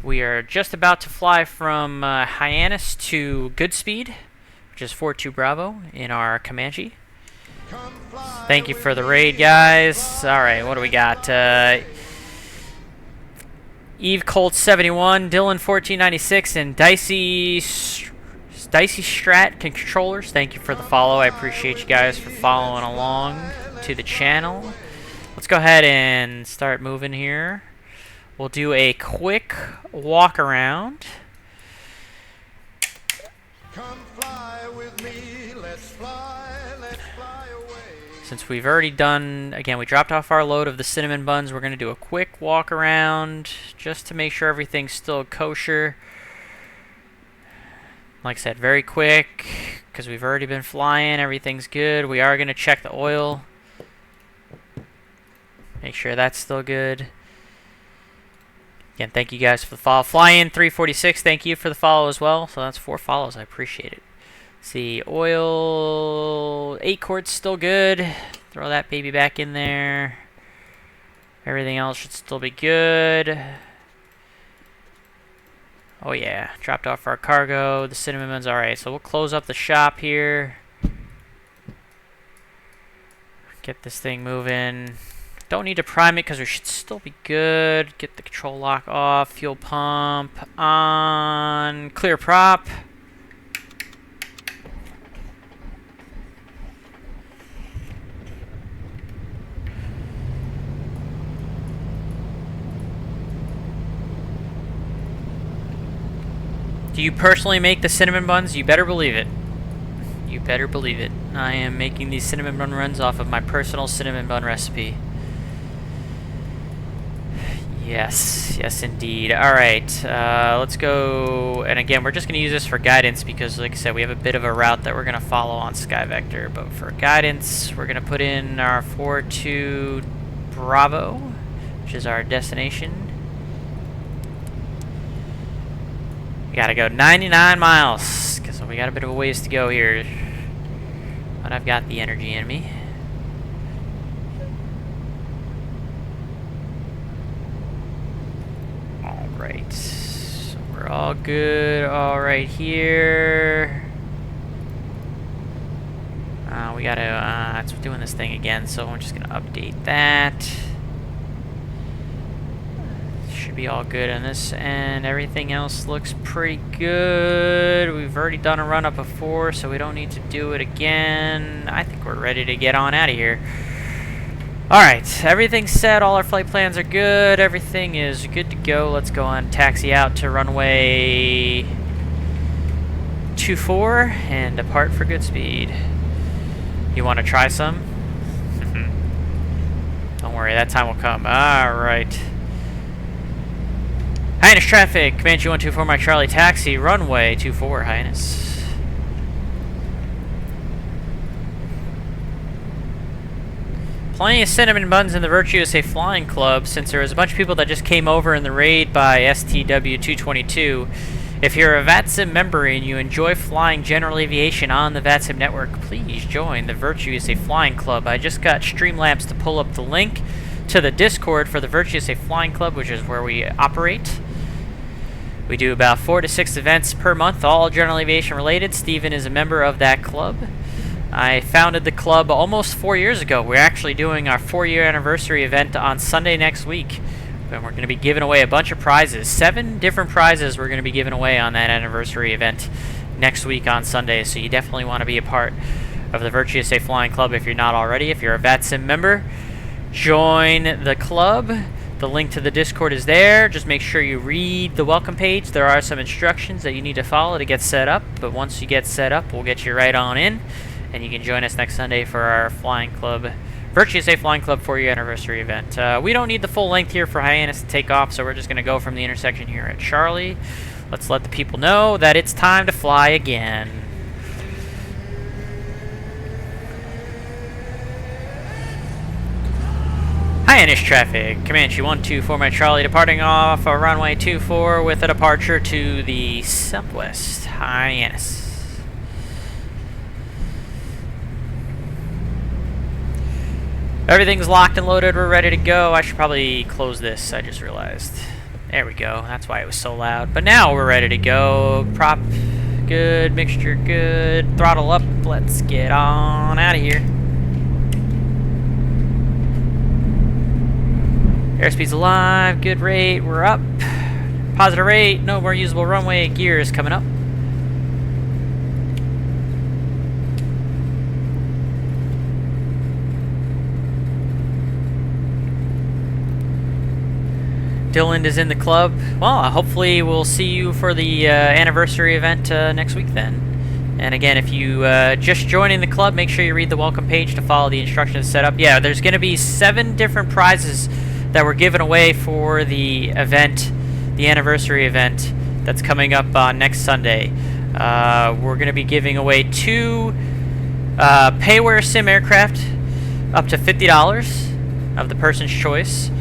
We are just about to fly from Hyannis to Goodspeed, which is 42 Bravo, in our Comanche. Thank you for the raid, guys. Alright, what do we got? Eve Colt 71, Dylan 1496, and Dicey Strat Controllers. Thank you for the follow. I appreciate you guys for following along to the channel. Let's go ahead and start moving here. We'll do a quick walk around. Come fly with me, let's fly away. Since we've already done, again, we dropped off our load of the Cinnamon Buns, we're going to do a quick walk around just to make sure everything's still kosher. Like I said, very quick, because we've already been flying, everything's good. We are going to check the oil. Make sure that's still good. Again, thank you guys for the follow. Fly-in 346, thank you for the follow as well. So that's 4 follows, I appreciate it. See, oil, 8 quarts still good. Throw that baby back in there. Everything else should still be good. Oh yeah, dropped off our cargo. The Cinnamon Buns, alright, so we'll close up the shop here. Get this thing moving. Don't need to prime it because we should still be good. Get the control lock off. Fuel pump on. Clear prop. Do you personally make the Cinnamon Buns? You better believe it. You better believe it. I am making these Cinnamon Bun runs off of my personal Cinnamon Bun recipe. Yes indeed. Alright, let's go, and again, we're just going to use this for guidance because, like I said, we have a bit of a route that we're going to follow on SkyVector, but for guidance, we're going to put in our 42 Bravo, which is our destination. We got to go 99 miles, because we got a bit of a ways to go here, but I've got the energy in me. Alright, so we're all good all right here. We gotta, it's doing this thing again, so I'm just gonna update that. Should be all good on this end. Everything else looks pretty good. We've already done a run up before, so we don't need to do it again. I think we're ready to get on out of here. Alright, everything's set, all our flight plans are good, everything is good to go. Let's go on taxi out to runway 24 and depart for Goodspeed. You want to try some? Don't worry, that time will come. Alright. Highness traffic, Comanche 124 Mike Charlie taxi, runway 24, Highness. Plenty of Cinnamon Buns in the VATSIM Flying Club, since there was a bunch of people that just came over in the raid by STW222. If you're a VATSIM member and you enjoy flying general aviation on the VATSIM network, please join the VATSIM Flying Club. I just got Streamlabs to pull up the link, to the Discord for the Virtuous A Flying Club, which is where we operate. We do about 4 to 6 events per month, all general aviation related. Steven is a member of that club. I founded the club almost 4 years ago. We're actually doing our 4-year anniversary event on Sunday next week. And we're going to be giving away a bunch of prizes. 7 different prizes we're going to be giving away on that anniversary event next week on Sunday. So you definitely want to be a part of the Virtuous A Flying Club if you're not already. If you're a VATSIM member, join the club. The link to the Discord is there. Just make sure you read the welcome page. There are some instructions that you need to follow to get set up. But once you get set up, we'll get you right on in. And you can join us next Sunday for our Flying Club, Virtuous A Flying Club 4-year anniversary event. We don't need the full length here for Hyannis to take off, so we're just going to go from the intersection here at Charlie. Let's let the people know that it's time to fly again. Hyannis traffic, Comanche 124 my Charlie, departing off runway 24 with a departure to the southwest. Hyannis. Everything's locked and loaded, we're ready to go. I should probably close this, I just realized. There we go, that's why it was so loud. But now we're ready to go. Prop good, mixture good, throttle up, let's get on out of here. Airspeed's alive, good rate, we're up. Positive rate, no more usable runway, gears coming up. Dylan is in the club. Well, hopefully we'll see you for the anniversary event next week then. And again, if you just joining the club, make sure you read the welcome page to follow the instructions set up. Yeah, there's going to be 7 different prizes that we're giving away for the event, the anniversary event that's coming up next Sunday. We're going to be giving away 2 payware sim aircraft up to $50 of the person's choice.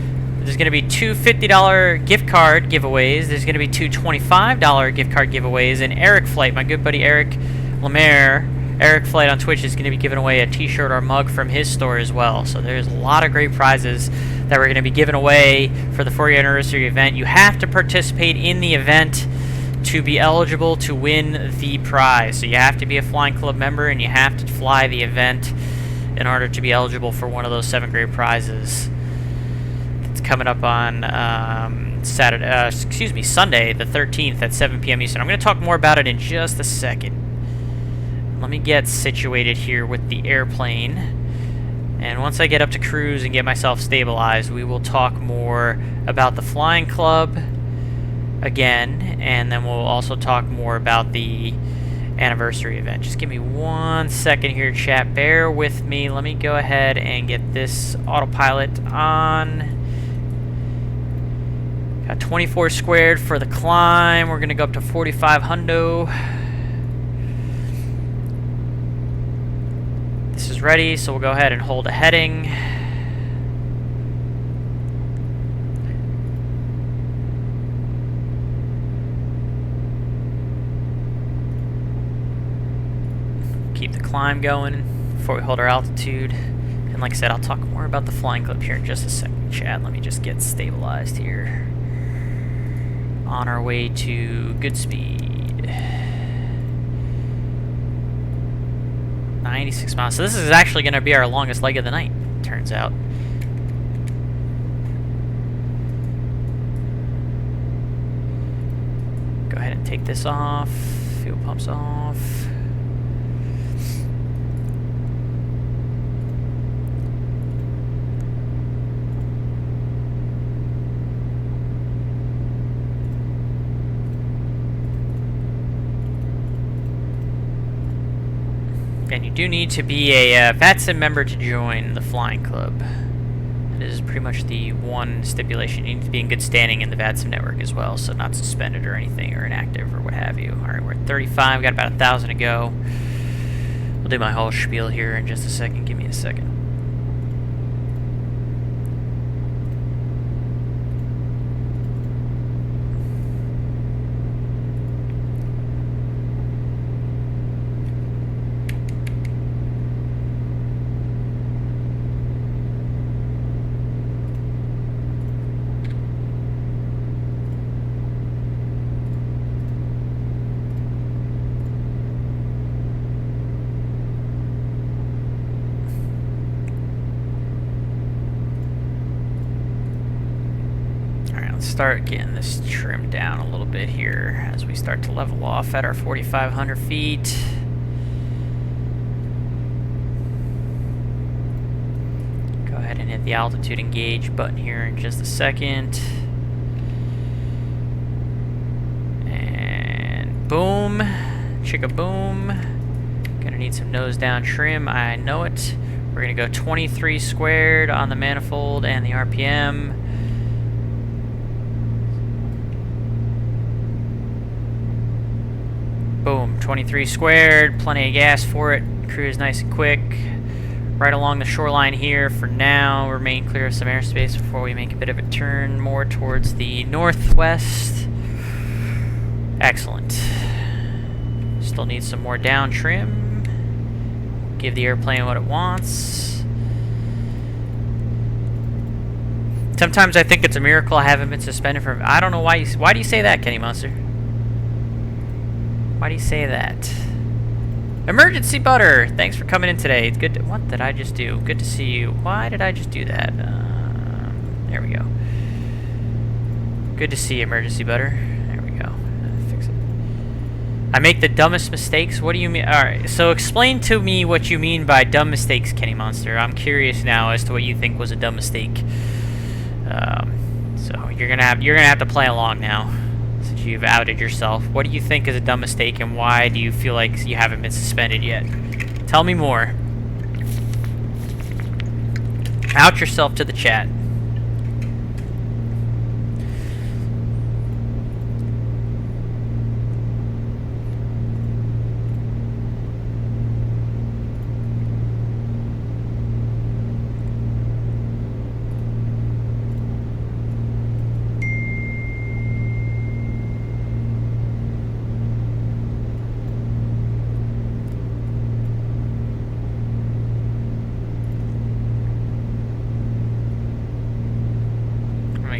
There's going to be 2 $50 gift card giveaways. There's going to be 2 $25 gift card giveaways. And Eric Flight, my good buddy Eric Lemaire, Eric Flight on Twitch, is going to be giving away a t-shirt or mug from his store as well. So there's a lot of great prizes that we're going to be giving away for the 4-year anniversary event. You have to participate in the event to be eligible to win the prize. So you have to be a Flying Club member and you have to fly the event in order to be eligible for one of those 7 great prizes. It's coming up on Sunday the 13th at 7 p.m. Eastern. I'm going to talk more about it in just a second. Let me get situated here with the airplane. And once I get up to cruise and get myself stabilized, we will talk more about the Flying Club again, and then we'll also talk more about the anniversary event. Just give me 1 second here, chat. Bear with me. Let me go ahead and get this autopilot on. Got 24 squared for the climb. We're going to go up to 45 hundo. This is ready, so we'll go ahead and hold a heading. Keep the climb going before we hold our altitude. And like I said, I'll talk more about the Flying Club here in just a second, chat. Let me just get stabilized here. On our way to good speed. 96 miles. So this is actually going to be our longest leg of the night, turns out. Go ahead and take this off. Fuel pumps off. And you do need to be a VATSIM member to join the Flying Club. That is pretty much the one stipulation. You need to be in good standing in the VATSIM network as well, so not suspended or anything, or inactive or what have you. Alright, we're at 35, got about 1,000 to go. We'll do my whole spiel here in just a second. Give me a second. start getting this trimmed down a little bit here as we start to level off at our 4,500 feet. Go ahead and hit the altitude engage button here in just a second. And boom, chicka boom. Gonna need some nose down trim, I know it. We're gonna go 23 squared on the manifold and the RPM. Boom, 23 squared, plenty of gas for it. Cruise nice and quick. Right along the shoreline here for now. Remain clear of some airspace before we make a bit of a turn more towards the northwest. Excellent. Still need some more down trim. Give the airplane what it wants. Sometimes I think it's a miracle I haven't been suspended from... I don't know why do you say that, Kenny Monster? Why do you say that? Emergency Butter! Thanks for coming in today. It's good to... What did I just do? Good to see you. Why did I just do that? There we go. Good to see you, Emergency Butter. There we go. Fix it. I make the dumbest mistakes? What do you mean? Alright, so explain to me what you mean by dumb mistakes, Kenny Monster. I'm curious now as to what you think was a dumb mistake. So you're gonna have to play along now. You've outed yourself. What do you think is a dumb mistake, and why do you feel like you haven't been suspended yet? Tell me more. Out yourself to the chat.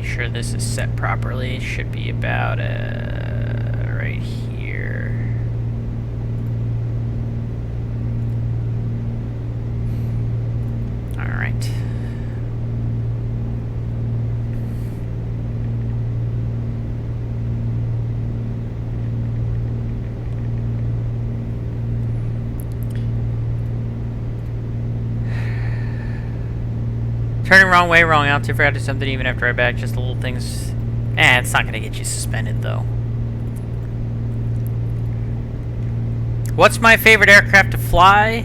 Sure this is set properly. Should be about right here. All right. Turning wrong way, wrong altitude, forgot to do something even after I back, just the little things. It's not gonna get you suspended though. What's my favorite aircraft to fly?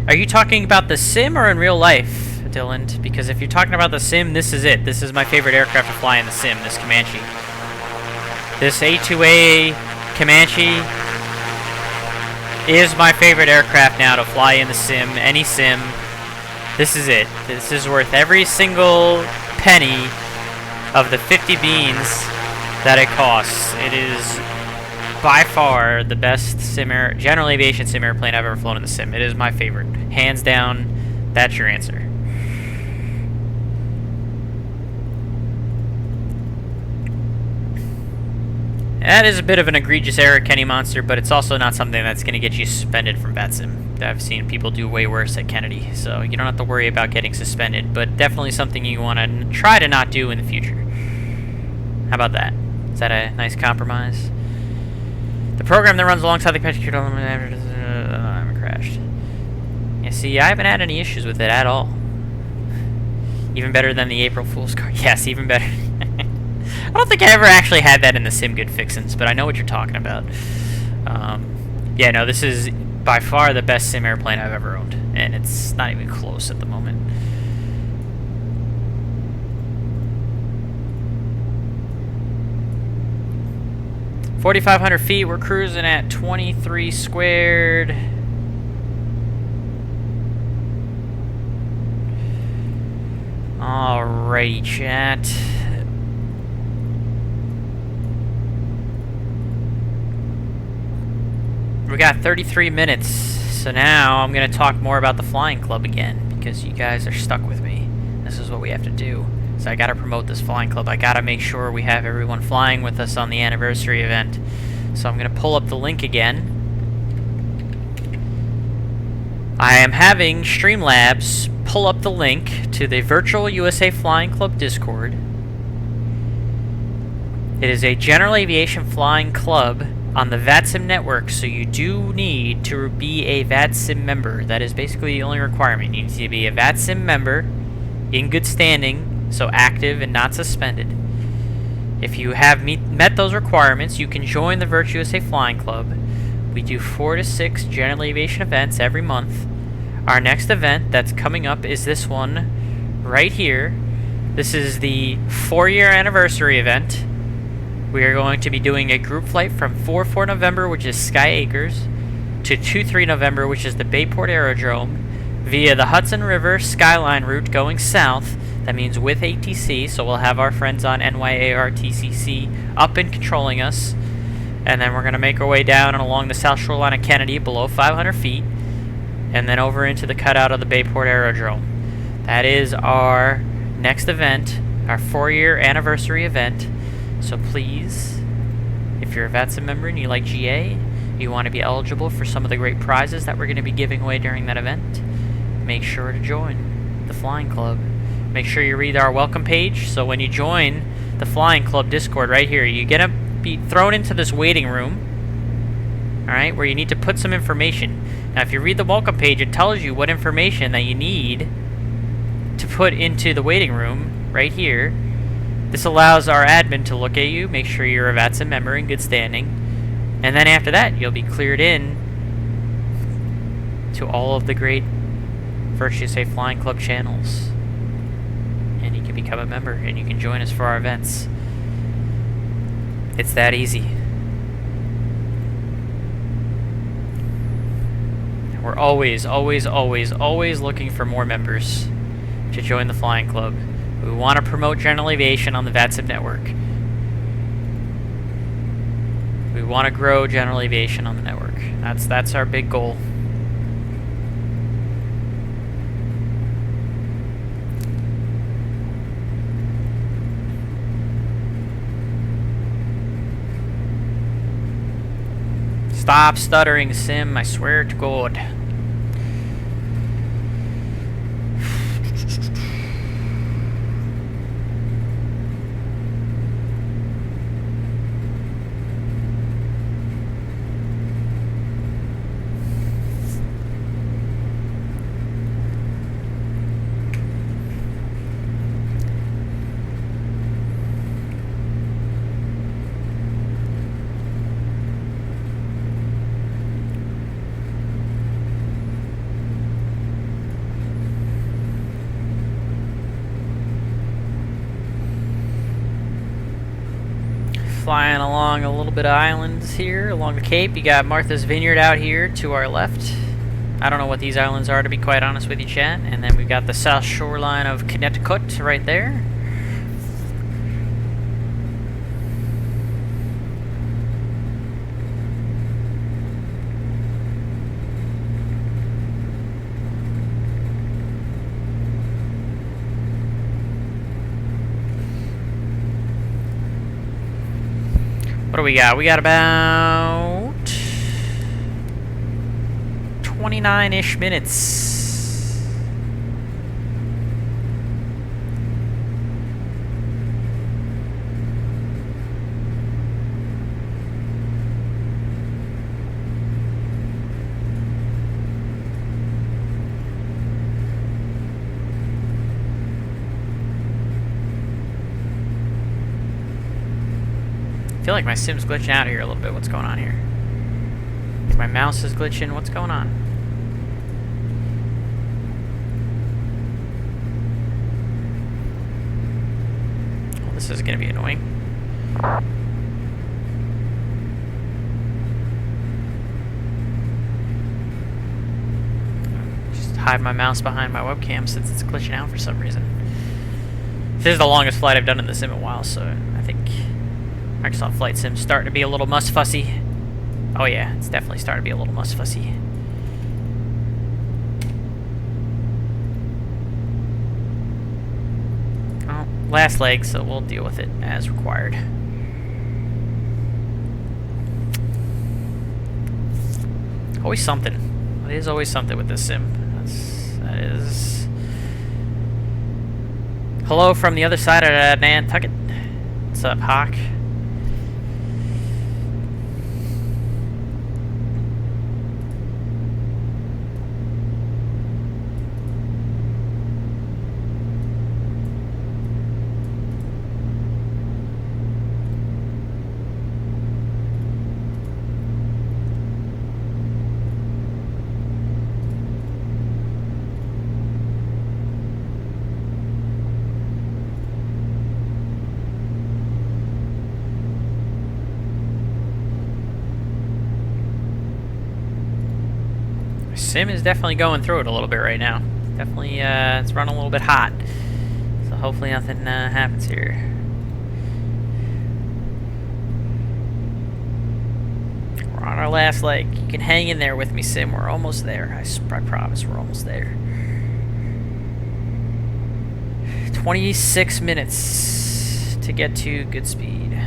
Are you talking about the sim or in real life, Dylan? Because if you're talking about the sim, this is it. This is my favorite aircraft to fly in the sim, this Comanche. This A2A Comanche is my favorite aircraft now to fly in the sim, any sim. This is it. This is worth every single penny of the 50 beans that it costs. It is by far the best general aviation sim airplane I've ever flown in the sim. It is my favorite. Hands down, that's your answer. That is a bit of an egregious error, Kenny Monster, but it's also not something that's going to get you suspended from VATSIM. I've seen people do way worse at Kennedy, so you don't have to worry about getting suspended, but definitely something you want to try to not do in the future. How about that? Is that a nice compromise? The program that runs alongside the Comanche I haven't crashed. Yeah, see, I haven't had any issues with it at all. Even better than the April Fool's card. Yes, even better. I don't think I ever actually had that in the Sim Good Fixins, but I know what you're talking about. Yeah, no, this is by far the best sim airplane I've ever owned, and it's not even close at the moment. $4,500 feet, we're cruising at 23 squared. Alrighty, chat. We got 33 minutes, so now I'm going to talk more about the flying club again, because you guys are stuck with me. This is what we have to do. So I got to promote this flying club. I got to make sure we have everyone flying with us on the anniversary event. So I'm going to pull up the link again. I am having Streamlabs pull up the link to the Virtual USA Flying Club Discord. It is a general aviation flying club on the VATSIM network, so you do need to be a VATSIM member. That is basically the only requirement. You need to be a VATSIM member in good standing, so active and not suspended. If you have met those requirements, you can join the VirtueUSA Flying Club. We do 4 to 6 general aviation events every month. Our next event that's coming up is this one right here. This is the 4-year anniversary event. We are going to be doing a group flight from 4-4 November, which is Sky Acres, to 2-3 November, which is the Bayport Aerodrome, via the Hudson River Skyline route going south. That means with ATC, so we'll have our friends on NYARTCC up and controlling us. And then we're going to make our way down and along the south shoreline of Kennedy below 500 feet, and then over into the cutout of the Bayport Aerodrome. That is our next event, our 4-year anniversary event. So please, if you're a VATSIM member and you like GA, you want to be eligible for some of the great prizes that we're going to be giving away during that event, make sure to join the Flying Club. Make sure you read our welcome page, so when you join the Flying Club Discord right here, you're going to be thrown into this waiting room, alright, where you need to put some information. Now if you read the welcome page, it tells you what information that you need to put into the waiting room right here. This allows our admin to look at you, make sure you're a VATSIM member in good standing, and then after that you'll be cleared in to all of the great VirtueUSA Flying Club channels, and you can become a member and you can join us for our events. It's that easy. We're always looking for more members to join the Flying Club. We want to promote general aviation on the VATSIM network. We want to grow general aviation on the network. That's our big goal. Stop stuttering, Sim, I swear to God. Flying along a little bit of islands here along the Cape. You got Martha's Vineyard out here to our left. I don't know what these islands are, to be quite honest with you, chat. And then we've got the south shoreline of Connecticut right there. What do we got? We got about 29-ish minutes. I feel like my sim's glitching out here a little bit. What's going on here? My mouse is glitching. What's going on? Well, this is going to be annoying. Just hide my mouse behind my webcam since it's glitching out for some reason. This is the longest flight I've done in the sim in a while, so I think Microsoft Flight Sim's starting to be a little muss-fussy. Oh yeah, it's definitely starting to be a little muss-fussy. Oh, last leg, so we'll deal with it as required. Always something. It is always something with this sim. That is... Hello from the other side of Nantucket. What's up, Hawk? Sim is definitely going through it a little bit right now. Definitely, it's running a little bit hot. So hopefully nothing happens here. We're on our last leg. You can hang in there with me, Sim. We're almost there. I promise we're almost there. 26 minutes to get to good speed.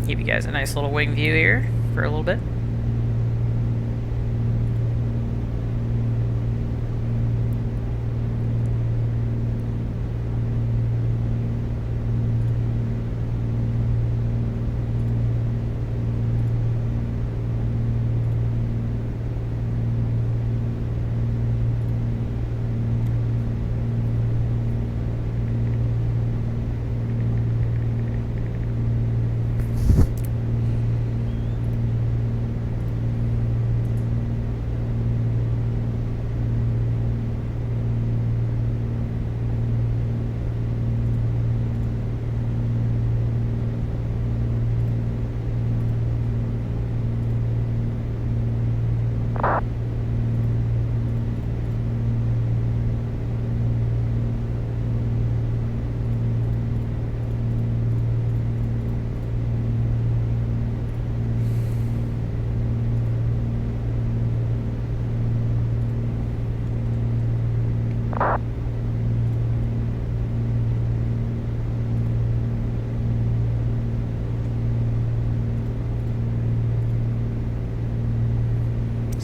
Give you guys a nice little wing view here for a little bit.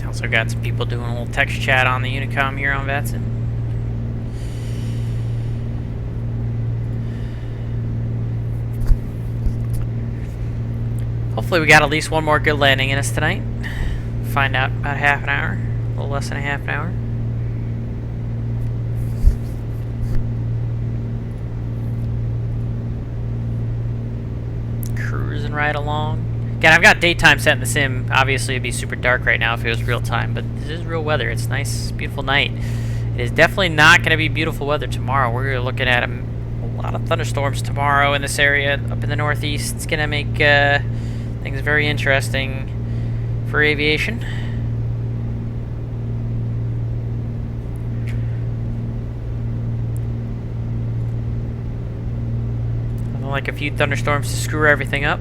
Also got some people doing a little text chat on the Unicom here on VATSIM. Hopefully we got at least one more good landing in us tonight. Find out about half an hour, a little less than a half an hour. Cruising right along. Again, I've got daytime set in the sim. Obviously, it'd be super dark right now if it was real time, but this is real weather. It's nice, beautiful night. It is definitely not going to be beautiful weather tomorrow. We're looking at a lot of thunderstorms tomorrow in this area up in the northeast. It's going to make things very interesting for aviation. Nothing like a few thunderstorms to screw everything up.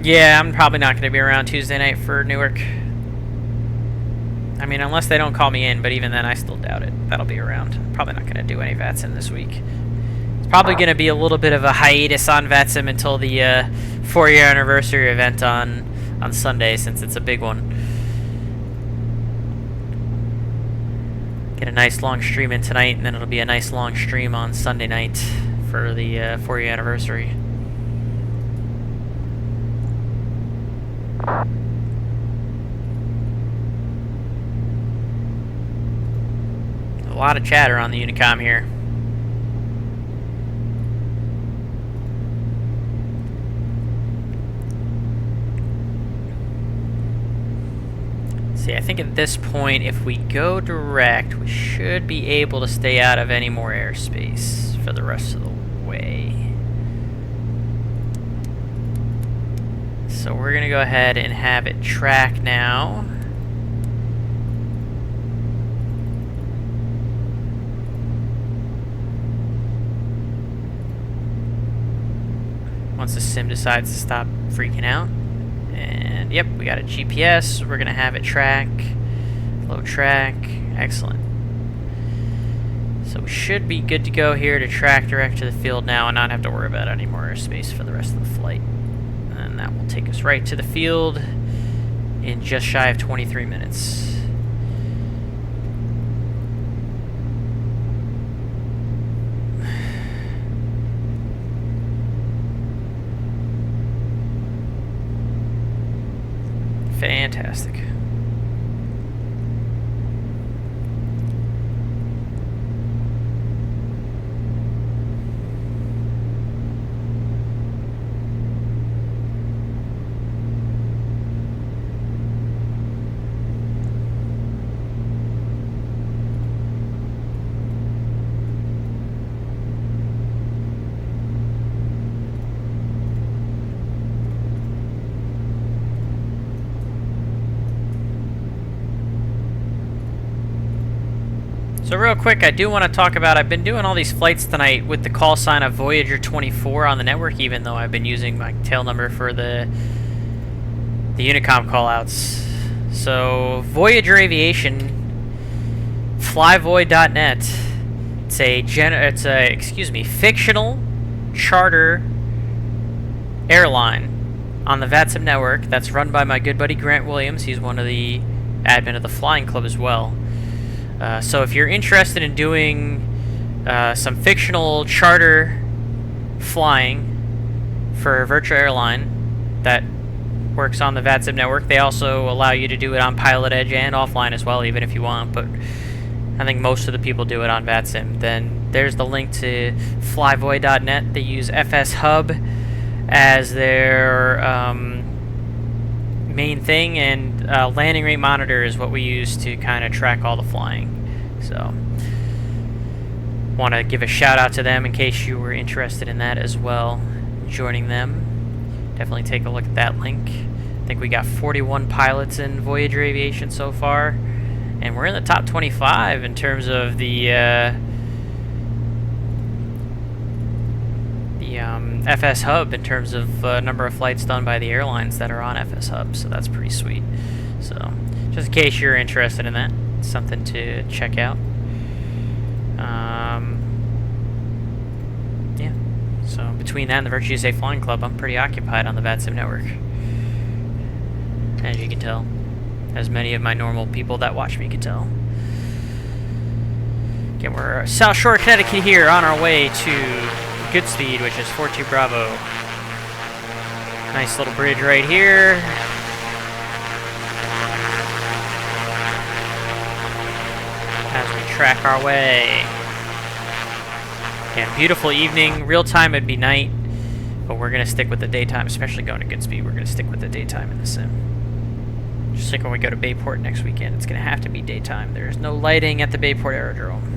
Yeah, I'm probably not going to be around Tuesday night for Newark. I mean, unless they don't call me in, but even then, I still doubt it. That'll be around. I'm probably not going to do any VATSIM this week. It's probably going to be a little bit of a hiatus on VATSIM until the 4-year anniversary event on Sunday, since it's a big one. Get a nice long stream in tonight, and then it'll be a nice long stream on Sunday night for the 4-year anniversary. A lot of chatter on the Unicom here. See, I think at this point, if we go direct, we should be able to stay out of any more airspace for the rest of the way. So we're going to go ahead and have it track now. Once the sim decides to stop freaking out. And yep, we got a GPS. We're going to have it track. Low track. Excellent. So we should be good to go here to track direct to the field now and not have to worry about any more airspace for the rest of the flight. And that will take us right to the field in just shy of 23 minutes. Fantastic. So real quick, I do want to talk about, I've been doing all these flights tonight with the call sign of Voyager 24 on the network, even though I've been using my tail number for the Unicom callouts. So Voyager Aviation, flyvoid.net. It's a fictional charter airline on the VATSIM network that's run by my good buddy Grant Williams. He's one of the admin of the flying club as well. So if you're interested in doing some fictional charter flying for a virtual airline that works on the VATSIM network, they also allow you to do it on Pilot Edge and offline as well, even if you want, but I think most of the people do it on VATSIM. Then there's the link to flyvoid.net. They use FS Hub as their main thing, and landing rate monitor is what we use to kind of track all the flying. So want to give a shout out to them in case you were interested in that as well, joining them. Definitely take a look at that link. I think we got 41 pilots in Voyager Aviation so far, and we're in the top 25 in terms of the FS Hub, in terms of number of flights done by the airlines that are on FS Hub, so that's pretty sweet. So just in case you're interested in that, it's something to check out. Yeah, so between that and the Virtue USA Flying Club, I'm pretty occupied on the VATSIM network, as you can tell, as many of my normal people that watch me can tell. Again, we're South Shore, Connecticut here, on our way to Goodspeed, which is 42 Bravo. Nice little bridge right here. As we track our way. Yeah, beautiful evening. Real time it'd be night, but we're gonna stick with the daytime, especially going to Goodspeed. We're gonna stick with the daytime in the sim. Just like when we go to Bayport next weekend, it's gonna have to be daytime. There's no lighting at the Bayport Aerodrome.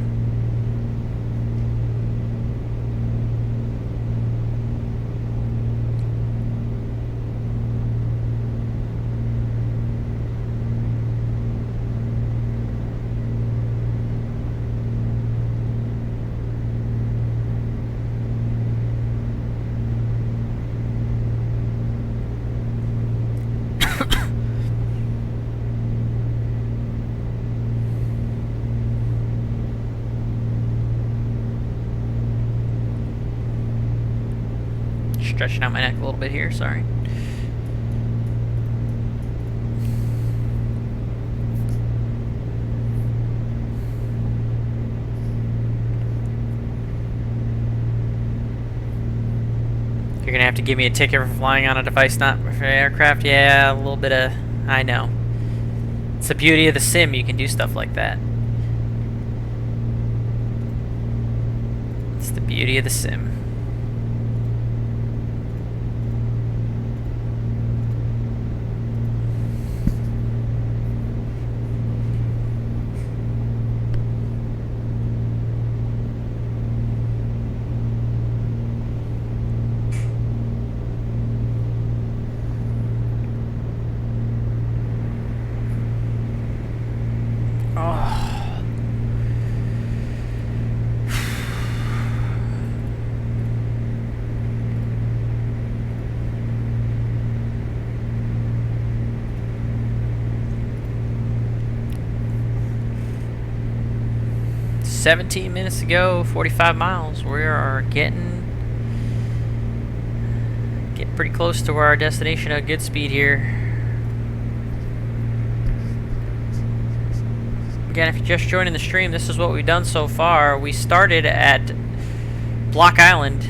Stretching out my neck a little bit here, sorry. You're gonna have to give me a ticket for flying on a device not for aircraft. Yeah, a little bit of, I know. It's the beauty of the sim, you can do stuff like that. It's the beauty of the sim. "17 minutes to go, 45 miles. We are getting pretty close to our destination at Goodspeed here. Again, if you're just joining the stream, this is what we've done so far. We started at Block Island.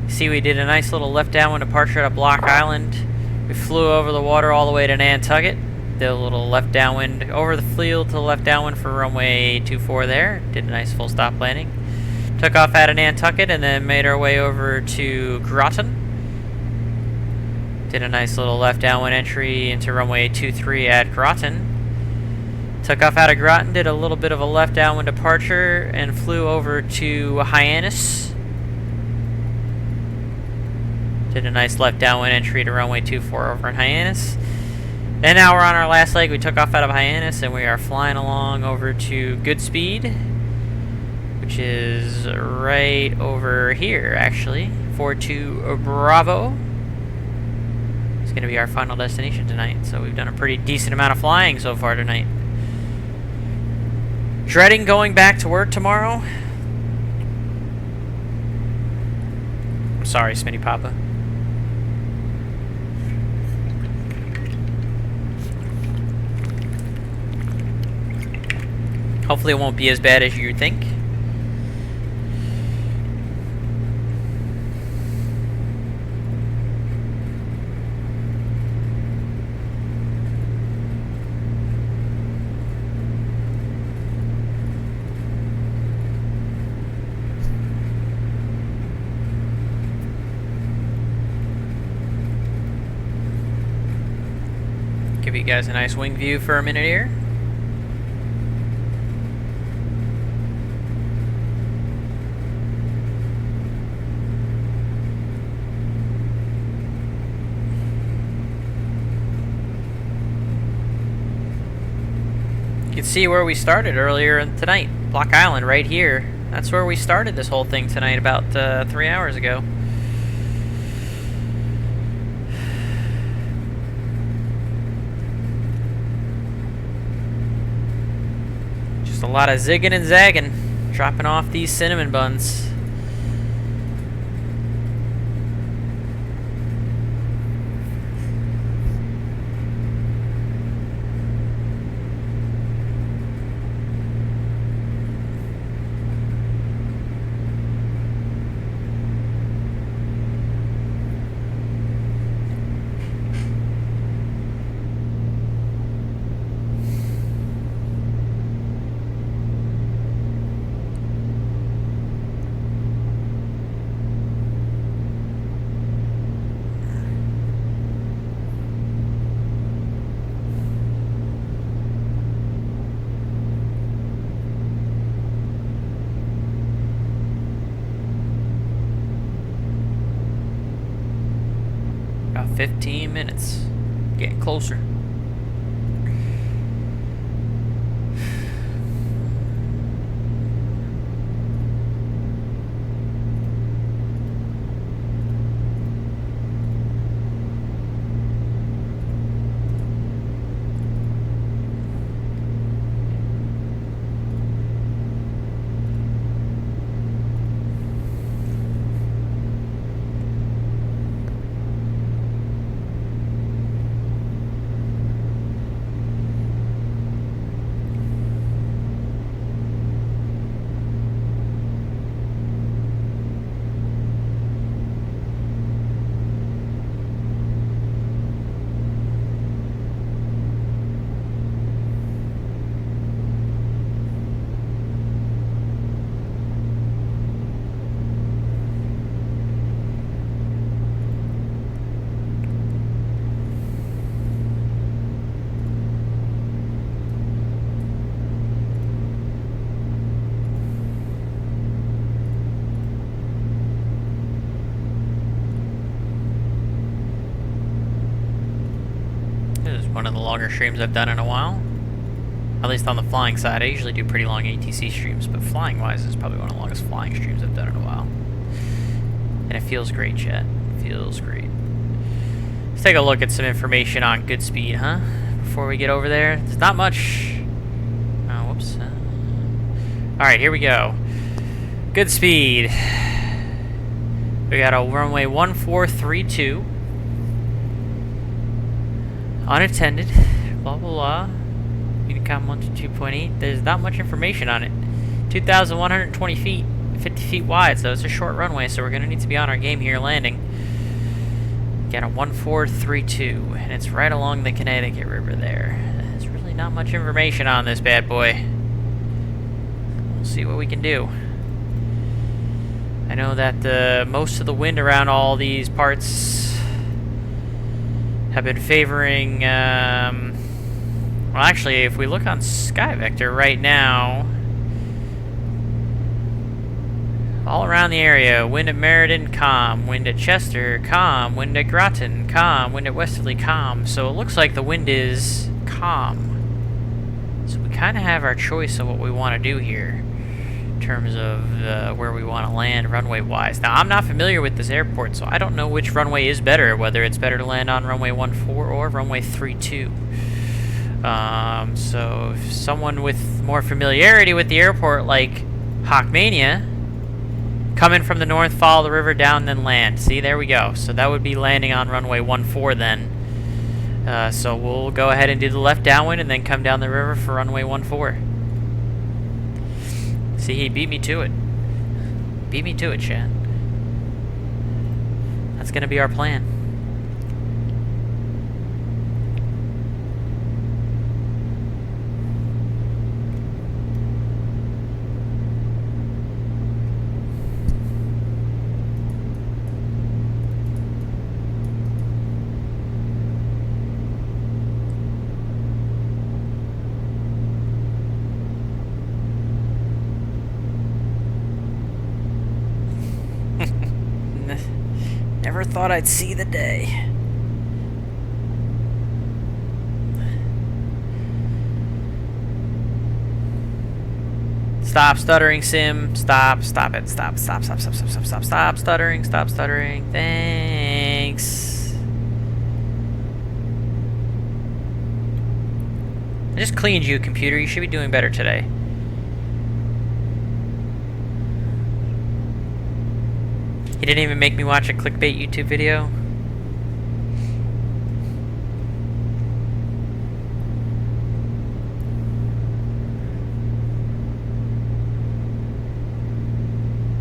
See, we did a nice little left downwind departure at Block Island. We flew over the water all the way to Nantucket. Did a little left downwind over the field to the left downwind for runway 24 there. Did a nice full stop landing. Took off out of Nantucket and then made our way over to Groton. Did a nice little left downwind entry into runway 23 at Groton. Took off out of Groton, did a little bit of a left downwind departure, and flew over to Hyannis. Did a nice left downwind entry to runway 24 over in Hyannis. And now we're on our last leg. We took off out of Hyannis and we are flying along over to Goodspeed. which is right over here, actually. 42 Bravo. It's going to be our final destination tonight, so we've done a pretty decent amount of flying so far tonight. Dreading going back to work tomorrow. I'm sorry, Smitty Papa. Hopefully it won't be as bad as you think. Give you guys a nice wing view for a minute here. You can see where we started earlier tonight. Block Island right here. That's where we started this whole thing tonight about 3 hours ago. Just a lot of zigging and zagging, dropping off these cinnamon buns. About 15 minutes. Getting closer. One of the longer streams I've done in a while. At least on the flying side. I usually do pretty long ATC streams, but flying wise is probably one of the longest flying streams I've done in a while. And it feels great, chat. It feels great. Let's take a look at some information on Goodspeed, huh? Before we get over there. There's not much. Oh, whoops. Alright, here we go. Goodspeed. We got a runway 1432. Unattended, blah blah blah. Unicom 122.8. There's not much information on it. 2,120 feet, 50 feet wide, so it's a short runway, so we're going to need to be on our game here landing. Got a 1432, and it's right along the Connecticut River there. There's really not much information on this bad boy. We'll see what we can do. I know that most of the wind around all these parts have been favoring, well actually if we look on SkyVector right now, all around the area, wind at Meriden, calm, wind at Chester, calm, wind at Groton, calm, wind at Westerly, calm, so it looks like the wind is calm. So we kind of have our choice of what we want to do here. in terms of where we want to land runway-wise. Now, I'm not familiar with this airport, so I don't know which runway is better, whether it's better to land on runway 14 or runway 32. So if someone with more familiarity with the airport, like Hawkmania, coming from the north, follow the river down, then land. See, there we go. So that would be landing on runway 14 then. So we'll go ahead and do the left downwind and then come down the river for runway 14. See, he beat me to it. Beat me to it, Chad. That's gonna be our plan. Never thought I'd see the day. Stop stuttering, Sim. Stop it. Stop stuttering. Stop stuttering. Thanks. I just cleaned you, computer. You should be doing better today. He didn't even make me watch a clickbait YouTube video.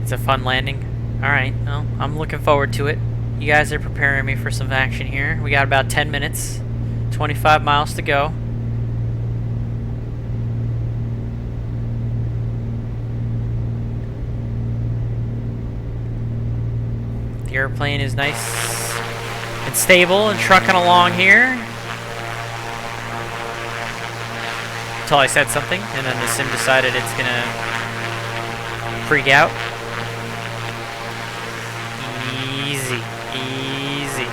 It's a fun landing. Alright, well, I'm looking forward to it. You guys are preparing me for some action here. We got about 10 minutes, 25 miles to go. The airplane is nice and stable and trucking along here. Until I said something, and then the sim decided it's gonna freak out. Easy, easy.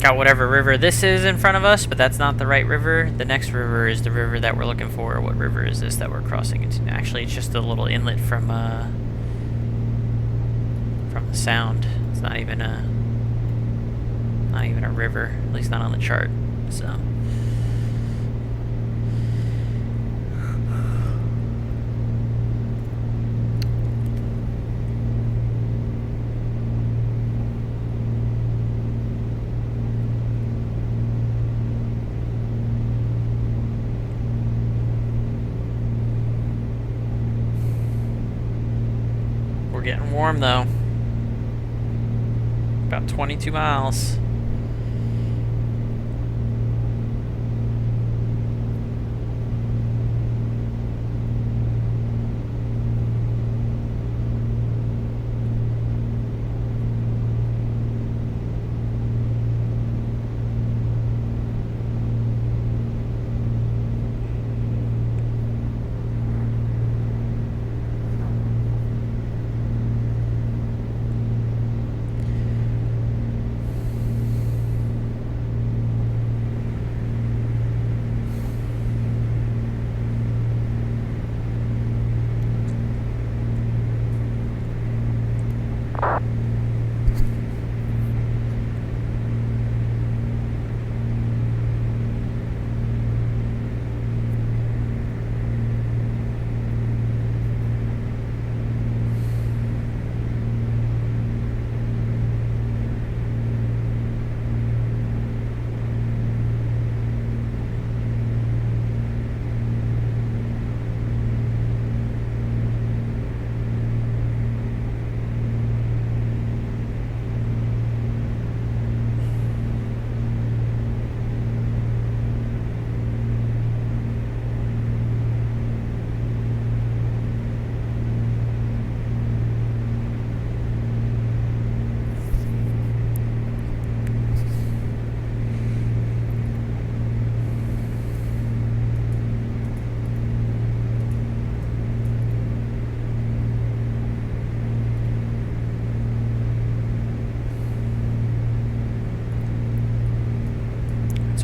Got whatever river this is in front of us, but that's not the right river. The next river is the river that we're looking for. What river is this that we're crossing into? Actually, it's just a little inlet from the Sound. It's not even a river, at least not on the chart. So. We're getting warm though. About 22 miles.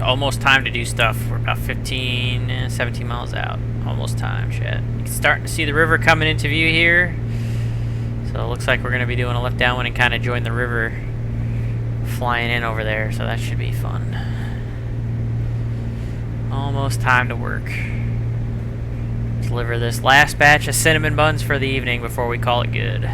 almost time to do stuff. We're about 15, 17 miles out. Almost time, Chad. You can start to see the river coming into view here. So it looks like we're going to be doing a left downwind and kind of join the river flying in over there. So that should be fun. Almost time to work. Deliver this last batch of cinnamon buns for the evening before we call it good.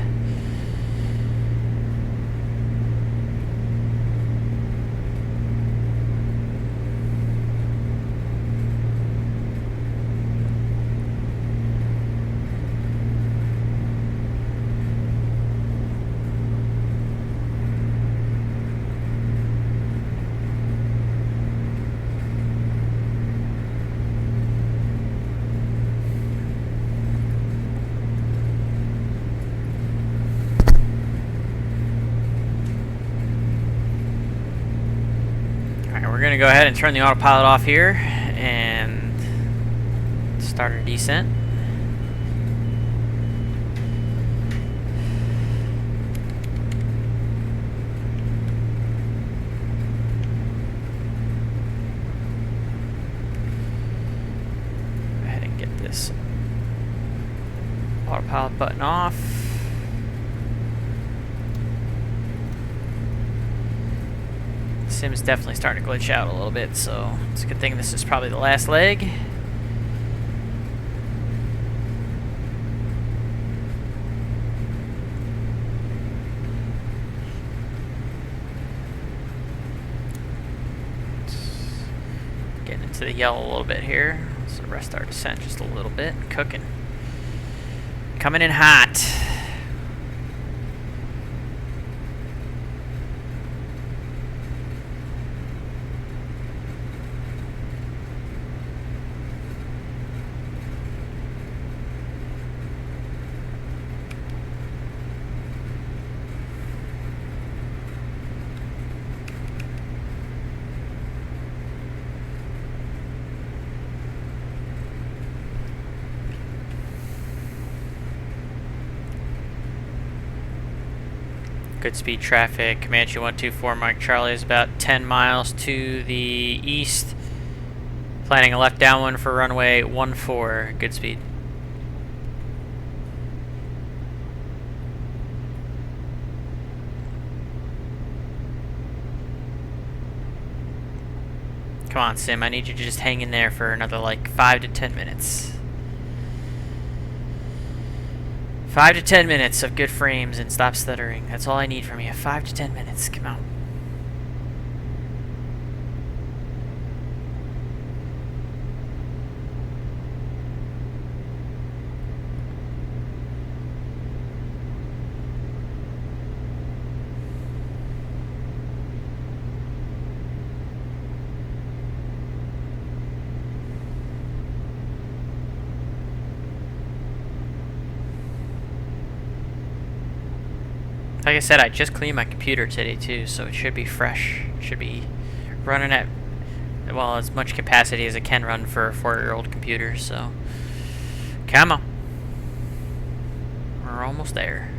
We're going to go ahead and turn the autopilot off here and start our descent. Go ahead and get this autopilot button off. Sim's definitely starting to glitch out a little bit, so it's a good thing this is probably the last leg. Getting into the yellow a little bit here. Let's arrest our descent just a little bit. Cooking. Coming in hot. Good speed traffic. Comanche 124 Mike Charlie is about 10 miles to the east. Planning a left downwind for runway 14. Good speed. Come on, Sim. I need you to just hang in there for another like 5 to 10 minutes. 5 to 10 minutes of good frames and stop stuttering. That's all I need from you. 5 to 10 minutes. Come on. Like I said, I just cleaned my computer today too, so it should be fresh. It should be running at, well, as much capacity as it can run for a 4-year-old computer, so come on. We're almost there.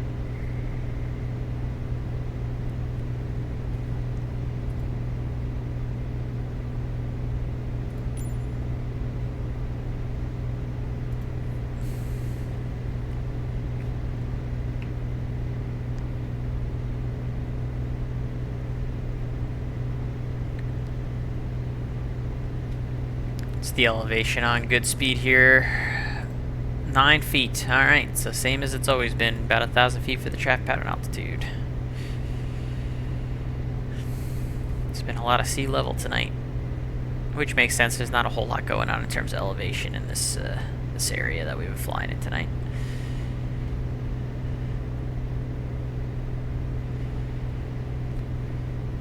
The elevation on good speed here, 9 feet. All right, so same as it's always been, about 1,000 feet for the traffic pattern altitude. It's been a lot of sea level tonight, which makes sense. There's not a whole lot going on in terms of elevation in this this area that we've been flying in tonight.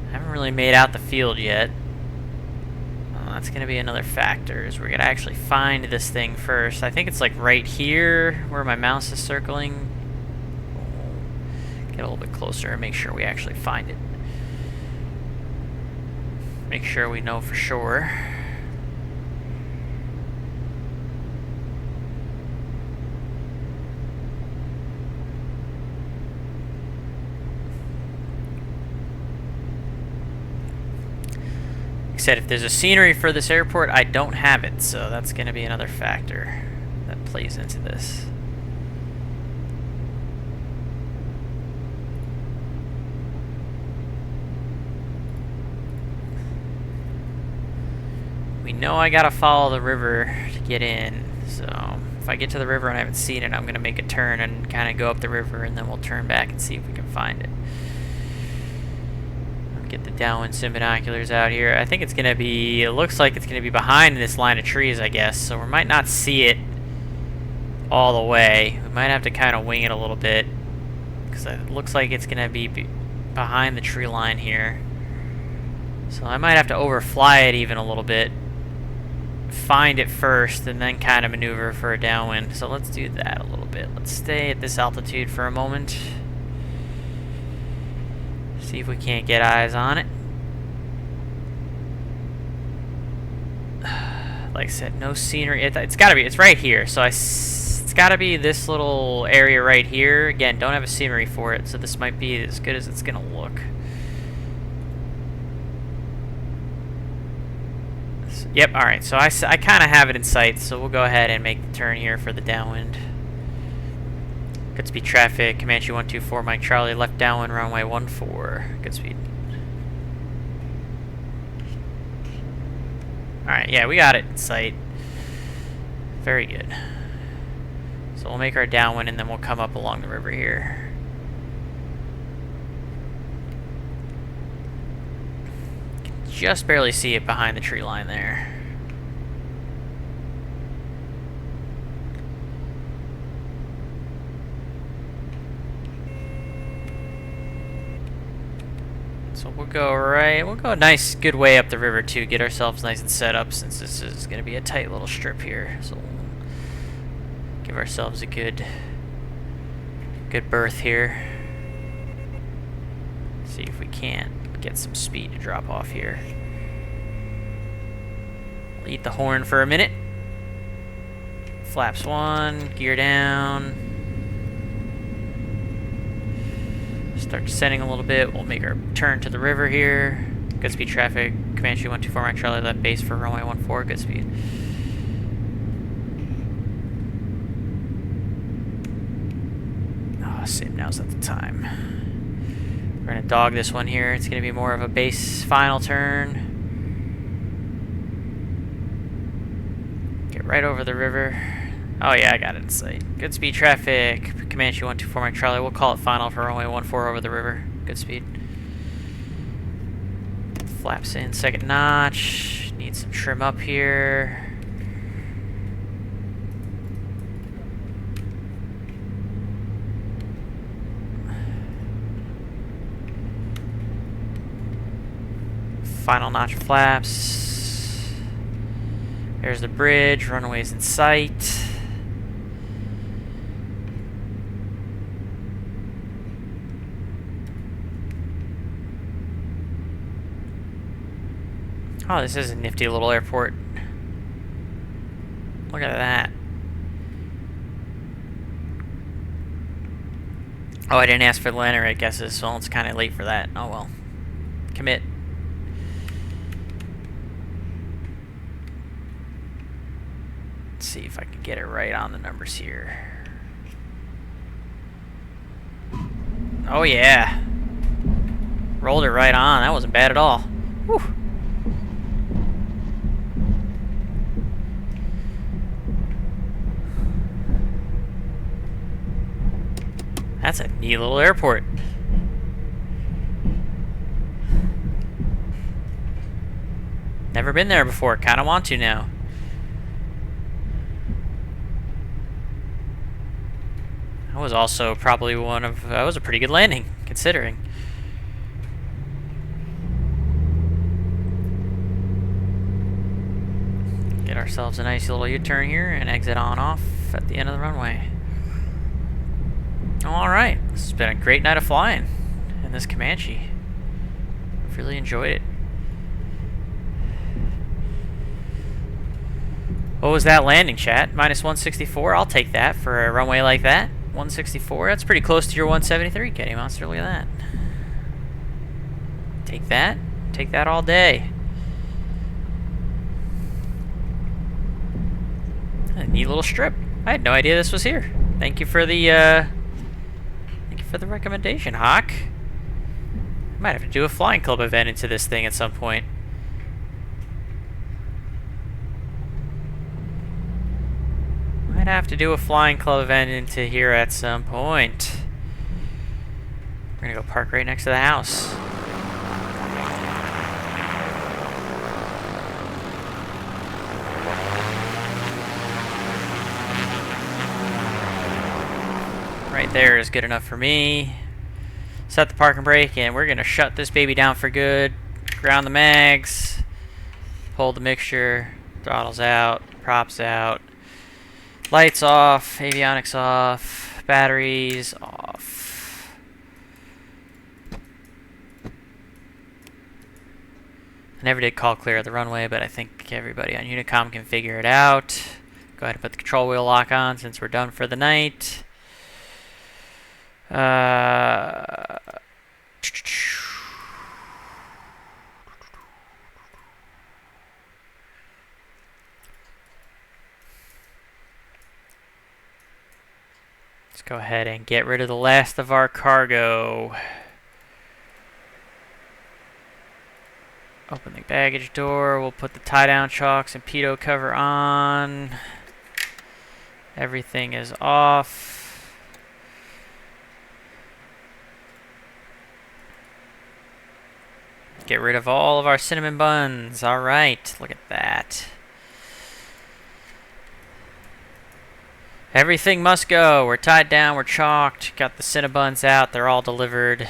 I haven't really made out the field yet. That's going to be another factor, is we're going to actually find this thing first. I think it's like right here where my mouse is circling. Get a little bit closer and make sure we actually find it. Make sure we know for sure. I said, if there's a scenery for this airport, I don't have it, so that's going to be another factor that plays into this. We know I gotta follow the river to get in, so if I get to the river and I haven't seen it, I'm gonna make a turn and kind of go up the river, and then we'll turn back and see if we can find it. I'll get the downwind sim binoculars out here. I think it's gonna be, it looks like it's gonna be behind this line of trees, I guess, so we might not see it all the way. We might have to kind of wing it a little bit, because it looks like it's gonna be behind the tree line here. So I might have to overfly it even a little bit, find it first, and then kind of maneuver for a downwind. So let's do that a little bit. Let's stay at this altitude for a moment. See if we can't get eyes on it. Like I said, no scenery. It's gotta be, it's right here. So it's gotta be this little area right here. Again, don't have a scenery for it, so this might be as good as it's gonna look. Yep, alright, so I kind of have it in sight, so we'll go ahead and make the turn here for the downwind. Good speed traffic, Comanche 124, Mike Charlie, left downwind, runway 14. Good speed. Alright, yeah, we got it in sight. Very good. So we'll make our downwind, and then we'll come up along the river here. Just barely see it behind the tree line there. So we'll go a nice good way up the river too, get ourselves nice and set up, since this is going to be a tight little strip here. So we'll give ourselves a good berth here. See if we can't get some speed to drop off here. We'll eat the horn for a minute. Flaps 1, gear down. Start descending a little bit. We'll make our turn to the river here. Good speed traffic. Comanche 124, Mike Charlie, left base for runway 14. Good speed. Oh, sim, now's not the time. We're going to dog this one here. It's going to be more of a base final turn. Get right over the river. Oh yeah, I got it in sight. Good speed traffic. Comanche 124, Mike Charlie. We'll call it final for runway 14 over the river. Good speed. Flaps in, second notch. Need some trim up here. Final notch flaps. There's the bridge, runway's in sight. Oh, this is a nifty little airport. Look at that. Oh, I didn't ask for the landing rate guesses, so it's kind of late for that. Oh well. Commit. Let's see if I can get it right on the numbers here. Oh yeah. Rolled it right on. That wasn't bad at all. Whew. That's a neat little airport. Never been there before. Kind of want to now. That was also probably that was a pretty good landing, considering. Get ourselves a nice little U-turn here and exit on off at the end of the runway. Alright, this has been a great night of flying in this Comanche. I've really enjoyed it. What was that landing, chat? Minus 164? I'll take that for a runway like that. 164? That's pretty close to your 173, Kitty Monster. Look at that. Take that. Take that all day. A neat little strip. I had no idea this was here. Thank you for the recommendation, Hawk. Might have to do a flying club event into this thing at some point. Might have to do a flying club event into here at some point. We're gonna go park right next to the house. Right there is good enough for me. Set the parking brake, and we're gonna shut this baby down for good. Ground the mags. Hold the mixture. Throttles out. Props out. Lights off. Avionics off. Batteries off. I never did call clear of the runway, but I think everybody on Unicom can figure it out. Go ahead and put the control wheel lock on since we're done for the night. Let's go ahead and get rid of the last of our cargo. Open the baggage door. We'll put the tie-down chocks and pitot cover on. Everything is off. Get rid of all of our cinnamon buns. Alright, look at that. Everything must go. We're tied down, we're chalked. Got the cinnamon buns out, they're all delivered.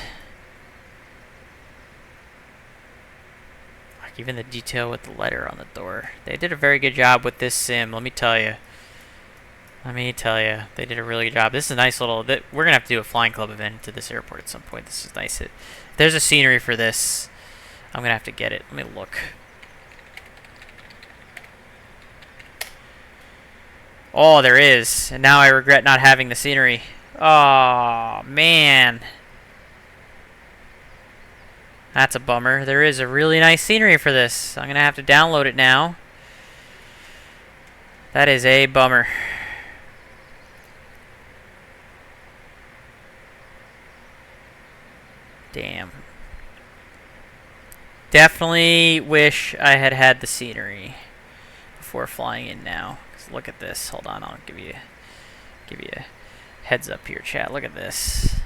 Like even the detail with the letter on the door. They did a very good job with this sim, let me tell you. They did a really good job. This is a nice little... We're going to have to do a flying club event to this airport at some point. This is nice. There's a scenery for this. I'm going to have to get it. Let me look. Oh, there is. And now I regret not having the scenery. Oh, man. That's a bummer. There is a really nice scenery for this. I'm going to have to download it now. That is a bummer. Damn. Definitely wish I had had the scenery before flying in now. 'Cause look at this. Hold on, I'll give you a heads up here, chat. Look at this.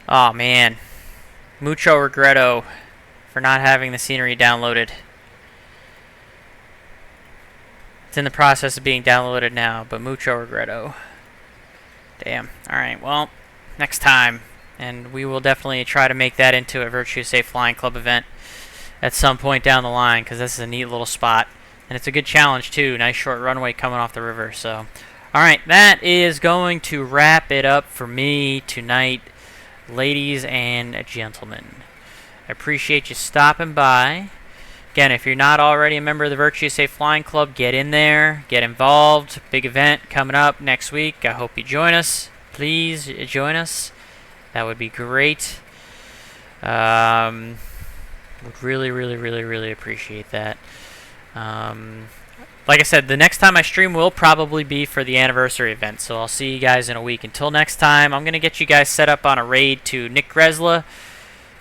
Oh man, mucho regretto for not having the scenery downloaded. It's in the process of being downloaded now, but mucho regretto. Damn. All right. Well, next time. And we will definitely try to make that into a Virtue Safe Flying Club event at some point down the line, because this is a neat little spot. And it's a good challenge, too. Nice short runway coming off the river. So, alright, that is going to wrap it up for me tonight, ladies and gentlemen. I appreciate you stopping by. Again, if you're not already a member of the Virtue Safe Flying Club, get in there, get involved. Big event coming up next week. I hope you join us. Please join us. That would be great. Would really appreciate that. Like I said, the next time I stream will probably be for the anniversary event, so I'll see you guys in a week. Until next time, I'm going to get you guys set up on a raid to Nick Gresla,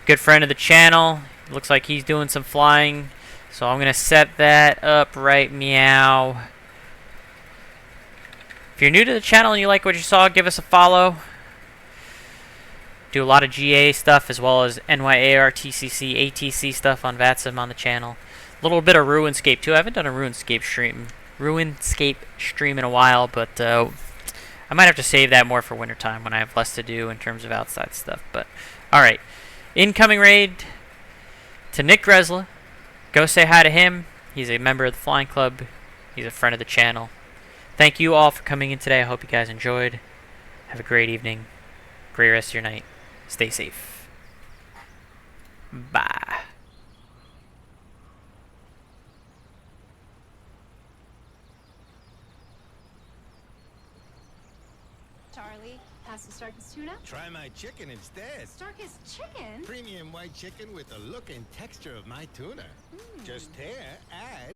good friend of the channel. Looks like he's doing some flying, so I'm going to set that up right meow. If you're new to the channel and you like what you saw, give us a follow. Do a lot of GA stuff as well as NYARTCC, ATC stuff on VATSIM on the channel. A little bit of RuneScape too. I haven't done a RuneScape stream in a while, but I might have to save that more for wintertime when I have less to do in terms of outside stuff. But alright. Incoming raid to Nick Gresla. Go say hi to him. He's a member of the Flying Club. He's a friend of the channel. Thank you all for coming in today. I hope you guys enjoyed. Have a great evening. Great rest of your night. Stay safe. Bye. Charlie, pasta Starkist tuna? Try my chicken instead. Starkist chicken? Premium white chicken with the look and texture of my tuna. Just tear, add.